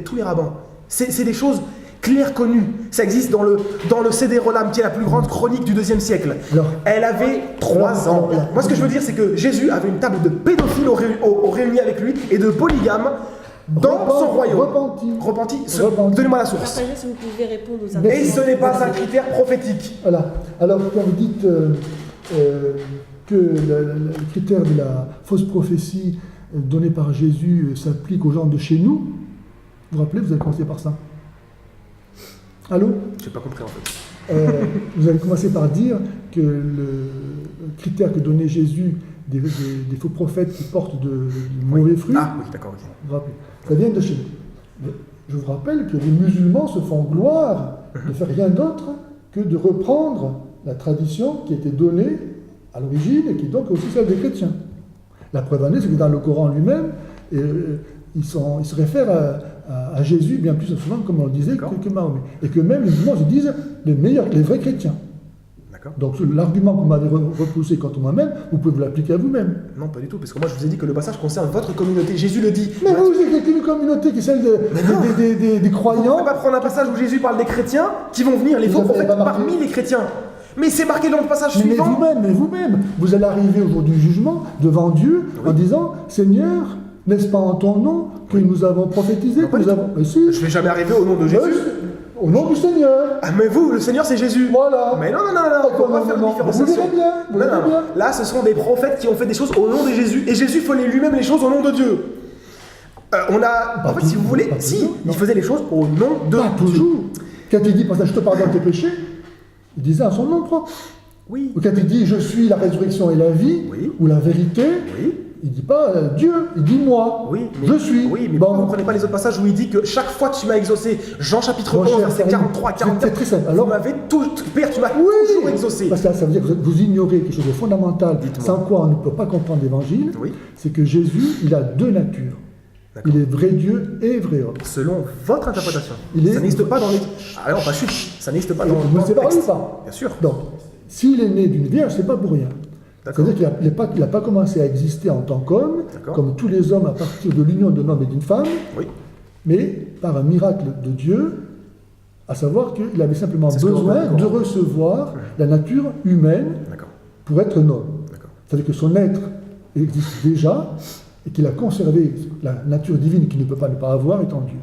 tous les rabbins. C'est des choses claires, connues. Ça existe dans le Seder-Olam, qui est la plus grande chronique du 2e siècle. Non. Elle avait 3 ans. Moi, ce que je veux dire, c'est que Jésus avait une table de pédophiles au réunis avec lui et de polygames dans son royaume. Repenti. Donnez-moi la source. Partagez si vous pouvez répondre aux Mais Et ce n'est pas un critère prophétique. Voilà. Alors, quand vous dites que le critère de la fausse prophétie donnée par Jésus s'applique aux gens de chez nous, vous vous rappelez, vous avez commencé par ça. Allô ? Je n'ai pas compris en fait. Vous avez commencé par dire que le critère que donnait Jésus des faux prophètes qui portent de mauvais fruits, Ah oui, d'accord, ok. vous vous rappelez, ça vient de chez nous. Mais je vous rappelle que les musulmans se font gloire de faire rien d'autre que de reprendre la tradition qui a été donnée à l'origine et qui est donc aussi celle des chrétiens. La preuve en est, c'est que dans le Coran lui-même, ils se réfèrent à Jésus bien plus souvent, comme on le disait, que Mahomet. Et que même les musulmans se disent les vrais chrétiens. D'accord. Donc l'argument que vous m'avez repoussé contre moi-même, vous pouvez vous l'appliquer à vous-même. Non, pas du tout, parce que moi je vous ai dit que le passage concerne votre communauté. Jésus le dit. Mais vous êtes une communauté qui est celle des croyants. Vous ne pouvez pas prendre un passage où Jésus parle des chrétiens qui vont venir, les faux prophètes, parmi les chrétiens. Mais c'est marqué dans le passage suivant. Mais vous-même, vous allez arriver au jour du jugement devant Dieu en disant « Seigneur, n'est-ce pas en ton nom que nous avons prophétisé que nous avons... » Je ne vais jamais arriver au nom de Jésus. Au nom du Seigneur. Ah mais vous, le Seigneur c'est Jésus. Voilà. Mais non, on peut pas faire une différenciation. Vous verrez bien. Là, ce sont des prophètes qui ont fait des choses au nom de Jésus. Et Jésus faisait lui-même les choses au nom de Dieu. En fait, si vous voulez, il faisait les choses au nom de Dieu. Pas toujours. Quand il dit « Je te pardonne tes péchés », il disait à son nom propre. Oui. Ou quand il dit « Je suis la résurrection et la vie », ou la vérité, il ne dit pas Dieu, il dit moi. Oui, je suis. Oui, mais vous ne comprenez pas les autres passages où il dit que chaque fois que tu m'as exaucé, Jean chapitre 11, verset 43, 44, c'est très simple. Alors, vous m'avez Père, tu m'as toujours exaucé. Parce que ça veut dire que vous ignorez quelque chose de fondamental, sans quoi on ne peut pas comprendre l'évangile, c'est que Jésus, il a deux natures. Il est vrai Dieu et vrai homme. Selon votre interprétation. Ça n'existe pas dans les... Ah non, pas chute. Ça n'existe pas dans le texte. Bien sûr. Donc, s'il est né d'une vierge, c'est pas pour rien. C'est-à-dire qu'il n'a pas commencé à exister en tant qu'homme, comme tous les hommes à partir de l'union d'un homme et d'une femme, mais par un miracle de Dieu, à savoir qu'il avait simplement besoin de recevoir la nature humaine pour être un homme. C'est-à-dire que son être existe déjà et qu'il a conservé la nature divine qu'il ne peut pas ne pas avoir étant Dieu.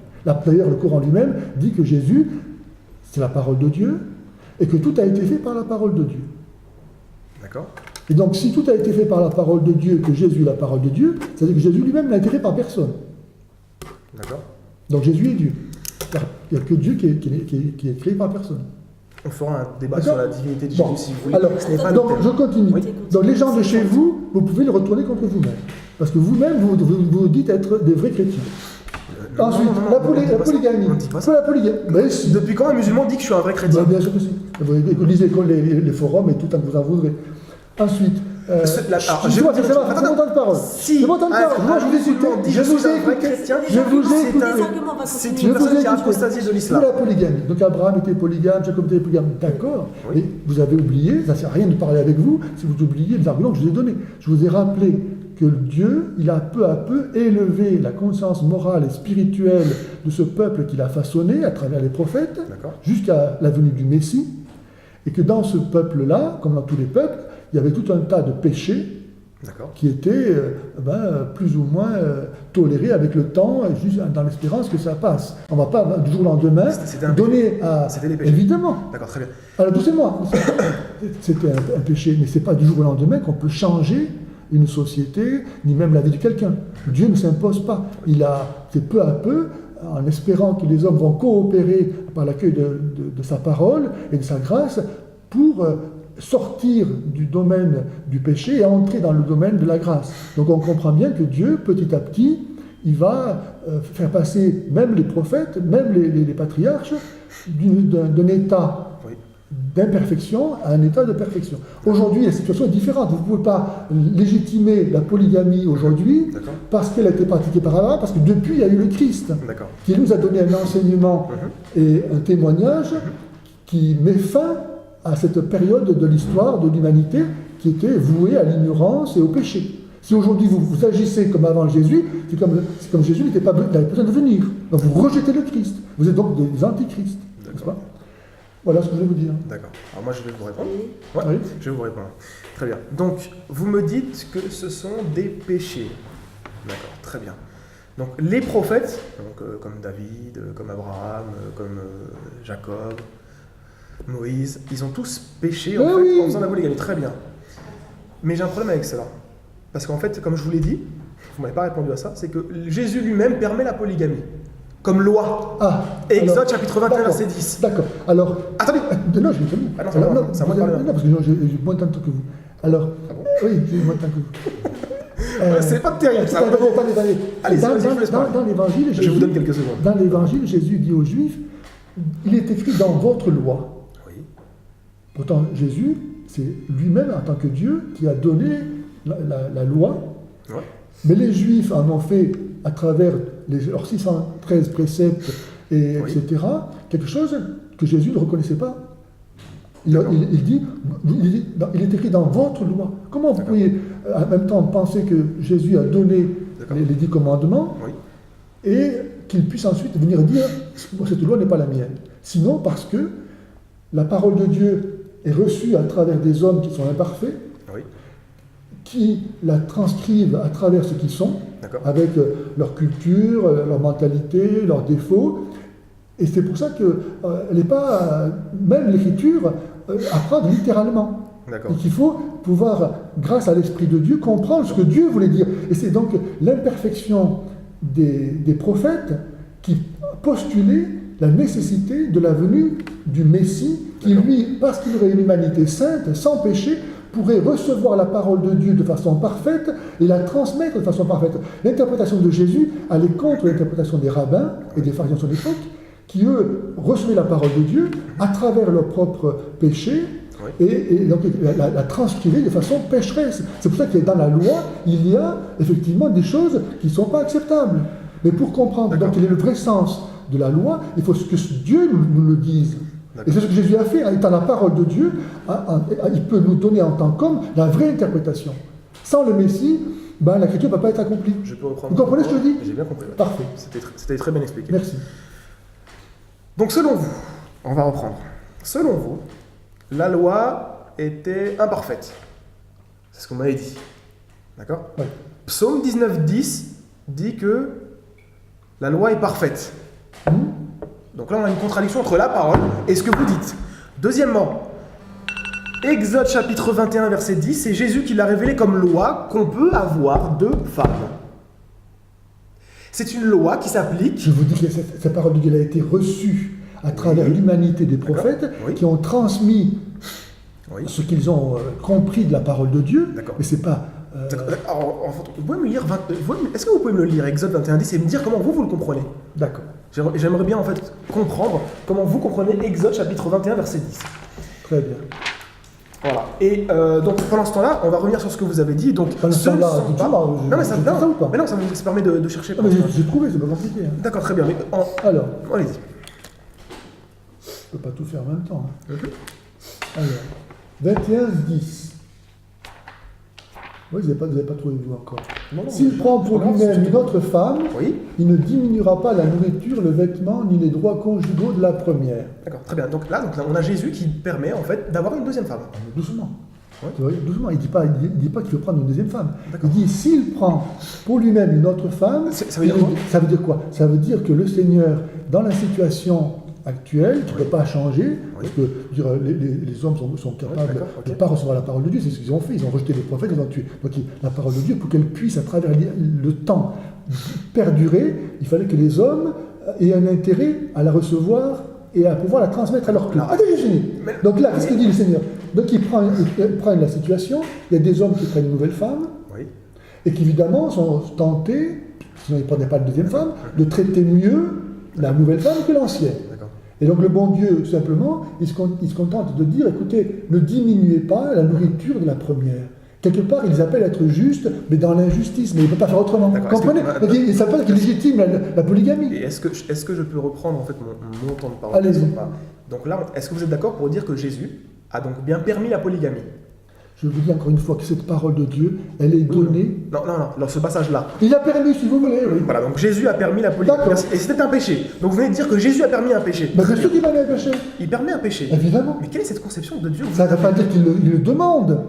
D'ailleurs, le Coran lui-même dit que Jésus, c'est la parole de Dieu et que tout a été fait par la parole de Dieu. D'accord. Et donc, si tout a été fait par la parole de Dieu, que Jésus est la parole de Dieu, c'est-à-dire que Jésus lui-même n'a été fait par personne. D'accord. Donc Jésus est Dieu. Il n'y a que Dieu qui est créé par personne. On fera un débat sur la divinité de Jésus si vous voulez. Alors, donc, je continue. Donc, les gens de chez vous, vous pouvez le retourner contre vous-même. Parce que vous-même, vous dites être des vrais chrétiens. Ensuite, la polygamie. On ne dit pas ça. Depuis quand un musulman dit que je suis un vrai chrétien? Bien sûr que si. Vous lisez les forums et tout, tant que vous en voudrez. Ensuite, c'est mon temps de parole. Si mon temps de parole. Moi, je vous ai écouté. Je suis un vrai chrétien. Je vous ai écouté. C'est une personne qui a apostasé de l'islam. La polygamie. Donc Abraham était polygame, Jacob était polygame. D'accord. Mais vous avez oublié, ça ne sert à rien de parler avec vous si vous oubliez les arguments que je vous ai donnés. Je vous ai rappelé que Dieu, il a peu à peu élevé la conscience morale et spirituelle de ce peuple qu'il a façonné à travers les prophètes, jusqu'à la venue du Messie, et que dans ce peuple-là, comme dans tous les peuples, il y avait tout un tas de péchés qui étaient plus ou moins tolérés avec le temps, juste dans l'espérance que ça passe. On ne va pas du jour au lendemain donner à... C'était des péchés. Évidemment. D'accord, très bien. Alors, doucement. C'était un péché, mais ce n'est pas du jour au lendemain qu'on peut changer une société, ni même la vie de quelqu'un. Dieu ne s'impose pas. Il a fait peu à peu, en espérant que les hommes vont coopérer par l'accueil de sa parole et de sa grâce pour sortir du domaine du péché et entrer dans le domaine de la grâce. Donc on comprend bien que Dieu, petit à petit, il va faire passer même les prophètes, même les patriarches, d'un état d'imperfection à un état de perfection. Aujourd'hui, la situation est différente. Vous ne pouvez pas légitimer la polygamie aujourd'hui parce qu'elle a été pratiquée par Abraham, parce que depuis, il y a eu le Christ qui nous a donné un enseignement et un témoignage qui met fin à cette période de l'histoire de l'humanité qui était vouée à l'ignorance et au péché. Si aujourd'hui vous agissez comme avant Jésus, c'est comme Jésus n'avait pas besoin de venir. Donc vous rejetez le Christ. Vous êtes donc des antichrists. N'est-ce pas ? Voilà ce que je voulais vous dire. D'accord. Alors moi je vais vous répondre. Oui. Je vais vous répondre. Très bien. Donc vous me dites que ce sont des péchés. D'accord, très bien. Donc les prophètes, comme David, comme Abraham, comme Jacob, Moïse, ils ont tous péché en faisant la polygamie. Très bien. Mais j'ai un problème avec cela. Parce qu'en fait, comme je vous l'ai dit, vous ne m'avez pas répondu à ça, c'est que Jésus lui-même permet la polygamie. Comme loi. Exode chapitre 21, verset 10. D'accord. Alors. Attendez. Non, je l'ai terminé. Ah non, c'est moi qui parle. Non, parce que j'ai moins de temps que vous. Alors. Ah bon oui, j'ai moins de temps que vous. C'est pas terrible ça. Allez, dans l'Évangile, je vous donne quelques secondes. Dans l'Évangile, Jésus dit aux Juifs, il est écrit dans votre loi. Oui. Pourtant, Jésus, c'est lui-même, en tant que Dieu, qui a donné la loi. Ouais. Mais les Juifs en ont fait, à travers leurs 613 préceptes, etc., quelque chose que Jésus ne reconnaissait pas. Il dit, il est écrit dans votre loi. Comment vous pouvez en même temps penser que Jésus a donné les 10 commandements et qu'il puisse ensuite venir dire cette loi n'est pas la mienne? Sinon parce que la parole de Dieu est reçue à travers des hommes qui sont imparfaits, qui la transcrivent à travers ce qu'ils sont, avec leur culture, leur mentalité, leurs défauts. Et c'est pour ça qu'elle n'est pas, même l'écriture, à prendre littéralement. Et qu'il faut pouvoir, grâce à l'Esprit de Dieu, comprendre ce que Dieu voulait dire. Et c'est donc l'imperfection des prophètes qui postulaient la nécessité de la venue du Messie, qui lui, parce qu'il aurait une humanité sainte, sans péché, pourrait recevoir la parole de Dieu de façon parfaite et la transmettre de façon parfaite. L'interprétation de Jésus allait contre l'interprétation des rabbins et des pharisiens de son époque, qui eux recevaient la parole de Dieu à travers leurs propres péchés et donc la transcrivaient de façon pécheresse. C'est pour ça que dans la loi, il y a effectivement des choses qui ne sont pas acceptables. Mais pour comprendre donc quel est le vrai sens de la loi, il faut que Dieu nous le dise. Et c'est ce que Jésus a fait, en étant la parole de Dieu, il peut nous donner en tant qu'homme la vraie interprétation. Sans le Messie, l'écriture ne va pas être accomplie. Je peux reprendre. Vous comprenez ce que je dis? J'ai bien compris. Parfait. C'était très bien expliqué. Merci. Donc selon vous, on va reprendre. Selon vous, la loi était imparfaite. C'est ce qu'on m'avait dit. D'accord? Oui. Psaume 19:10 dit que la loi est parfaite. Donc là, on a une contradiction entre la parole et ce que vous dites. Deuxièmement, Exode chapitre 21, verset 10, c'est Jésus qui l'a révélé comme loi qu'on peut avoir 2 femmes. C'est une loi qui s'applique. Je vous dis que cette parole de Dieu a été reçue à travers l'humanité des prophètes qui ont transmis ce qu'ils ont compris de la parole de Dieu. Mais c'est pas... Alors, vous pouvez me lire, est-ce que vous pouvez me le lire, Exode 21:10, et me dire comment vous le comprenez? D'accord. J'aimerais bien en fait comprendre comment vous comprenez Exode chapitre 21, verset 10. Très bien. Voilà. Et donc pendant ce temps-là, on va revenir sur ce que vous avez dit. Donc, pendant ce temps-là, mais ça permet de chercher. Mais j'ai trouvé, c'est pas compliqué. Hein. D'accord, très bien. Mais alors, allez-y. Je ne peux pas tout faire en même temps. Hein. Alors, 21:10. Oui, vous n'avez pas trouvé vous encore. S'il prend pour lui-même une autre femme, il ne diminuera pas la nourriture, le vêtement, ni les droits conjugaux de la première. D'accord, très bien. Donc là, on a Jésus qui permet en fait d'avoir une deuxième femme. Doucement. Doucement. Il ne dit pas qu'il veut prendre une deuxième femme. Il dit s'il prend pour lui-même une autre femme, ça veut dire quoi? Ça veut dire quoi? Ça veut dire que le Seigneur, dans la situation actuelle, qui ne peut pas changer, parce que les hommes sont capables de ne pas recevoir la parole de Dieu, c'est ce qu'ils ont fait, ils ont rejeté les prophètes, ils ont tué. Donc la parole de Dieu, pour qu'elle puisse, à travers le temps, perdurer, il fallait que les hommes aient un intérêt à la recevoir et à pouvoir la transmettre à leur tour. J'ai fini. Donc là, qu'est-ce que dit le Seigneur? Donc il prend la situation, il y a des hommes qui prennent une nouvelle femme, et qui évidemment sont tentés, sinon ils ne prenaient pas de deuxième femme, de traiter mieux la nouvelle femme que l'ancienne. Et donc le bon Dieu, simplement, il se contente de dire, écoutez, ne diminuez pas la nourriture de la première. Quelque part, ils appellent être justes, mais dans l'injustice, mais ils ne peuvent pas faire autrement. Vous comprenez? Donc ils savent qu'ils légitiment la polygamie. Et est-ce que je peux reprendre en fait mon temps de parole? Allez-y. Donc là, est-ce que vous êtes d'accord pour dire que Jésus a donc bien permis la polygamie? Je vous dis encore une fois que cette parole de Dieu, elle est donnée... Non, alors ce passage-là. Il a permis, si vous voulez, oui. Voilà, donc Jésus a permis la polygamie. Et c'était un péché. Donc vous venez de dire que Jésus a permis un péché. Mais c'est sûr qu'il permet un péché. Il permet un péché. Évidemment. Mais quelle est cette conception de Dieu? Ça ne veut pas dire qu'il le demande.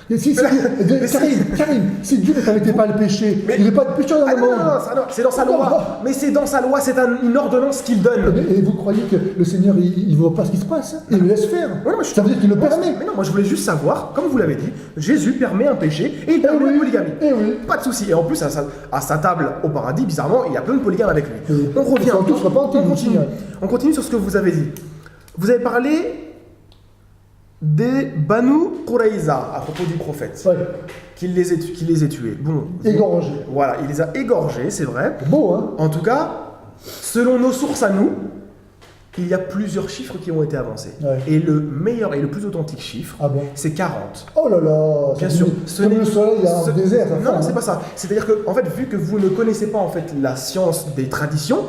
Karim, si Dieu ne permettait pas le péché, il n'y aurait pas de péché dans le monde. Non, c'est dans sa loi. Mais c'est dans sa loi, c'est une ordonnance qu'il donne. Et vous croyez que le Seigneur, il ne voit pas ce qui se passe? Il le laisse faire. Ça veut dire qu'il le permet. Mais non, moi je voulais juste savoir, comme vous l'avez dit, Jésus permet un péché et il permet la polygamie. Pas de souci. Et en plus, à sa table au paradis, bizarrement, il y a plein de polygames avec lui. On revient. On continue sur ce que vous avez dit. Vous avez parlé des Banu Quraïza à propos du prophète, qu'il les ait tués. Bon, égorgés. Voilà, il les a égorgés, c'est vrai. Beau, hein? En tout cas, selon nos sources à nous, il y a plusieurs chiffres qui ont été avancés. Et le meilleur et le plus authentique chiffre, c'est 40. Oh là là! Bien sûr. Comme le soleil dans le désert. Non, c'est pas ça. C'est-à-dire que, en fait, vu que vous ne connaissez pas en fait la science des traditions,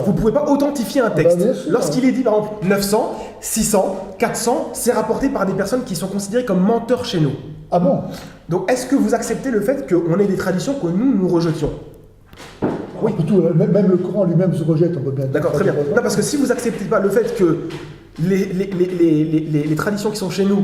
vous ne pouvez pas authentifier un texte. Lorsqu'il est dit, par exemple, 900, 600, 400, c'est rapporté par des personnes qui sont considérées comme menteurs chez nous. Ah bon? Donc, est-ce que vous acceptez le fait qu'on ait des traditions que nous rejetions? Oui. Tout, même le Coran lui-même se rejette, on peut bien dire. D'accord, très bien. Non, parce que si vous n'acceptez pas le fait que les traditions qui sont chez nous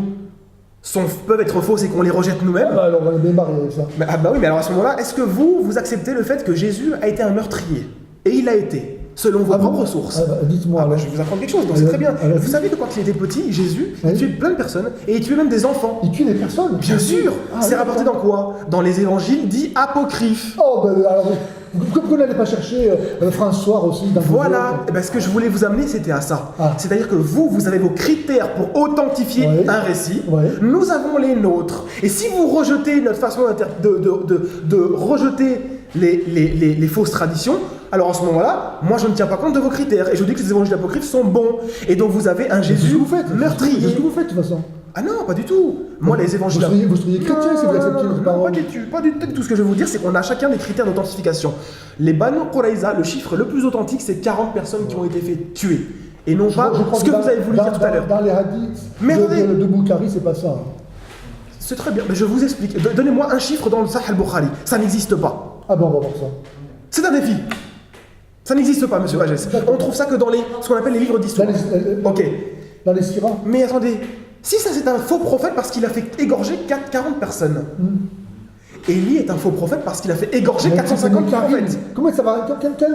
peuvent être fausses et qu'on les rejette nous-mêmes. Alors on va démarrer avec ça. Mais oui, mais alors à ce moment-là, est-ce que vous acceptez le fait que Jésus a été un meurtrier? Et il a été, selon vos propres sources. Dites-moi. Je vais vous apprendre quelque chose, donc c'est très bien. Vous savez que quand il était petit, Jésus, il tuait plein de personnes et il tuait même des enfants. Il tuait des personnes? Bien sûr. C'est rapporté dans quoi? Dans les évangiles dits apocryphes. Oh, ben alors. Pourquoi vous n'allez pas chercher François aussi dans Voilà, ce que je voulais vous amener, c'était à ça. C'est-à-dire que vous avez vos critères pour authentifier un récit. Nous avons les nôtres. Et si vous rejetez notre façon de rejeter les fausses traditions, alors à ce moment-là, moi je ne tiens pas compte de vos critères. Et je dis que les évangiles apocryphes sont bons. Et donc vous avez un Jésus meurtrier. C'est ce que vous faites de toute façon. Ah non, pas du tout. Moi, les évangiles... Vous seriez chrétien si vous acceptiez notre parole. Pas du tout. Tout ce que je vais vous dire, c'est qu'on a chacun des critères d'authentification. Les Banu Quraïza, le chiffre le plus authentique, c'est 40 personnes qui ont été fait tuer. Et non pas ce que vous avez voulu dire tout à l'heure. Dans les hadiths de Boukhari, c'est pas ça. C'est très bien, mais je vous explique. Donnez-moi un chiffre dans le Sahih al-Bukhari. Ça n'existe pas. Ah bon, on va voir ça. C'est un défi. Ça n'existe pas, monsieur Vagès. On trouve ça que dans ce qu'on appelle les livres d'histoire. Ok. Dans les Sirah. Mais attendez... Si ça c'est un faux prophète parce qu'il a fait égorger 40 personnes, Élie est un faux prophète parce qu'il a fait égorger 450 prophètes. Comment ça va?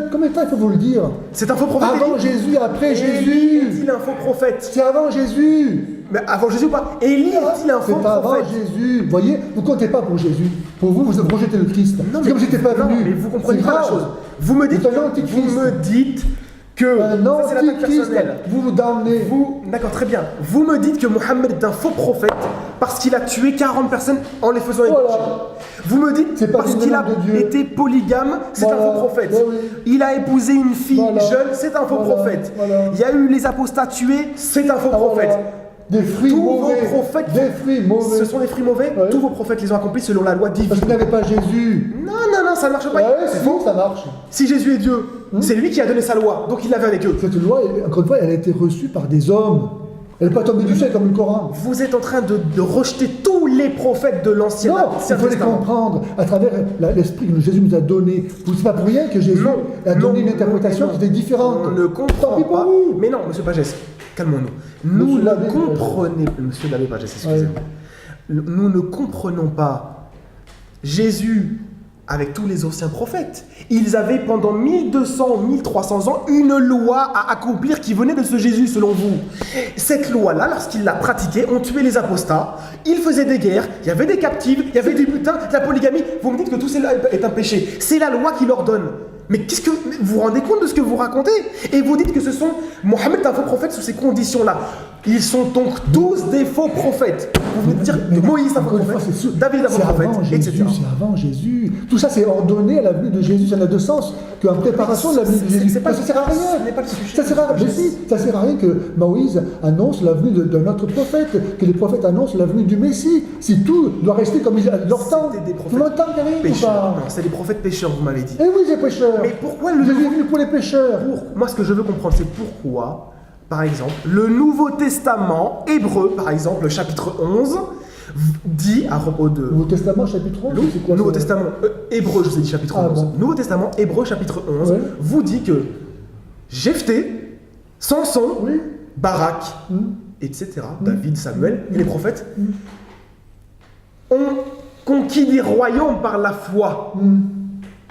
Combien de temps il faut vous le dire? C'est un faux prophète. Avant Jésus, après Jésus. Est-il un faux prophète? C'est avant Jésus. Mais avant Jésus ou pas? Élie est-il un faux prophète? C'est avant Jésus. Vous voyez, vous ne comptez pas pour Jésus. Pour vous, vous rejetez le Christ. C'est comme si j'étais pas venu. Mais vous comprenez pas la chose. Vous me dites que c'est l'attaque personnelle. Vous damnez. D'accord, très bien. Vous me dites que Mohammed est un faux prophète parce qu'il a tué 40 personnes en les faisant égorger. Vous me dites parce qu'il a été polygame, c'est un faux prophète. Il a épousé une fille jeune, c'est un faux prophète. Il y a eu les apostats tués, c'est un faux prophète. Des fruits mauvais. Des fruits mauvais. Ce sont des fruits mauvais. Tous vos prophètes les ont accomplis selon la loi divine. Parce qu'il n'avait pas Jésus. Non, ça ne marche pas. C'est faux, ça marche. Si Jésus est Dieu, c'est lui qui a donné sa loi, donc il l'avait avec eux. Cette loi, encore une fois, elle a été reçue par des hommes. Elle n'est pas tombée du ciel comme le Coran. Vous êtes en train de rejeter tous les prophètes de l'Ancien Testament. Non, il faut les comprendre à travers l'esprit que Jésus nous a donné. Vous savez pas pour rien que Jésus a donné une interprétation qui était différente. On ne comprend pas. Mais non, monsieur Pagès, calmons-nous. Nous ne comprenons... Monsieur l'abbé Pagès, excusez-moi. Nous ne comprenons pas Jésus avec tous les anciens prophètes. Ils avaient pendant 1200, 1300 ans une loi à accomplir qui venait de ce Jésus, selon vous. Cette loi-là, lorsqu'ils la pratiquaient, on tuait les apostats, ils faisaient des guerres, il y avait des captifs, il y avait des butins, de la polygamie. Vous me dites que tout cela est un péché. C'est la loi qui leur donne. Mais qu'est-ce que vous vous rendez compte de ce que vous racontez? Et vous dites que ce sont Mohammed un faux prophète sous ces conditions-là. Ils sont donc tous des faux prophètes. Vous venez de dire que Moïse est un faux prophète, David est un faux prophète, etc. C'est avant Jésus. Tout ça c'est ordonné à la venue de Jésus. Ça n'a de sens qu'en préparation de la venue de Jésus. Ça sert à rien. Ce n'est pas le sujet. Ça sert à rien que Moïse annonce la venue d'un autre prophète, que les prophètes annoncent la venue du Messie. Si tout doit rester comme leur temps. Tout le temps, pécheurs. Non, c'est des prophètes pécheurs, vous m'avez dit. Eh oui, c'est pécheurs. Mais pourquoi le Jésus est venu pour les pécheurs? Moi, ce que je veux comprendre, c'est pourquoi, par exemple, le Nouveau Testament hébreu, par exemple, le chapitre 11, dit à propos de... Nouveau Testament, chapitre 11 c'est quoi, Nouveau Testament hébreu, je vous ai dit chapitre 11. Bon. Nouveau Testament hébreu, chapitre 11, vous dit que Jephthé, Samson, Barak, etc., David, Samuel et les prophètes ont conquis des royaumes par la foi.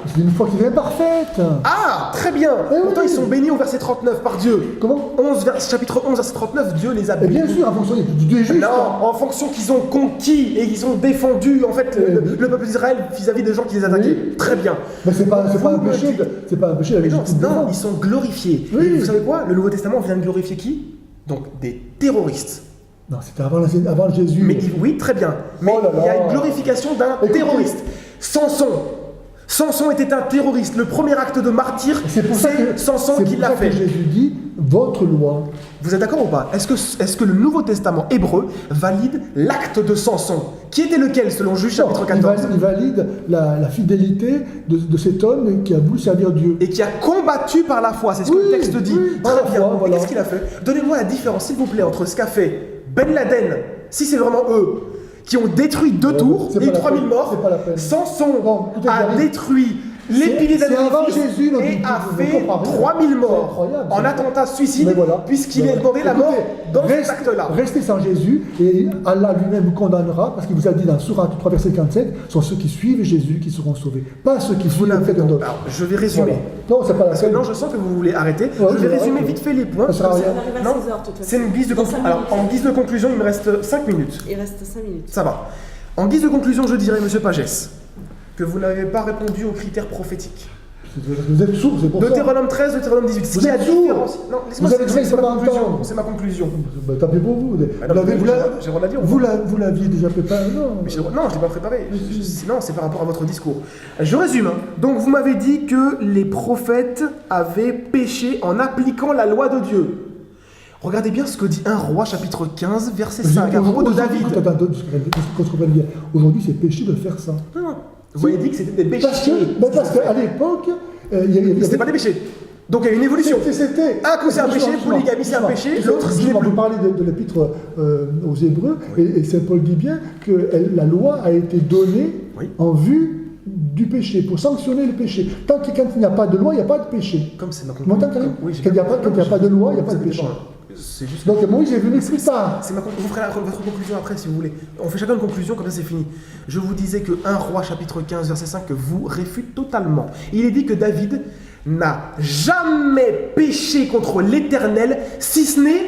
C'est une foi qui est parfaite. Ah, très bien. Pourtant, ils sont bénis au verset 39 par Dieu. Comment Chapitre 11, verset 39, Dieu les a Et bénis. bien sûr, en fonction du Dieu est juste. Non, en fonction qu'ils ont conquis et qu'ils ont défendu en fait le peuple d'Israël vis-à-vis des gens qui les attaquaient. Oui. Très bien. Mais c'est pas un péché. C'est pas un péché la Mais non, légitime non, défense. ils sont glorifiés. Oui. Et vous savez quoi? Le Nouveau Testament vient de glorifier qui? Donc des terroristes. Non, c'était avant Jésus. Mais oui, très bien. Mais Oh là il y a là. une glorification d'un Écoutez. terroriste. Samson était un terroriste. Le premier acte de martyr, C'est pour ça que Samson qui l'a que fait. Jésus dit votre loi. Vous êtes d'accord ou pas? Est-ce que le Nouveau Testament hébreu valide l'acte de Samson? Qui était lequel selon Juge chapitre Non, 14? il valide la fidélité de cet homme qui a voulu servir Dieu. Et qui a combattu par la foi, c'est ce que Oui, le texte dit. oui, par Très la bien. foi, Et voilà. qu'est-ce qu'il a fait? Donnez-moi la différence, s'il vous plaît, entre ce qu'a fait Ben Laden, si c'est vraiment eux, qui ont détruit 2 tours c'est et pas la 3000 peine, morts. c'est pas la peine. Samson Non, écoutez, a Gary, détruit les piliers c'est avant d'Adam Jésus, donc et vous a pouvez fait comparer. 3000 C'est morts incroyable, en ça. attentat suicide, Mais voilà. puisqu'il Voilà. est demandé la mort Écoutez, dans cet acte-là. Restez sans Jésus et Allah lui-même vous condamnera parce qu'il vous a dit dans Sourate 3 verset 57, sont ceux qui suivent Jésus qui seront sauvés, pas ceux qui Vous suivent n'avez quelqu'un d'autre. Alors, je vais résumer. Voilà. Non, c'est pas la Parce que peine. non, je sens que vous voulez arrêter. Ouais, je vais ouais, résumer ouais. vite fait les points. Ça sert à rien. On arrive à Non, 16 heures, de toute façon. c'est une guise de Dans conclusion. 5 Alors, minutes. en guise de conclusion, il me reste 5 minutes. Il reste 5 minutes. Ça va. En guise de conclusion, je dirais, monsieur Pagès, que vous n'avez pas répondu aux critères prophétiques. Vous êtes sourds, c'est pour ça. Deutéronome 13, Deutéronome 18. Ce Vous qui a êtes sourd. différence. Non, laissez-moi Vous avez c'est dit ma que conclusion. entendre. C'est ma conclusion. Bah, tapez pour vous. Ah non, j'ai le droit de la dire, ou pas Vous l'aviez déjà préparé, non Mais non, je ne l'ai pas préparé. Non, c'est par rapport à votre discours. Je résume. Hein. Donc, vous m'avez dit que les prophètes avaient péché en appliquant la loi de Dieu. Regardez bien ce que dit 1 Roi, chapitre 15, verset 5, à propos de David. Attends, qu'on se comprenne bien. Aujourd'hui, c'est péché de faire ça. Non. Vous m'avez dit que c'était des péchés. Parce qu'à l'époque, il y avait... C'était pas des péchés. Donc, il y a une évolution. C'était... Un coup, c'est un péché, polygamie, c'est un péché, l'autre, ce n'est On plus. peut parler de l'épître aux Hébreux, et Saint Paul dit bien que la loi a été donnée Oui. en vue du péché, pour sanctionner le péché. Tant que quand il n'y a pas de loi, il n'y a pas de péché. Comme c'est ma Vous m'entendez, Karim Oui, j'ai Quand il n'y a pas de loi, il n'y a pas de Ça péché. dépend. C'est juste. Donc Moïse est venu plus tard. Vous ferez votre conclusion après si vous voulez. On fait chacun une conclusion, comme ça c'est fini. Je vous disais que 1 Roi chapitre 15 verset 5 que vous réfute totalement. Il est dit que David n'a jamais péché contre l'Éternel, si ce n'est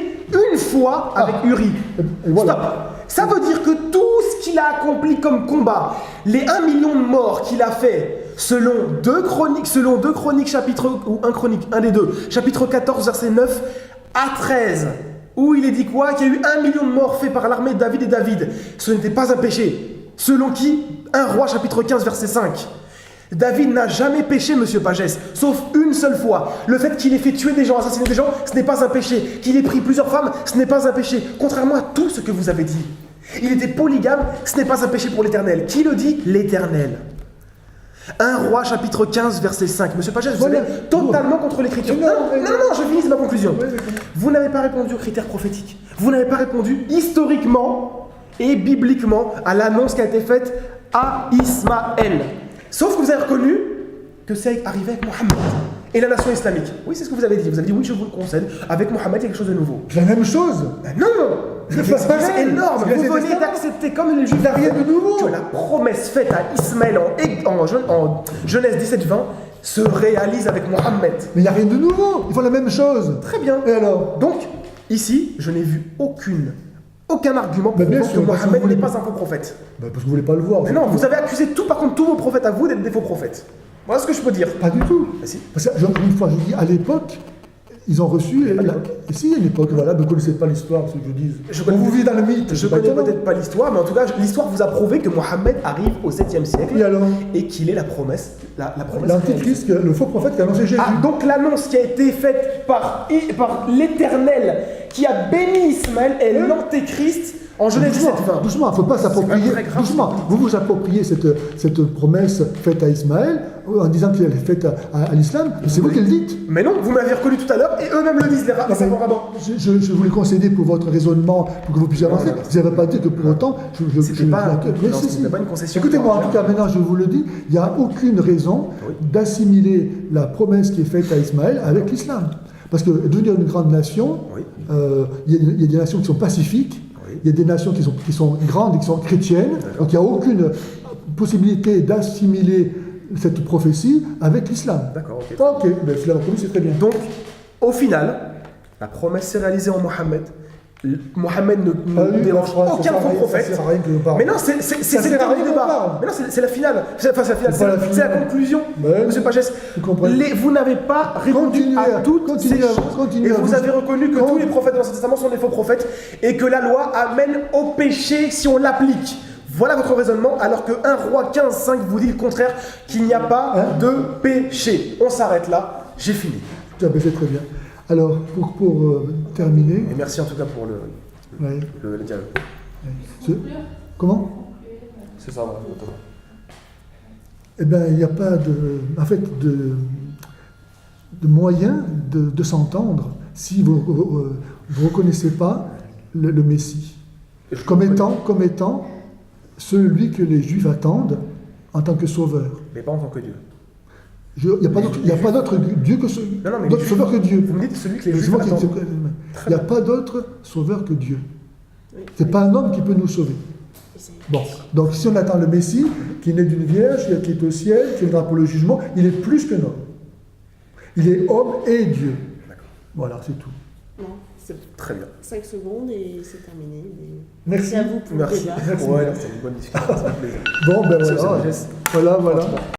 une fois avec Uri. Et voilà. Stop. Ça veut dire que tout ce qu'il a accompli comme combat, les 1 million de morts qu'il a fait, selon 2 Chroniques chapitre, ou 1 Chronique, un des deux, chapitre 14 verset 9 à 13, où il est dit quoi? Qu'il y a eu 1 million de morts faits par l'armée de David et David. Ce n'était pas un péché. Selon qui? 1 Roi chapitre 15 verset 5. David n'a jamais péché, monsieur Pagès, sauf une seule fois. Le fait qu'il ait fait tuer des gens, assassiner des gens, ce n'est pas un péché. Qu'il ait pris plusieurs femmes, ce n'est pas un péché. Contrairement à tout ce que vous avez dit. Il était polygame, ce n'est pas un péché pour l'Éternel. Qui le dit? L'Éternel. 1 Roi chapitre 15 verset 5. Monsieur Pagès, vous êtes totalement contre l'écriture. Non, je finis, c'est ma conclusion. Vous n'avez pas répondu aux critères prophétiques. Vous n'avez pas répondu historiquement et bibliquement à l'annonce qui a été faite à Ismaël. Sauf que vous avez reconnu que c'est arrivé avec Mohammed et la nation islamique. Oui, c'est ce que vous avez dit. Vous avez dit oui, je vous le concède. Avec Mohammed, il y a quelque chose de nouveau. C'est la même chose. Ben non. C'est énorme. Vous venez d'accepter comme les juifs. Il n'y a rien de nouveau. Que la promesse faite à Ismaël en Genèse 17-20 se réalise avec Mohammed. Mais il n'y a rien de nouveau. Ils font la même chose. Très bien. Et alors? Donc, ici, je n'ai vu aucun argument pour bien dire sûr, que parce que Mohammed vous n'est voulez- pas un faux prophète. Parce que vous ne voulez pas le voir. Mais non, vous avez accusé par contre tous vos prophètes à vous d'être des faux prophètes. Voilà ce que je peux dire. Pas du tout. Ah, si. Parce que, une fois, je dis, à l'époque, ils ont reçu... pas d'époque. Si, il y a une époque, voilà, vous ne connaissez pas l'histoire, ce que je dis. Vous vivez dans le mythe. Je c'est pas connais étonnant. peut-être pas l'histoire, mais en tout cas, l'histoire vous a prouvé que Mohammed arrive au 7e siècle Et alors? et qu'il est la promesse. La promesse L'antéchrist, le faux prophète qui a annoncé Jésus. Ah, donc l'annonce qui a été faite par l'Éternel qui a béni Ismaël est l'antéchrist en Genèse 17-20. Doucement, il ne faut pas s'approprier. C'est pas très grave. Doucement, vous vous appropriez cette promesse faite à Ismaël en disant qu'elle est faite à l'islam. C'est vous qui le dites. Mais non, vous me l'avez reconnu tout à l'heure et eux-mêmes le disent, les savants rabbins. Je voulais concéder pour votre raisonnement, pour que vous puissiez avancer. Non. Vous n'avez pas dit que pour autant. C'était pas- Mais non, si, c'était si. pas une concession. Écoutez-moi, en tout cas, maintenant je vous le dis, il n'y a aucune raison d'assimiler la promesse qui est faite à Ismaël avec l'islam. Parce que devenir une grande nation, Oui. il y a des nations qui sont pacifiques. Oui. il y a des nations qui sont grandes et qui sont chrétiennes, donc il n'y a aucune possibilité d'assimiler cette prophétie avec l'islam. D'accord, ok. Ok, ben, l'islam c'est très bien. Donc, au final, la promesse s'est réalisée en Mohammed. Mohammed ne dérange aucun faux prophète. Mais non, c'est le dernier débat. Mais non, c'est la finale. C'est la conclusion, monsieur Pagès. Vous n'avez pas répondu à toutes ces choses. Et vous avez reconnu que tous les prophètes de l'Ancien Testament sont des faux prophètes et que la loi amène au péché si on l'applique. Voilà votre raisonnement, alors que 1 Roi 15:5 vous dit le contraire, qu'il n'y a pas de péché. On s'arrête là, j'ai fini. C'est très bien. Alors, pour terminer... Et merci en tout cas pour le dialogue. Comment? C'est ça, voilà. Eh bien, il n'y a pas de moyen de s'entendre si vous ne reconnaissez pas le Messie comme étant celui que les Juifs attendent en tant que sauveur. Mais pas en tant que Dieu. Il n'y a pas d'autre Dieu que d'autre sauveur que Dieu. Vous me dites celui que les Juifs attendent. Il n'y a pas d'autre sauveur que Dieu. Ce n'est pas un homme qui peut nous sauver. Bon, donc si on attend le Messie, qui est né d'une vierge, qui est au ciel, qui viendra pour le jugement, il est plus qu'un homme. Il est homme et Dieu. Voilà, c'est tout. Non, c'est très bien. 5 secondes et c'est terminé. Merci à vous pour le débat. Ouais, c'est une bonne discussion, ça fait plaisir. Bon, ben voilà. Voilà.